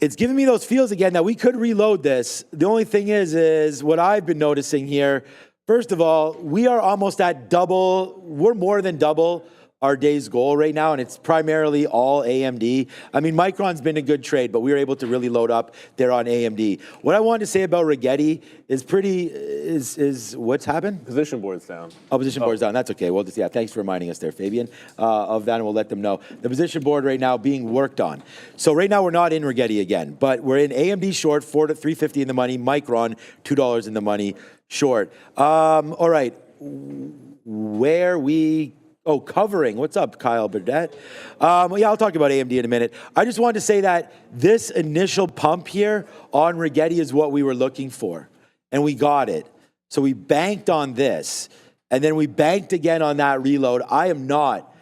It's giving me those feels again that we could reload this. The only thing is what I've been noticing here, first of all, we are almost at double, we're more than double our day's goal right now, and it's primarily all AMD. I mean, Micron's been a good trade, but we were able to really load up there on AMD. What I wanted to say about Rigetti is what's happened? Position board's down. Oh, position board's down. That's okay. Well, just, yeah, thanks for reminding us there, Fabian, of that, and we'll let them know. The position board right now being worked on. So right now we're not in Rigetti again, but we're in AMD short, 4 to 350 in the money, Micron, $2 in the money short. All right, where we... Oh, covering. What's up, Kyle Burdett? Yeah, I'll talk about AMD in a minute. I just wanted to say that this initial pump here on Rigetti is what we were looking for, and we got it. So we banked on this, and then we banked again on that reload. I am not,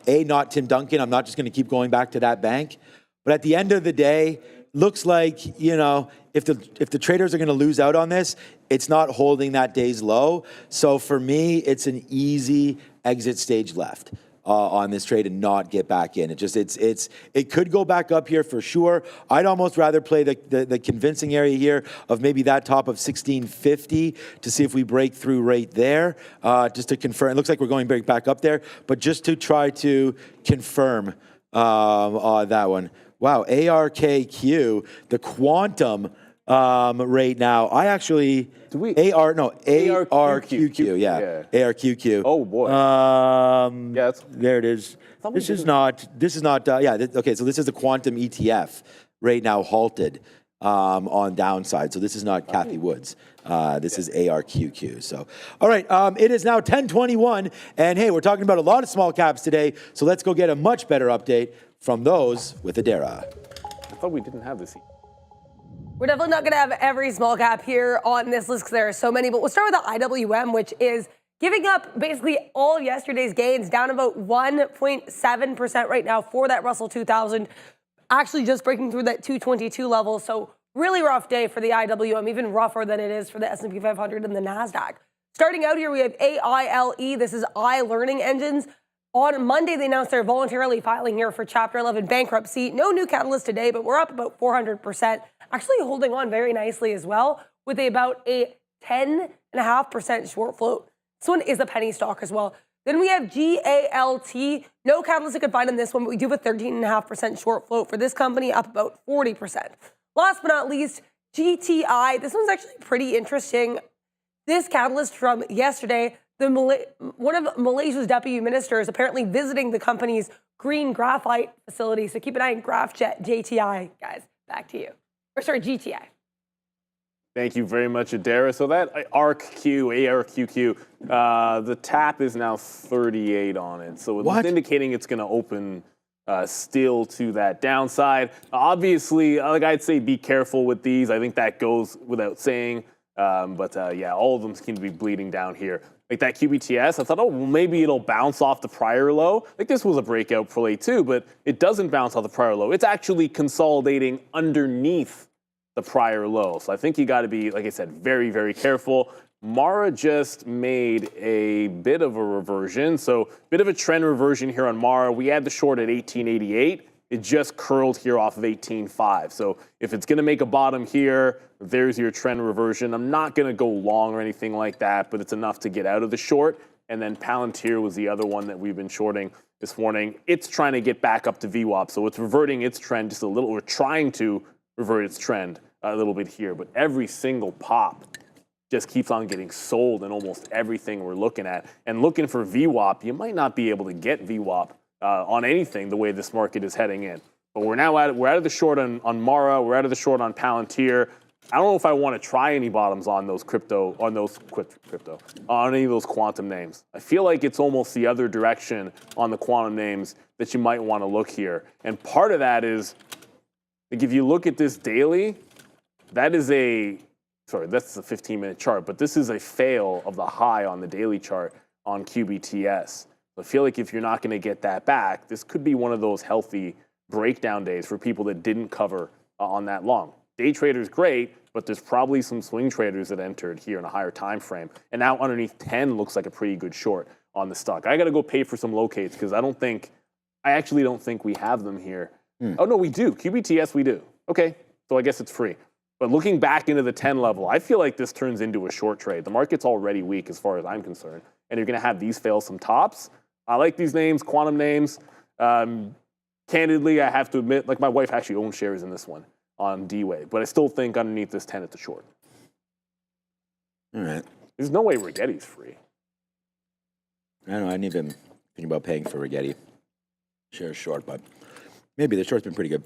not Tim Duncan. I'm not just going to keep going back to that bank. But at the end of the day, looks like, you know, if the traders are going to lose out on this, it's not holding that day's low. So for me, it's an easy exit stage left on this trade and not get back in. It could go back up here for sure. I'd almost rather play the convincing area here of maybe that top of 1650 to see if we break through right there, just to confirm. It looks like we're going back up there, but just to try to confirm that one. Wow, ARKQ, the quantum right now. I actually ARQQ, yeah. ARQQ. Oh boy. Yeah, there it is. This is not. Okay, so this is the quantum ETF right now halted on downside. So this is not Kathy Woods. This is ARQQ. So, all right, it is now 10:21, and hey, we're talking about a lot of small caps today. So let's go get a much better update from those with Adara. I thought we didn't have this. We're definitely not going to have every small cap here on this list because there are so many, but we'll start with the IWM, which is giving up basically all of yesterday's gains, down about 1.7% right now for that Russell 2000, actually just breaking through that 222 level. So really rough day for the IWM, even rougher than it is for the S&P 500 and the NASDAQ. Starting out here, we have AILE. This is iLearning Engines. On Monday, they announced they're voluntarily filing here for Chapter 11 bankruptcy. No new catalyst today, but we're up about 400%. Actually holding on very nicely as well, with about a 10.5% short float. This one is a penny stock as well. Then we have GALT. No catalyst you can find in this one, but we do have a 13.5% short float for this company, up about 40%. Last but not least, GTI. This one's actually pretty interesting. This catalyst from yesterday, one of Malaysia's deputy ministers apparently visiting the company's green graphite facility. So keep an eye on GraphJet, JTI. Guys, back to you. GTI. Thank you very much, Adara. So that ARQQ, the tap is now 38 on it. So it's indicating it's going to open still to that downside. Obviously, like I'd say, be careful with these. I think that goes without saying. Yeah, all of them seem to be bleeding down here. Like that QBTS, I thought, oh, well, maybe it'll bounce off the prior low. Like this was a breakout play too, but it doesn't bounce off the prior low. It's actually consolidating underneath the prior low. So I think you got to be, like I said, very, very careful. Mara just made a bit of a reversion. So bit of a trend reversion here on Mara. We had the short at 1888. It just curled here off of 18.5. So if it's going to make a bottom here, there's your trend reversion. I'm not going to go long or anything like that, but it's enough to get out of the short. And then Palantir was the other one that we've been shorting this morning. It's trying to get back up to VWAP. So it's reverting its trend just a little. We're trying to revert its trend a little bit here. But every single pop just keeps on getting sold in almost everything we're looking at. And looking for VWAP, you might not be able to get VWAP on anything the way this market is heading in. But we're out of the short on Mara, we're out of the short on Palantir. I don't know if I want to try any bottoms on those on any of those quantum names. I feel like it's almost the other direction on the quantum names that you might want to look here. And part of that is, like if you look at this daily, that's the 15-minute chart, but this is a fail of the high on the daily chart on QBTS. I feel like if you're not going to get that back, this could be one of those healthy breakdown days for people that didn't cover on that long. Day traders, great, but there's probably some swing traders that entered here in a higher time frame. And now underneath 10 looks like a pretty good short on the stock. I got to go pay for some locates because I actually don't think we have them here. Oh, no, we do. QBTS, we do. Okay, so I guess it's free. But looking back into the 10 level, I feel like this turns into a short trade. The market's already weak as far as I'm concerned. And you're going to have these fail some tops. I like these names, quantum names. Candidly, I have to admit, like my wife actually owns shares in this one on D-Wave. But I still think underneath this 10, it's a short. All right. There's no way Rigetti's free. I don't know. I didn't even think about paying for Rigetti. Shares short, but maybe the short's been pretty good.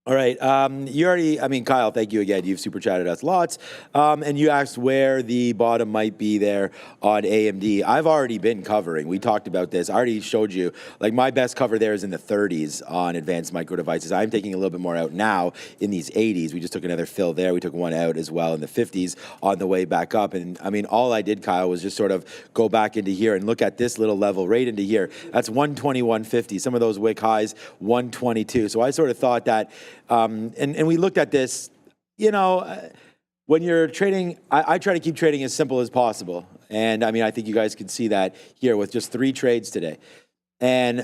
All right. Kyle, thank you again. You've super chatted us lots. And you asked where the bottom might be there on AMD. I've already been covering. We talked about this. I already showed you, like my best cover there is in the 30s on advanced micro devices. I'm taking a little bit more out now in these 80s. We just took another fill there. We took one out as well in the 50s on the way back up. And I mean, all I did, Kyle, was just sort of go back into here and look at this little level right into here. That's 121.50. Some of those wick highs, 122. So I sort of thought that, and we looked at this, when you're trading, I try to keep trading as simple as possible. And I mean, I think you guys can see that here with just 3 trades today. And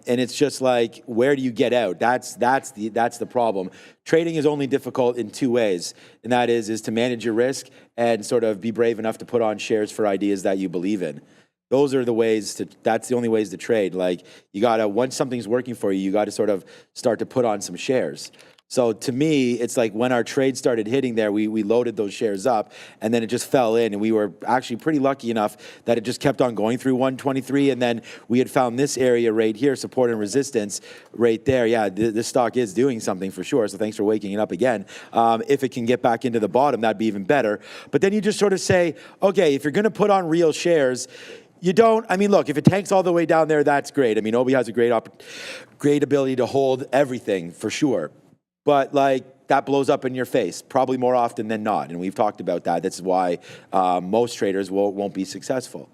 it's just like, where do you get out? That's the problem. Trading is only difficult in 2 ways. And that is to manage your risk and sort of be brave enough to put on shares for ideas that you believe in. Those are the ways that's the only ways to trade. Like you gotta, once something's working for you, you gotta sort of start to put on some shares. So to me, it's like when our trade started hitting there, we loaded those shares up and then it just fell in, and we were actually pretty lucky enough that it just kept on going through 123, and then we had found this area right here, support and resistance right there. Yeah, this stock is doing something for sure, so thanks for waking it up again. If it can get back into the bottom, that'd be even better. But then you just sort of say, okay, if you're gonna put on real shares, you don't, I mean, look, if it tanks all the way down there, that's great. I mean, Obi has a great ability to hold everything for sure. But like that blows up in your face probably more often than not. And we've talked about that. That's why most traders won't be successful.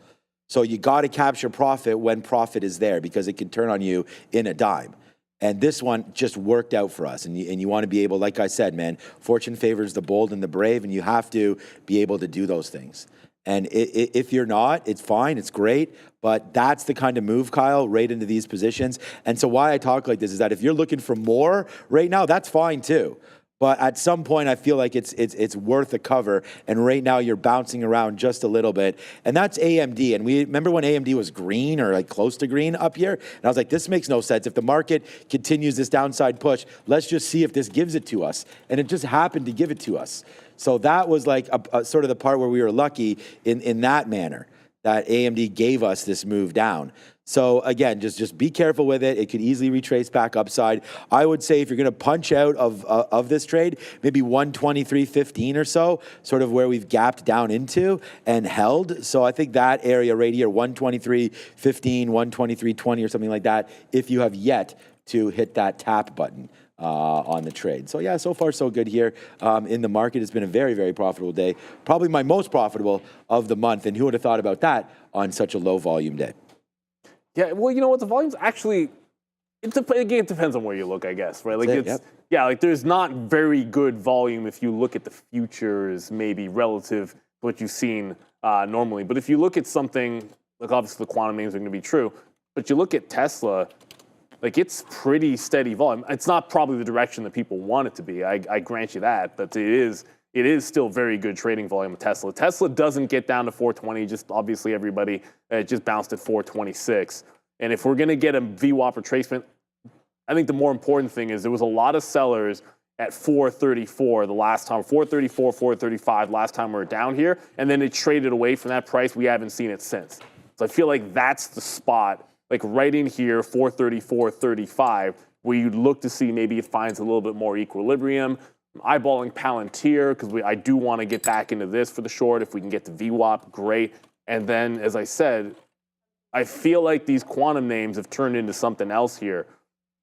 So you got to capture profit when profit is there, because it can turn on you in a dime. And this one just worked out for us. And you want to be able, like I said, man, fortune favors the bold and the brave, and you have to be able to do those things. And if you're not, it's fine, it's great, but that's the kind of move, Kyle, right into these positions. And so why I talk like this is that if you're looking for more right now, that's fine too. But at some point, I feel like it's worth a cover. And right now, you're bouncing around just a little bit. And that's AMD. And we remember when AMD was green or like close to green up here? And I was like, this makes no sense. If the market continues this downside push, let's just see if this gives it to us. And it just happened to give it to us. So that was like a sort of the part where we were lucky in that manner, that AMD gave us this move down. So again, just be careful with it. It could easily retrace back upside. I would say if you're going to punch out of this trade, maybe 123.15 or so, sort of where we've gapped down into and held. So I think that area right here, 123.15, 123.20 or something like that, if you have yet to hit that tap button on the trade. So yeah, so far so good here in the market. It's been a very, very profitable day. Probably my most profitable of the month. And who would have thought about that on such a low volume day? Yeah, well, you know what? The volume's actually, it depends on where you look, I guess, right? Like yeah, like there's not very good volume if you look at the futures, maybe relative to what you've seen normally. But if you look at something, like obviously the quantum names are going to be true, but you look at Tesla, like it's pretty steady volume. It's not probably the direction that people want it to be. I grant you that, but it is still very good trading volume with Tesla. Tesla doesn't get down to 420, just obviously everybody just bounced at 426. And if we're going to get a VWAP retracement, I think the more important thing is there was a lot of sellers at 434 the last time, 434, 435 last time we were down here, and then it traded away from that price. We haven't seen it since. So I feel like that's the spot, like right in here, 434, 35, where you'd look to see maybe it finds a little bit more equilibrium. I'm eyeballing Palantir because I do want to get back into this for the short. If we can get to VWAP, great. And then, as I said, I feel like these quantum names have turned into something else here,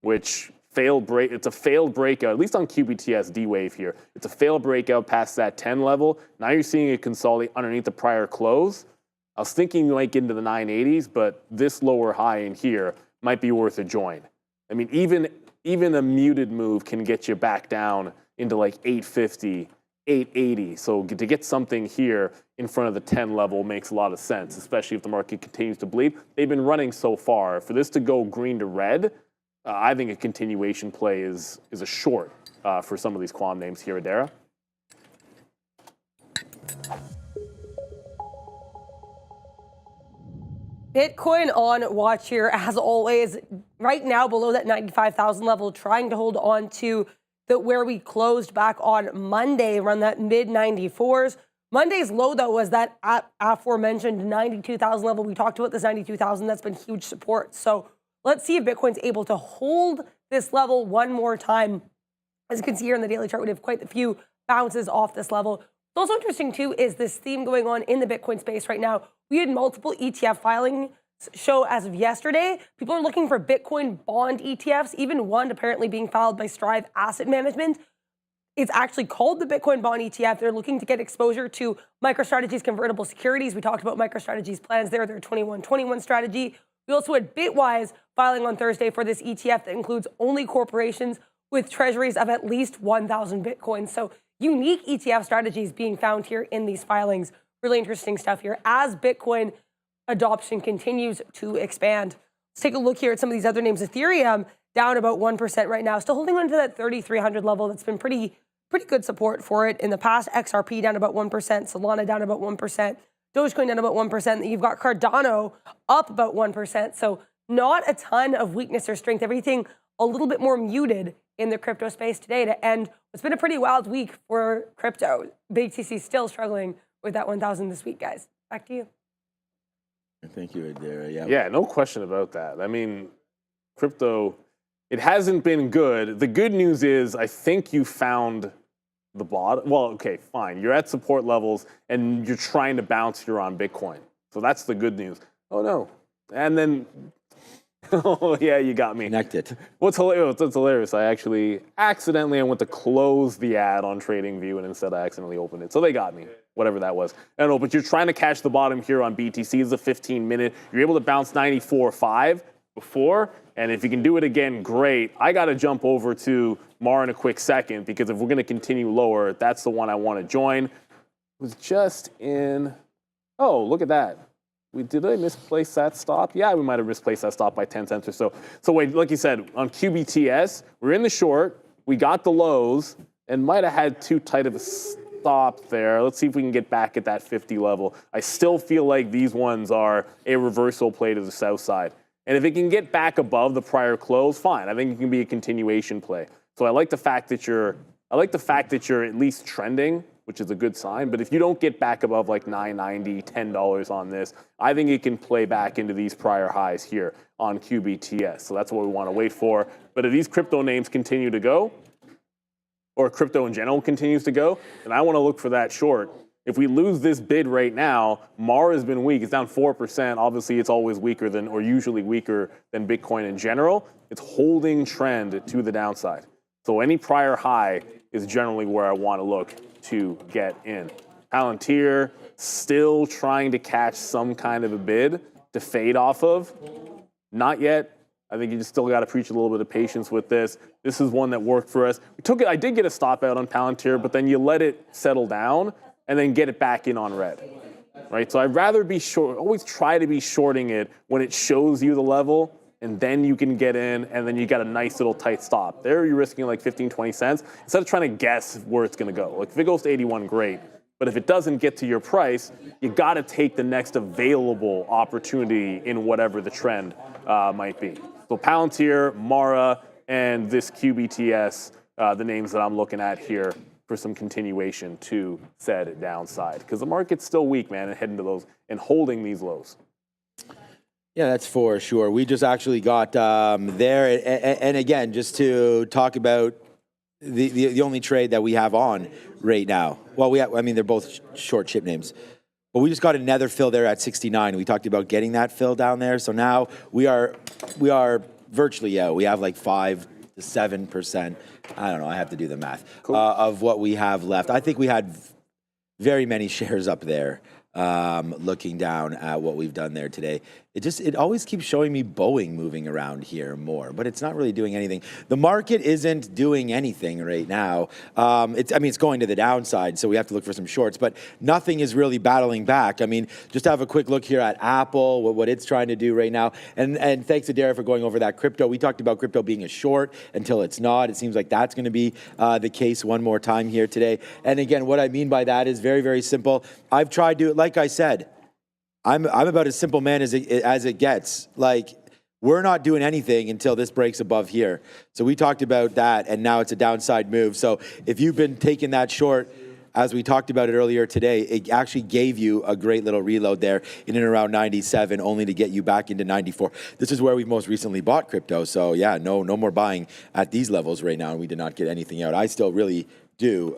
which it's a failed breakout, at least on QBTS D-Wave here. It's a failed breakout past that 10 level. Now you're seeing it consolidate underneath the prior close. I was thinking you might get into the 980s, but this lower high in here might be worth a join. I mean, even a muted move can get you back down into like 850, 880. So to get something here in front of the 10 level makes a lot of sense, especially if the market continues to bleed. They've been running so far. For this to go green to red, I think a continuation play is a short for some of these quantum names here at Dara. Bitcoin on watch here, as always, right now below that 95,000 level, trying to hold on to where we closed back on Monday, around that mid-94s. Monday's low, though, was that aforementioned 92,000 level. We talked about this 92,000. That's been huge support. So let's see if Bitcoin's able to hold this level one more time. As you can see here in the daily chart, we have quite a few bounces off this level. What's also interesting, too, is this theme going on in the Bitcoin space right now. We had multiple ETF filings show as of yesterday. People are looking for Bitcoin bond ETFs, even one apparently being filed by Strive Asset Management. It's actually called the Bitcoin bond ETF. They're looking to get exposure to MicroStrategy's convertible securities. We talked about MicroStrategy's plans there, their 21-21 strategy. We also had Bitwise filing on Thursday for this ETF that includes only corporations with treasuries of at least 1,000 Bitcoins. So unique ETF strategies being found here in these filings. Really interesting stuff here as Bitcoin adoption continues to expand. Let's take a look here at some of these other names. Ethereum down about 1% right now, still holding on to that 3,300 level. That's been pretty good support for it in the past. XRP down about 1%, Solana down about 1%, Dogecoin down about 1%. You've got Cardano up about 1%. So not a ton of weakness or strength. Everything a little bit more muted in the crypto space today to end what's been a pretty wild week for crypto. BTC still struggling with that 1,000 this week, guys. Back to you. Thank you, Adara. Yeah, no question about that. I mean, crypto, it hasn't been good. The good news is I think you found the bottom. Well, okay, fine. You're at support levels and you're trying to bounce here on Bitcoin. So that's the good news. Oh, no. And then, oh, yeah, you got me. Connected. What's hilarious, I actually accidentally went to close the ad on TradingView and instead I accidentally opened it. So they got me, whatever that was. I don't know, but you're trying to catch the bottom here on BTC. It's a 15-minute. You're able to bounce 94.5 before, and if you can do it again, great. I got to jump over to MAR in a quick second because if we're going to continue lower, that's the one I want to join. It was just in, oh, look at that. Did I misplace that stop? Yeah, we might have misplaced that stop by 10 cents or so. So wait, like you said, on QBTS, we're in the short, we got the lows, and might have had too tight of a stop there. Let's see if we can get back at that 50 level. I still feel like these ones are a reversal play to the south side. And if it can get back above the prior close, fine. I think it can be a continuation play. So I like the fact that you're at least trending, which is a good sign. But if you don't get back above like $9.90, $10 on this, I think it can play back into these prior highs here on QBTS. So that's what we want to wait for. But if these crypto names continue to go, or crypto in general continues to go, then I want to look for that short. If we lose this bid right now, MAR has been weak. It's down 4%. Obviously, it's always weaker than, or usually weaker than Bitcoin in general. It's holding trend to the downside. So any prior high is generally where I want to look to get in. Palantir still trying to catch some kind of a bid to fade off of. Not yet. I think you just still got to preach a little bit of patience with this. This is one that worked for us. We took it. I did get a stop out on Palantir, but then you let it settle down and then get it back in on red, right? So I'd rather be short, always try to be shorting it when it shows you the level, and then you can get in, and then you got a nice little tight stop. There you're risking like 15, 20 cents, instead of trying to guess where it's gonna go. Like if it goes to 81, great. But if it doesn't get to your price, you gotta take the next available opportunity in whatever the trend might be. So Palantir, Mara, and this QBTS, the names that I'm looking at here, for some continuation to said downside, because the market's still weak, man, and heading to those and holding these lows. Yeah, that's for sure. We just actually got there, and again, just to talk about the only trade that we have on right now. Well, I mean, they're both short chip names, but we just got another fill there at 69. We talked about getting that fill down there, so now we are virtually out. We have like 5 to 7%. I don't know. I have to do the math of what we have left. I think we had very many shares up there. Looking down at what we've done there today, it always keeps showing me Boeing moving around here more, but it's not really doing anything. The market isn't doing anything right now. It's going to the downside, so we have to look for some shorts, but nothing is really battling back. I mean, just have a quick look here at Apple, what it's trying to do right now. And thanks to Dara for going over that crypto. We talked about crypto being a short until it's not. It seems like that's going to be the case one more time here today. And again, what I mean by that is very, very simple. I've tried to, like I said, I'm about as simple man as it gets. Like, we're not doing anything until this breaks above here. So we talked about that, and now it's a downside move. So if you've been taking that short, as we talked about it earlier today, it actually gave you a great little reload there in and around 97, only to get you back into 94. This is where we've most recently bought crypto. So yeah, no more buying at these levels right now, and we did not get anything out. I still really do,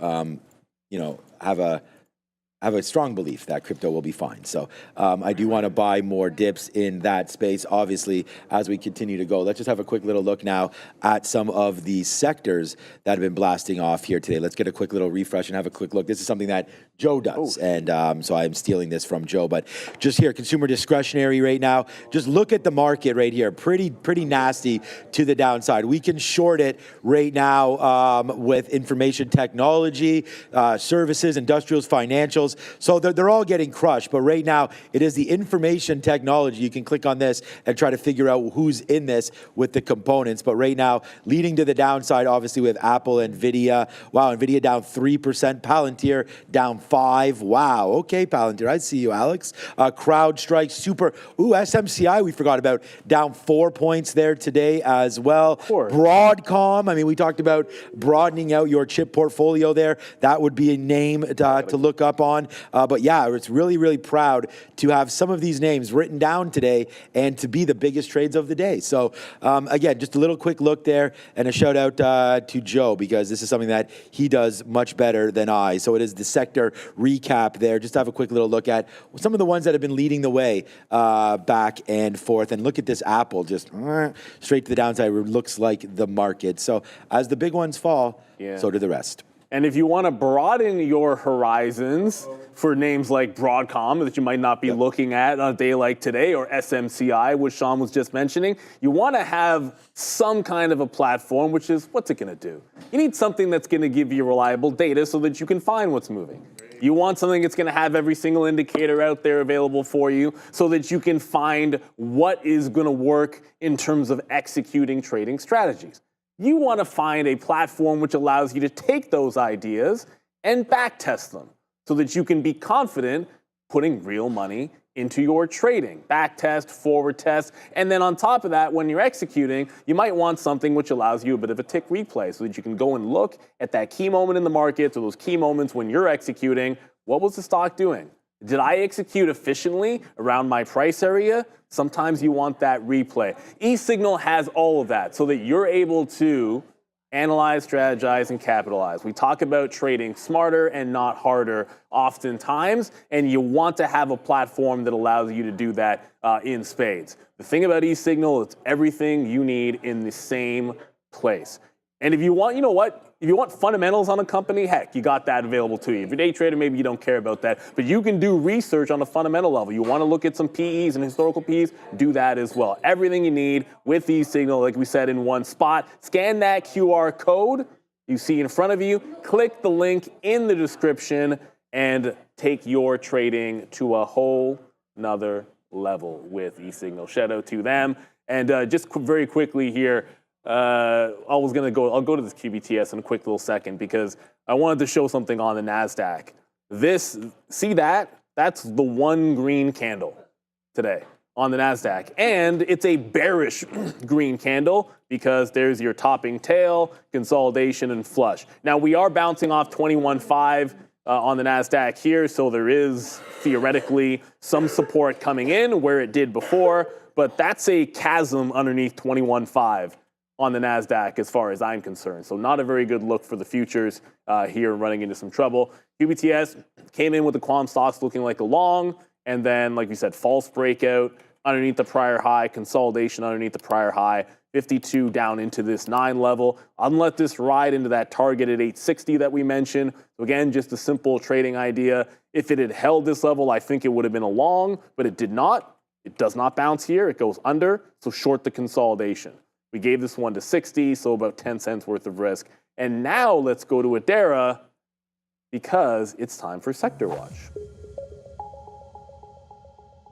have a strong belief that crypto will be fine. So I do want to buy more dips in that space, obviously, as we continue to go. Let's just have a quick little look now at some of the sectors that have been blasting off here today. Let's get a quick little refresh and have a quick look. This is something that Joe does, and so I'm stealing this from Joe. But just here, consumer discretionary right now. Just look at the market right here. Pretty nasty to the downside. We can short it right now with information technology, services, industrials, financials. So they're all getting crushed, but right now it is the information technology. You can click on this and try to figure out who's in this with the components. But right now, leading to the downside, obviously, with Apple, NVIDIA. Wow, NVIDIA down 3%, Palantir down 5%. Wow, okay, Palantir, I see you, Alex. CrowdStrike, SMCI we forgot about, down 4 points there today as well. Broadcom, I mean, we talked about broadening out your chip portfolio there. That would be a name to look up on. But yeah, it's really proud to have some of these names written down today and to be the biggest trades of the day. So again, just a little quick look there and a shout out to Joe, because this is something that he does much better than I. So it is the sector recap there. Just have a quick little look at some of the ones that have been leading the way back and forth. And look at this Apple, just straight to the downside. It looks like the market. So as the big ones fall, so do the rest. And if you want to broaden your horizons for names like Broadcom that you might not be looking at on a day like today, or SMCI, which Sean was just mentioning, you want to have some kind of a platform, which is, what's it going to do? You need something that's going to give you reliable data so that you can find what's moving. You want something that's going to have every single indicator out there available for you so that you can find what is going to work in terms of executing trading strategies. You want to find a platform which allows you to take those ideas and backtest them so that you can be confident putting real money into your trading, back test, forward test, and then on top of that, when you're executing, you might want something which allows you a bit of a tick replay so that you can go and look at that key moment in the market, or those key moments when you're executing. What was the stock doing? Did I execute efficiently around my price area? Sometimes you want that replay. eSignal has all of that so that you're able to analyze, strategize, and capitalize. We talk about trading smarter and not harder oftentimes, and you want to have a platform that allows you to do that in spades. The thing about eSignal, it's everything you need in the same place. And if you want, you know what? If you want fundamentals on a company, heck, you got that available to you. If you're a day trader, maybe you don't care about that, but you can do research on a fundamental level. You want to look at some PEs and historical PEs, do that as well. Everything you need with eSignal, like we said, in one spot. Scan that QR code you see in front of you, click the link in the description, and take your trading to a whole nother level with eSignal. Shout out to them. And just very quickly here, I'll go to this QBTS in a quick little second because I wanted to show something on the NASDAQ. See that? That's the one green candle today on the NASDAQ. And it's a bearish green candle because there's your topping tail, consolidation, and flush. Now, we are bouncing off 21.5 on the NASDAQ here, so there is theoretically some support coming in where it did before, but that's a chasm underneath 21.5. on the NASDAQ as far as I'm concerned. So not a very good look for the futures here, running into some trouble. QBTS came in with the quantum stocks looking like a long, and then, like we said, false breakout underneath the prior high, consolidation underneath the prior high, 52 down into this 9 level. Unlet this ride into that target at 860 that we mentioned. So again, just a simple trading idea. If it had held this level, I think it would have been a long, but it did not. It does not bounce here. It goes under, so short the consolidation. We gave this one to 60, so about 10 cents worth of risk. And now let's go to Adara because it's time for Sector Watch.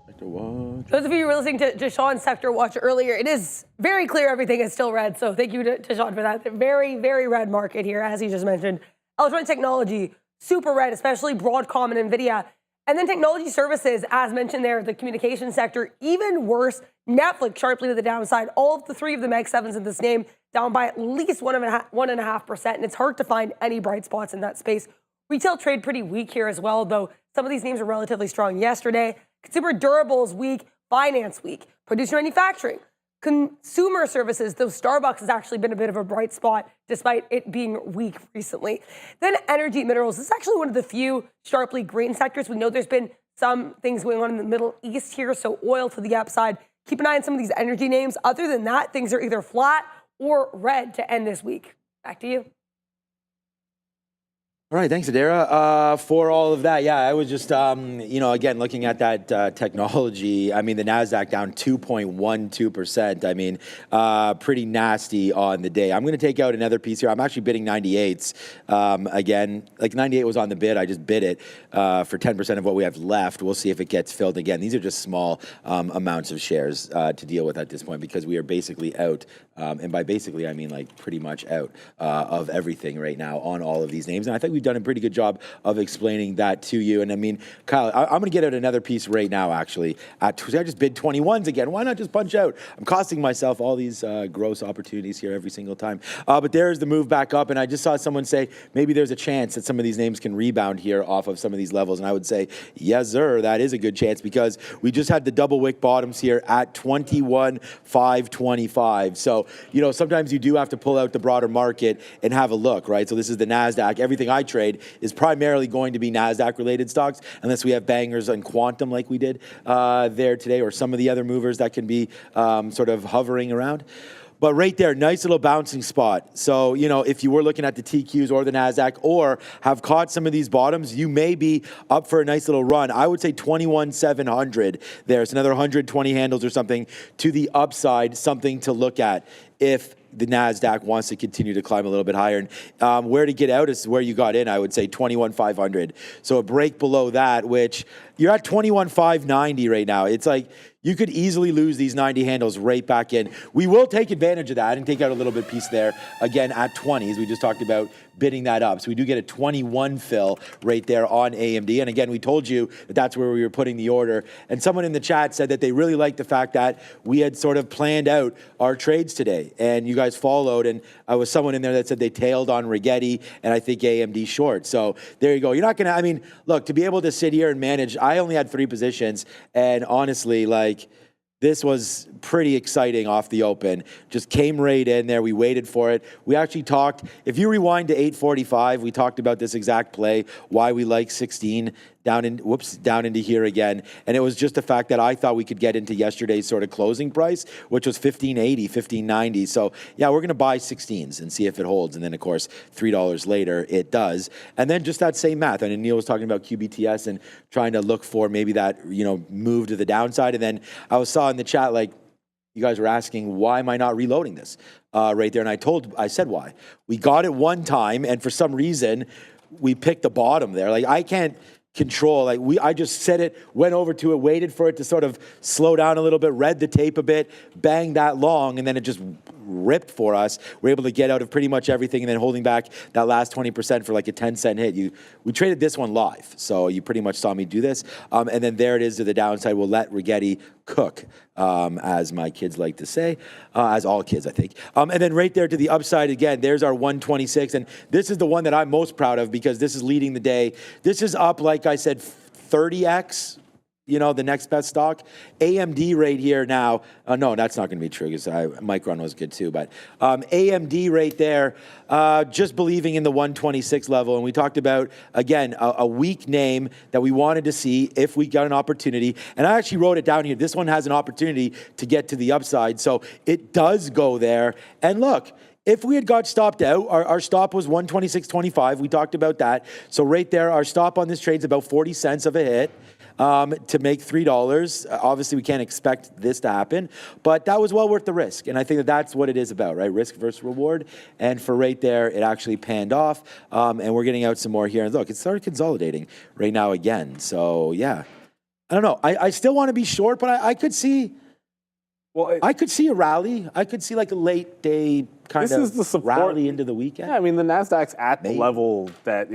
Sector Watch. Those of you who were listening to Sean's Sector Watch earlier, it is very clear everything is still red. So thank you to Sean for that. Very, very red market here, as he just mentioned. Electronic technology, super red, especially Broadcom and NVIDIA. And then technology services, as mentioned there, the communication sector, even worse. Netflix sharply to the downside. All of the 3 of the Mag 7s in this name down by at least 1.5%. And it's hard to find any bright spots in that space. Retail trade pretty weak here as well, though some of these names are relatively strong yesterday. Consumer durables weak, finance weak, producer manufacturing. Consumer services, though Starbucks has actually been a bit of a bright spot despite it being weak recently. Then energy minerals. This is actually one of the few sharply green sectors. We know there's been some things going on in the Middle East here, so oil to the upside. Keep an eye on some of these energy names. Other than that, things are either flat or red to end this week. Back to you. All right, thanks, Adara, for all of that. Yeah, I was just, again, looking at that technology. I mean, the NASDAQ down 2.12%. I mean, pretty nasty on the day. I'm going to take out another piece here. I'm actually bidding 98s. Again, like 98 was on the bid. I just bid it for 10% of what we have left. We'll see if it gets filled again. These are just small amounts of shares to deal with at this point because we are basically out. And by basically, I mean like pretty much out of everything right now on all of these names. And I think we've done a pretty good job of explaining that to you. And I mean, Kyle, I'm going to get out another piece right now, actually. I just bid 21s again. Why not just punch out? I'm costing myself all these gross opportunities here every single time. But there's the move back up. And I just saw someone say maybe there's a chance that some of these names can rebound here off of some of these levels. And I would say, yes, sir, that is a good chance because we just had the double wick bottoms here at 21,525. So, sometimes you do have to pull out the broader market and have a look, right? So this is the NASDAQ. Everything I trade is primarily going to be NASDAQ-related stocks, unless we have bangers on quantum like we did there today, or some of the other movers that can be sort of hovering around. But right there, nice little bouncing spot. So, if you were looking at the TQs or the NASDAQ or have caught some of these bottoms, you may be up for a nice little run. I would say 21,700 there. It's another 120 handles or something to the upside, something to look at if the NASDAQ wants to continue to climb a little bit higher. And where to get out is where you got in, I would say 21,500. So a break below that, which you're at 21,590 right now. It's like you could easily lose these 90 handles right back in. We will take advantage of that and take out a little bit piece there again at 20s. We just talked about bidding that up. So we do get a 21 fill right there on AMD. And again, we told you that that's where we were putting the order. And someone in the chat said that they really liked the fact that we had sort of planned out our trades today. And you guys followed. And I was someone in there that said they tailed on Rigetti and I think AMD short. So there you go. You're not going to, I mean, look, to be able to sit here and manage, I only had 3 positions. And honestly, like, this was pretty exciting off the open. Just came right in there. We waited for it. We actually talked, if you rewind to 8:45, we talked about this exact play, why we like 16 down into here again. And it was just the fact that I thought we could get into yesterday's sort of closing price, which was 1580, 1590. So yeah, we're going to buy 16s and see if it holds. And then of course, $3 later, it does. And then just that same math. And Neil was talking about QBTS and trying to look for maybe that, you know, move to the downside. And then I saw in the chat, like, you guys were asking, why am I not reloading this right there? And I said why. We got it one time, and for some reason, we picked the bottom there. Like, I can't control, like, I just set it, went over to it, waited for it to sort of slow down a little bit, read the tape a bit, banged that long, and then it just ripped for us. We're able to get out of pretty much everything, and then holding back that last 20% for like a 10-cent hit. We traded this one live, so you pretty much saw me do this. And then there it is to the downside. We'll let Rigetti cook, as my kids like to say, as all kids, I think. And then right there to the upside again, there's our 126, and this is the one that I'm most proud of because this is leading the day. This is up, like I said, 30x. You know, the next best stock. AMD right here now. No, that's not going to be true because Micron was good too. But AMD right there, just believing in the 126 level. And we talked about, again, a weak name that we wanted to see if we got an opportunity. And I actually wrote it down here. This one has an opportunity to get to the upside. So it does go there. And look, if we had got stopped out, our stop was 126.25. We talked about that. So right there, our stop on this trade is about 40 cents of a hit. To make $3. Obviously, we can't expect this to happen, but that was well worth the risk. And I think that that's what it is about, right? Risk versus reward. And for right there, it actually panned off. And we're getting out some more here. And look, it started consolidating right now again. So yeah, I don't know. I still want to be short, but I could see, I could see a rally. I could see like a late day kind of rally into the weekend. Yeah, I mean, the NASDAQ's at the level that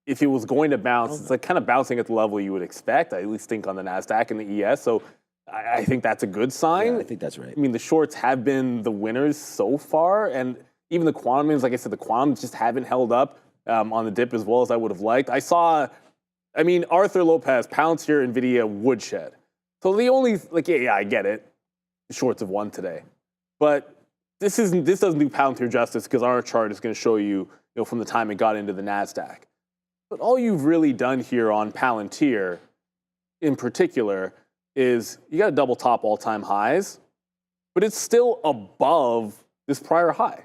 if it was going to bounce, it's like kind of bouncing at the level you would expect. I at least think on the NASDAQ and the ES. So I think that's a good sign. Yeah, I think that's right. I mean, the shorts have been the winners so far. And even the quantum names, like I said, the quantums just haven't held up on the dip as well as I would have liked. Arthur Lopez, Palantir, NVIDIA, Woodshed. So the only, like, yeah, I get it. The shorts have won today. But this doesn't do Palantir justice because our chart is going to show you, from the time it got into the NASDAQ. But all you've really done here on Palantir, in particular, is you got to double top all-time highs, but it's still above this prior high.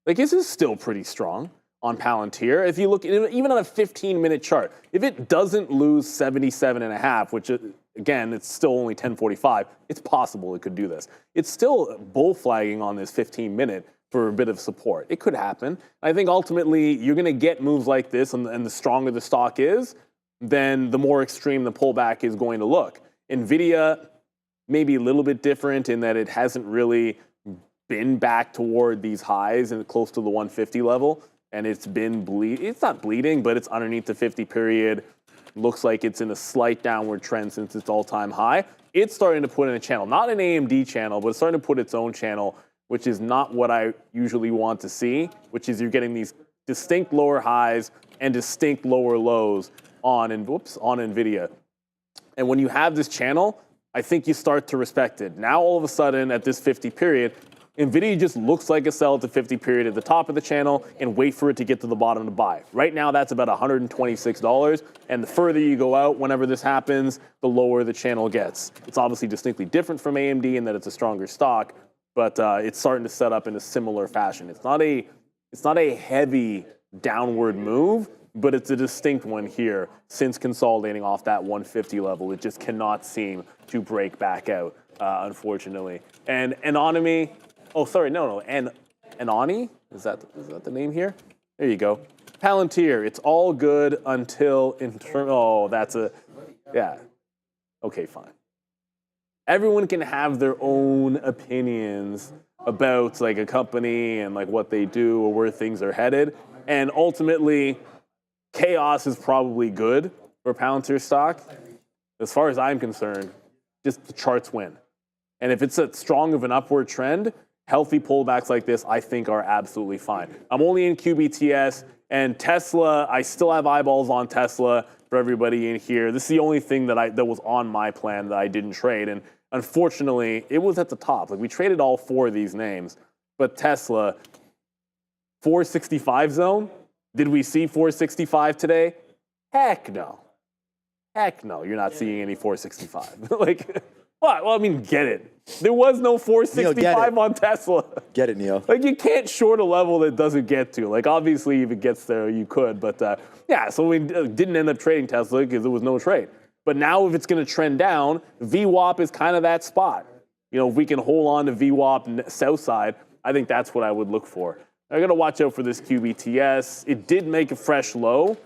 Like, this is still pretty strong on Palantir. If you look, even on a 15-minute chart, if it doesn't lose 77.5, which, again, it's still only 10:45, it's possible it could do this. It's still bull flagging on this 15-minute for a bit of support. It could happen. I think ultimately you're going to get moves like this, and the stronger the stock is, then the more extreme the pullback is going to look. NVIDIA may be a little bit different in that it hasn't really been back toward these highs and close to the 150 level, and it's been it's not bleeding, but it's underneath the 50 period. Looks like it's in a slight downward trend since its all-time high. It's starting to put in a channel, not an AMD channel, but it's starting to put its own channel, which is not what I usually want to see, which is you're getting these distinct lower highs and distinct lower lows on NVIDIA. And when you have this channel, I think you start to respect it. Now, all of a sudden, at this 50 period, NVIDIA just looks like a sell at the 50 period at the top of the channel and wait for it to get to the bottom to buy. Right now, that's about $126. And the further you go out, whenever this happens, the lower the channel gets. It's obviously distinctly different from AMD in that it's a stronger stock, but it's starting to set up in a similar fashion. It's not a heavy downward move, but it's a distinct one here since consolidating off that 150 level. It just cannot seem to break back out, unfortunately. And Anony, Anony? Is that the name here? There you go. Palantir, it's all good until okay, fine. everyone can have their own opinions about like a company and like what they do or where things are headed. And ultimately, chaos is probably good for Palantir stock. As far as I'm concerned, just the charts win. And if it's a strong of an upward trend, healthy pullbacks like this, I think, are absolutely fine. I'm only in QBTS, and Tesla, I still have eyeballs on Tesla for everybody in here. This is the only thing that was on my plan that I didn't trade. And unfortunately, it was at the top. Like, we traded all four of these names, but Tesla, 465 zone. Did we see 465 today? Heck no. Heck no, you're not seeing any 465. Like, what? Well, I mean, get it. There was no 465 on Tesla. Get it, Neil. Like, you can't short a level that doesn't get to. Like, obviously, if it gets there, you could. But, yeah, so we didn't end up trading Tesla because there was no trade. But now if it's going to trend down, VWAP is kind of that spot. You know, if we can hold on to VWAP south side, I think that's what I would look for. I got to watch out for this QBTS. It did make a fresh low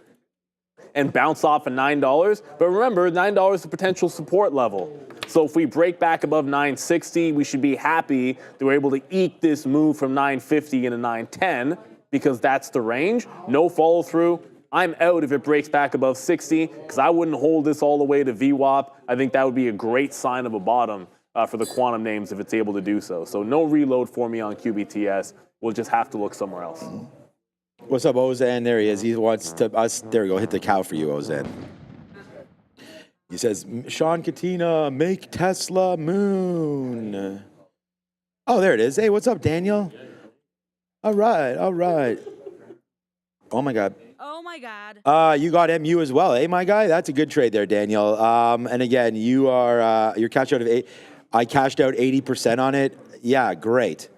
and bounce off at $9. But remember, $9 is a potential support level. So if we break back above 960, we should be happy that we're able to eke this move from 950 into 910 because that's the range. No follow through. I'm out if it breaks back above 60 because I wouldn't hold this all the way to VWAP. I think that would be a great sign of a bottom for the quantum names if it's able to do so. So no reload for me on QBTS. We'll just have to look somewhere else. What's up, Ozan? There he is. He wants to us. There we go. Hit the cow for you, Ozan. He says, Sean Katina, make Tesla moon. Oh, there it is. Hey, what's up, Daniel? All right, all right. Oh, my God. Oh, my God. You got MU as well, eh, my guy? That's a good trade there, Daniel. And again, you're cashed out of 8. I cashed out 80% on it. Yeah, great.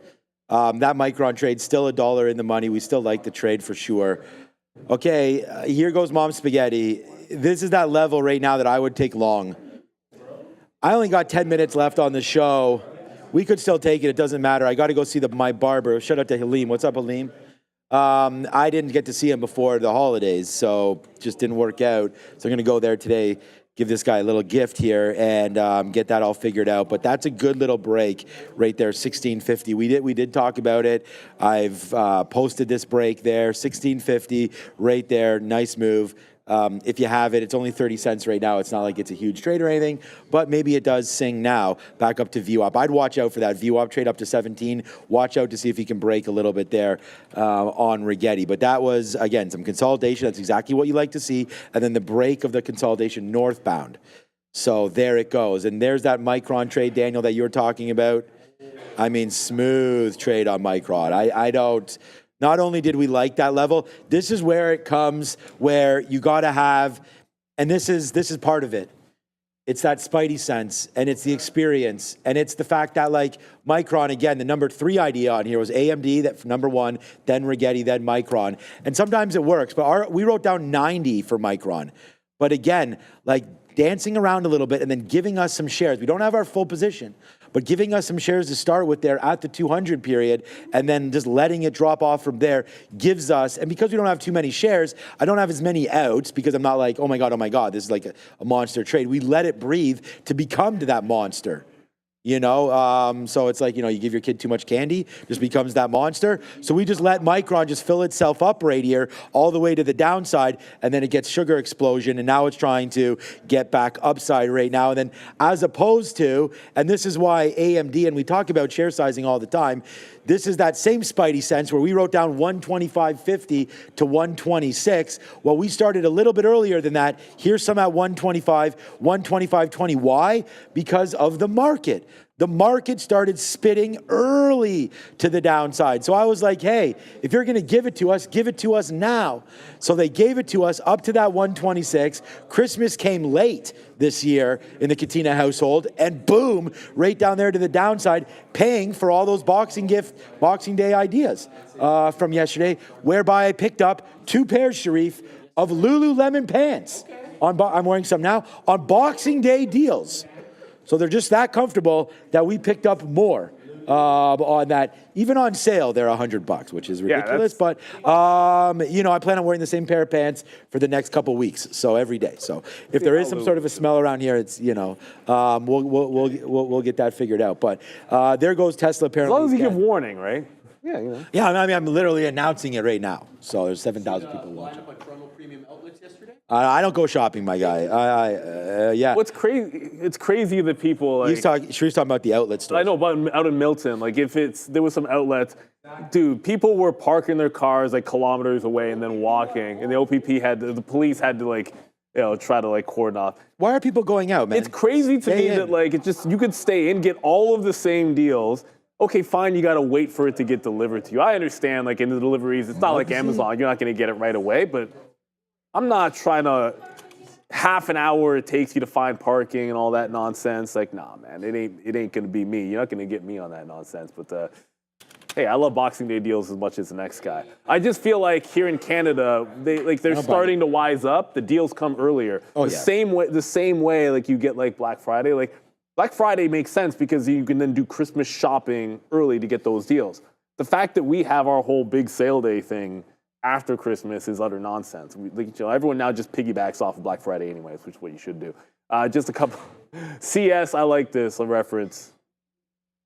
That Micron trade, still $1 in the money. We still like the trade for sure. Okay, here goes Mom Spaghetti. This is that level right now that I would take long. I only got 10 minutes left on the show. We could still take it. It doesn't matter. I got to go see my barber. Shout out to Halim. What's up, Halim? I didn't get to see him before the holidays, so just didn't work out. So I'm going to go there today, give this guy a little gift here, and get that all figured out. But that's a good little break right there, 1650. We did talk about it. I've posted this break there, 1650 right there. Nice move. If you have it, it's only 30 cents right now. It's not like it's a huge trade or anything, but maybe it does sing now back up to VWAP. I'd watch out for that VWAP trade up to 17. Watch out to see if he can break a little bit there on Rigetti. But that was, again, some consolidation. That's exactly what you like to see. And then the break of the consolidation northbound. So there it goes. And there's that Micron trade, Daniel, that you were talking about. I mean, smooth trade on Micron. I don't... Not only did we like that level, this is where it comes where you got to have, and this is part of it. It's that spidey sense, and it's the experience, and it's the fact that, like, Micron, again, the number 3 idea on here was AMD, that number 1, then Rigetti, then Micron. And sometimes it works, but we wrote down 90 for Micron. But again, like, dancing around a little bit and then giving us some shares. We don't have our full position, but giving us some shares to start with there at the 200 period and then just letting it drop off from there gives us, and because we don't have too many shares, I don't have as many outs because I'm not like, oh my God, this is like a monster trade. We let it breathe to become to that monster. You know, so it's like, you know, you give your kid too much candy, just becomes that monster. So we just let Micron just fill itself up right here all the way to the downside, and then it gets sugar explosion, and now it's trying to get back upside right now. And then as opposed to, and this is why AMD, and we talk about share sizing all the time, this is that same spidey sense where we wrote down 125.50 to 126. Well, we started a little bit earlier than that. Here's some at 125, 125.20. Why? Because of the market. The market started spitting early to the downside. So I was like, hey, if you're going to give it to us now. So they gave it to us up to that 126. Christmas came late this year in the Katina household, and boom, right down there to the downside, paying for all those Boxing Day ideas from yesterday, whereby I picked up 2 pairs, Sharif, of Lululemon pants. I'm wearing some now, on Boxing Day deals. So they're just that comfortable that we picked up more on that. Even on sale, they're $100, which is ridiculous. But you know, I plan on wearing the same pair of pants for the next couple weeks, so every day. So if there is some sort of a smell around here, it's, you know, we'll get that figured out. But there goes Tesla. Apparently, as long as you give warning, right? Yeah, you know. Yeah, I mean, I'm literally announcing it right now. So there's 7,000 people watching. I don't go shopping, my guy. Yeah. What's crazy? It's crazy that people like. Shrew's talking about the outlet stores. I know, but out in Milton, like if there was some outlets, dude, people were parking their cars like kilometers away and then walking, and the OPP the police had to like, you know, try to like cordon off. Why are people going out, man? It's crazy to me that like you could stay in, get all of the same deals. Okay, fine, you got to wait for it to get delivered to you. I understand, like in the deliveries, it's not like Amazon, you're not going to get it right away, but I'm not trying to half an hour it takes you to find parking and all that nonsense. Like, nah, man, it ain't going to be me. You're not going to get me on that nonsense. But hey, I love Boxing Day deals as much as the next guy. I just feel like here in Canada, they're starting to wise up. The deals come earlier. The same way like you get like Black Friday. Like Black Friday makes sense because you can then do Christmas shopping early to get those deals. The fact that we have our whole big sale day thing after Christmas is utter nonsense. Everyone now just piggybacks off of Black Friday anyways, which is what you should do. Just a couple. CS, I like this, a reference.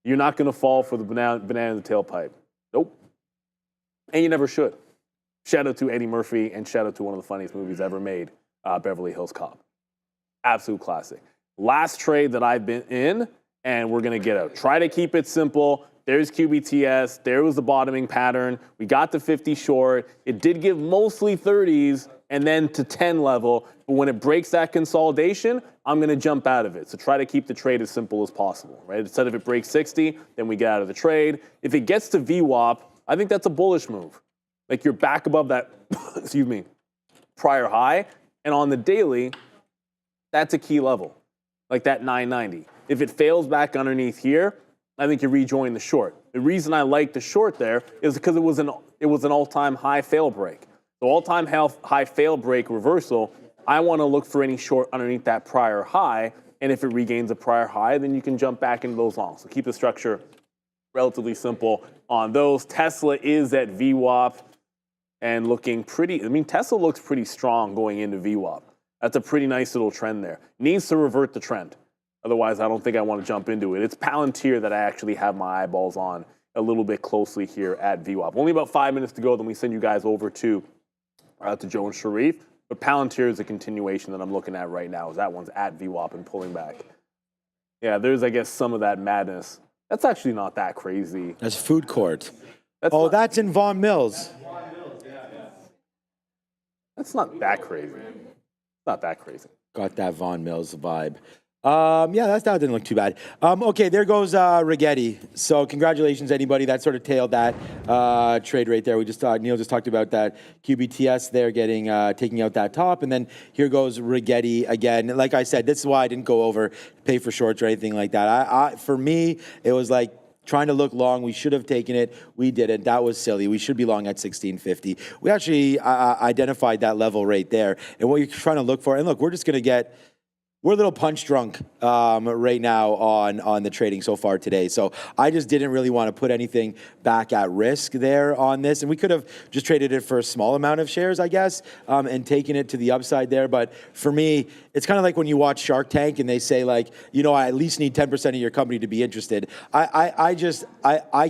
You're not going to fall for the banana in the tailpipe. Nope. And you never should. Shout out to Eddie Murphy and shout out to one of the funniest movies ever made, Beverly Hills Cop. Absolute classic. Last trade that I've been in, and we're going to get out. Try to keep it simple. There's QBTS. There was the bottoming pattern. We got to 50 short. It did give mostly 30s and then to 10 level. But when it breaks that consolidation, I'm going to jump out of it. So try to keep the trade as simple as possible, right? Instead of it breaks 60, then we get out of the trade. If it gets to VWAP, I think that's a bullish move. Like you're back above that, excuse me, prior high. And on the daily, that's a key level, like that 990. If it fails back underneath here, I think you rejoin the short. The reason I like the short there is because it was an all-time high fail break. The all-time high fail break reversal, I want to look for any short underneath that prior high, and if it regains a prior high, then you can jump back into those longs. So keep the structure relatively simple on those. Tesla is at VWAP and looking pretty, I mean, Tesla looks pretty strong going into VWAP. That's a pretty nice little trend there. Needs to revert the trend. Otherwise, I don't think I want to jump into it. It's Palantir that I actually have my eyeballs on a little bit closely here at VWAP. Only about 5 minutes to go, then we send you guys over to Joe and Sharif. But Palantir is a continuation that I'm looking at right now. That one's at VWAP and pulling back. Yeah, there's, I guess, some of that madness. That's actually not that crazy. That's food court. That's in Vaughan Mills. That's not that crazy. Not that crazy. Got that Vaughan Mills vibe. That didn't look too bad. Okay, there goes Rigetti. So congratulations, anybody that sort of tailed that trade right there. Neil just talked about that QBTS there taking out that top, and then here goes Rigetti again. Like I said, this is why I didn't go over pay for shorts or anything like that. For me, it was like trying to look long. We should have taken it. We didn't. That was silly. We should be long at 1650. We actually identified that level right there, and what you're trying to look for. And look, we're a little punch drunk right now on the trading so far today. So I just didn't really want to put anything back at risk there on this. And we could have just traded it for a small amount of shares, I guess, and taken it to the upside there. But for me, it's kind of like when you watch Shark Tank and they say, like, you know, I at least need 10% of your company to be interested. I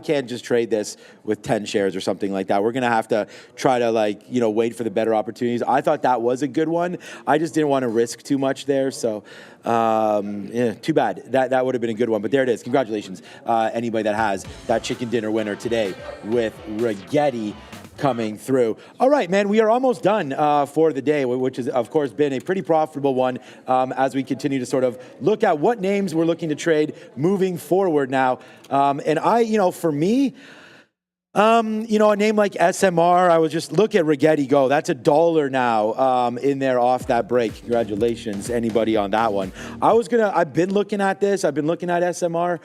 can't just trade this with 10 shares or something like that. We're going to have to try to, like, you know, wait for the better opportunities. I thought that was a good one. I just didn't want to risk too much there. So too bad. That would have been a good one. But there it is. Congratulations, anybody that has that chicken dinner winner today with Rigetti coming through. All right, man, we are almost done for the day, which has, of course, been a pretty profitable one as we continue to sort of look at what names we're looking to trade moving forward now. For me, a name like SMR, I was just look at Rigetti go. That's $1 now in there off that break. Congratulations, anybody on that one. I've been looking at this. I've been looking at SMR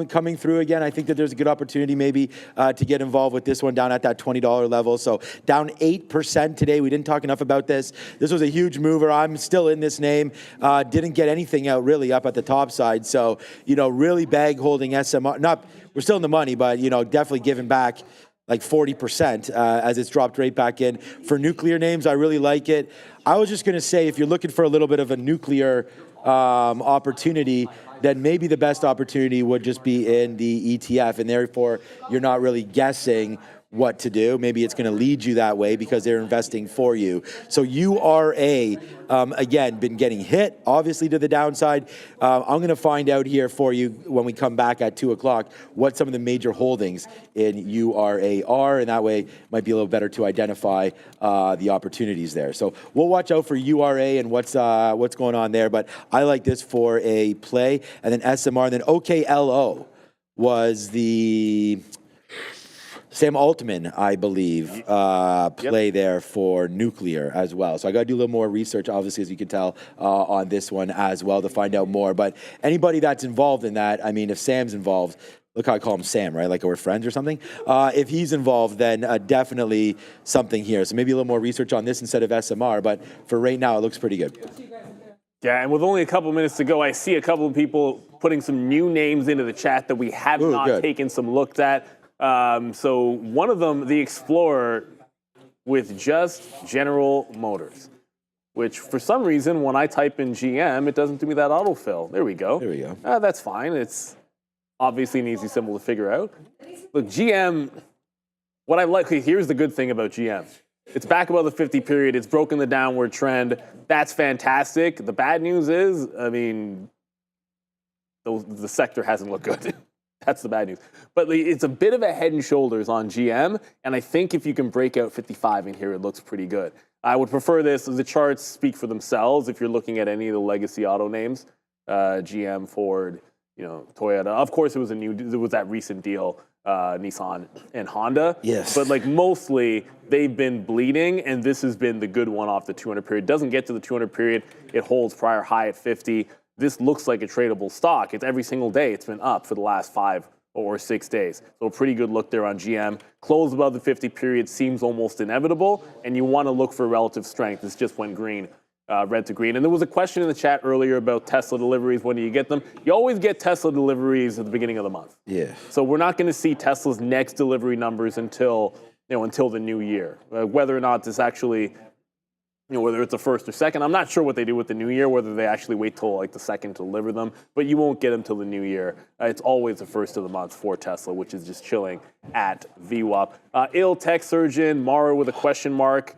coming through again. I think that there's a good opportunity maybe to get involved with this one down at that $20 level. So down 8% today. We didn't talk enough about this. This was a huge mover. I'm still in this name. Didn't get anything out really up at the top side. So, really bag holding SMR. we're still in the money, but definitely giving back like 40% as it's dropped right back in. For nuclear names, I really like it. I was just going to say, if you're looking for a little bit of a nuclear opportunity, then maybe the best opportunity would just be in the ETF, and therefore you're not really guessing what to do. Maybe it's going to lead you that way because they're investing for you. So URA, again, been getting hit, obviously, to the downside. I'm going to find out here for you when we come back at 2 o'clock what some of the major holdings in URA are, and that way it might be a little better to identify the opportunities there. So we'll watch out for URA and what's going on there, but I like this for a play. And then SMR, and then OKLO was the Sam Altman, I believe, play there for nuclear as well. So I got to do a little more research, obviously, as you can tell, on this one as well to find out more. But anybody that's involved in that, I mean, if Sam's involved, look how I call him Sam, right? Like we're friends or something. If he's involved, then definitely something here. So maybe a little more research on this instead of SMR. But for right now, it looks pretty good. Yeah, and with only a couple minutes to go, I see a couple of people putting some new names into the chat that we have not taken some looks at. So one of them, the Explorer, with just General Motors, which for some reason, when I type in GM, it doesn't do me that autofill. There we go. There we go. That's fine. It's obviously an easy symbol to figure out. Look, GM, what I like, here's the good thing about GM. It's back above the 50 period. It's broken the downward trend. That's fantastic. The bad news is, I mean, the sector hasn't looked good. That's the bad news. But it's a bit of a head and shoulders on GM, and I think if you can break out 55 in here, it looks pretty good. I would prefer this. The charts speak for themselves if you're looking at any of the legacy auto names, GM, Ford, Toyota. Of course, there was that recent deal, Nissan and Honda. Yes. But like mostly, they've been bleeding, and this has been the good one off the 200 period. Doesn't get to the 200 period. It holds prior high at 50. This looks like a tradable stock. It's every single day. It's been up for the last 5 or 6 days. So a pretty good look there on GM. Close above the 50 period seems almost inevitable, and you want to look for relative strength. This just went green. Red to green. And there was a question in the chat earlier about Tesla deliveries. When do you get them? You always get Tesla deliveries at the beginning of the month. Yeah. So we're not going to see Tesla's next delivery numbers until the new year. Whether or not this actually, whether it's the first or second, I'm not sure what they do with the new year, whether they actually wait till like the second to deliver them, but you won't get them till the new year. It's always the first of the month for Tesla, which is just chilling at VWAP. Ill Tech Surgeon, Mara with a question mark.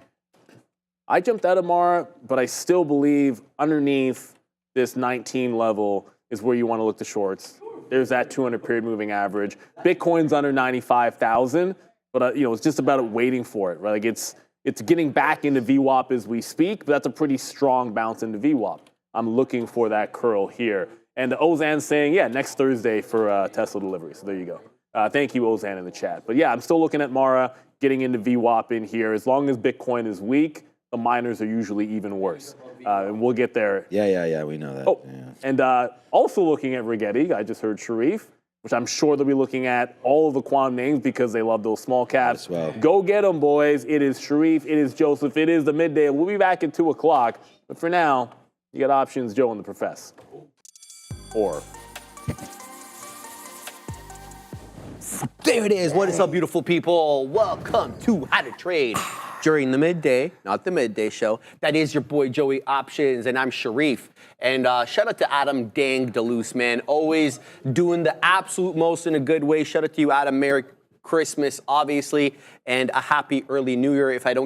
I jumped out of Mara, but I still believe underneath this 19 level is where you want to look to shorts. There's that 200 period moving average. Bitcoin's under 95,000, but it's just about waiting for it, right? Like it's getting back into VWAP as we speak, but that's a pretty strong bounce into VWAP. I'm looking for that curl here. And Ozan's saying, yeah, next Thursday for Tesla delivery. So there you go. Thank you, Ozan, in the chat. But yeah, I'm still looking at Mara, getting into VWAP in here. As long as Bitcoin is weak, the miners are usually even worse. And we'll get there. Yeah, we know that. Oh, yeah. And also looking at Rigetti, I just heard Sharif, which I'm sure they'll be looking at all of the quantum names because they love those small caps. Well. Go get them, boys. It is Sharif, it is Joseph, it is the midday. We'll be back at 2 o'clock. But for now, you got options, Joe and the Profess. Or... There it is. What is up, beautiful people? Welcome to How to Trade during the midday, not the midday show. That is your boy Joey Options, and I'm Sharif. And shout out to Adam Dang Deluce, man. Always doing the absolute most in a good way. Shout out to you, Adam. Merry Christmas, obviously, and a happy early New Year. If I don't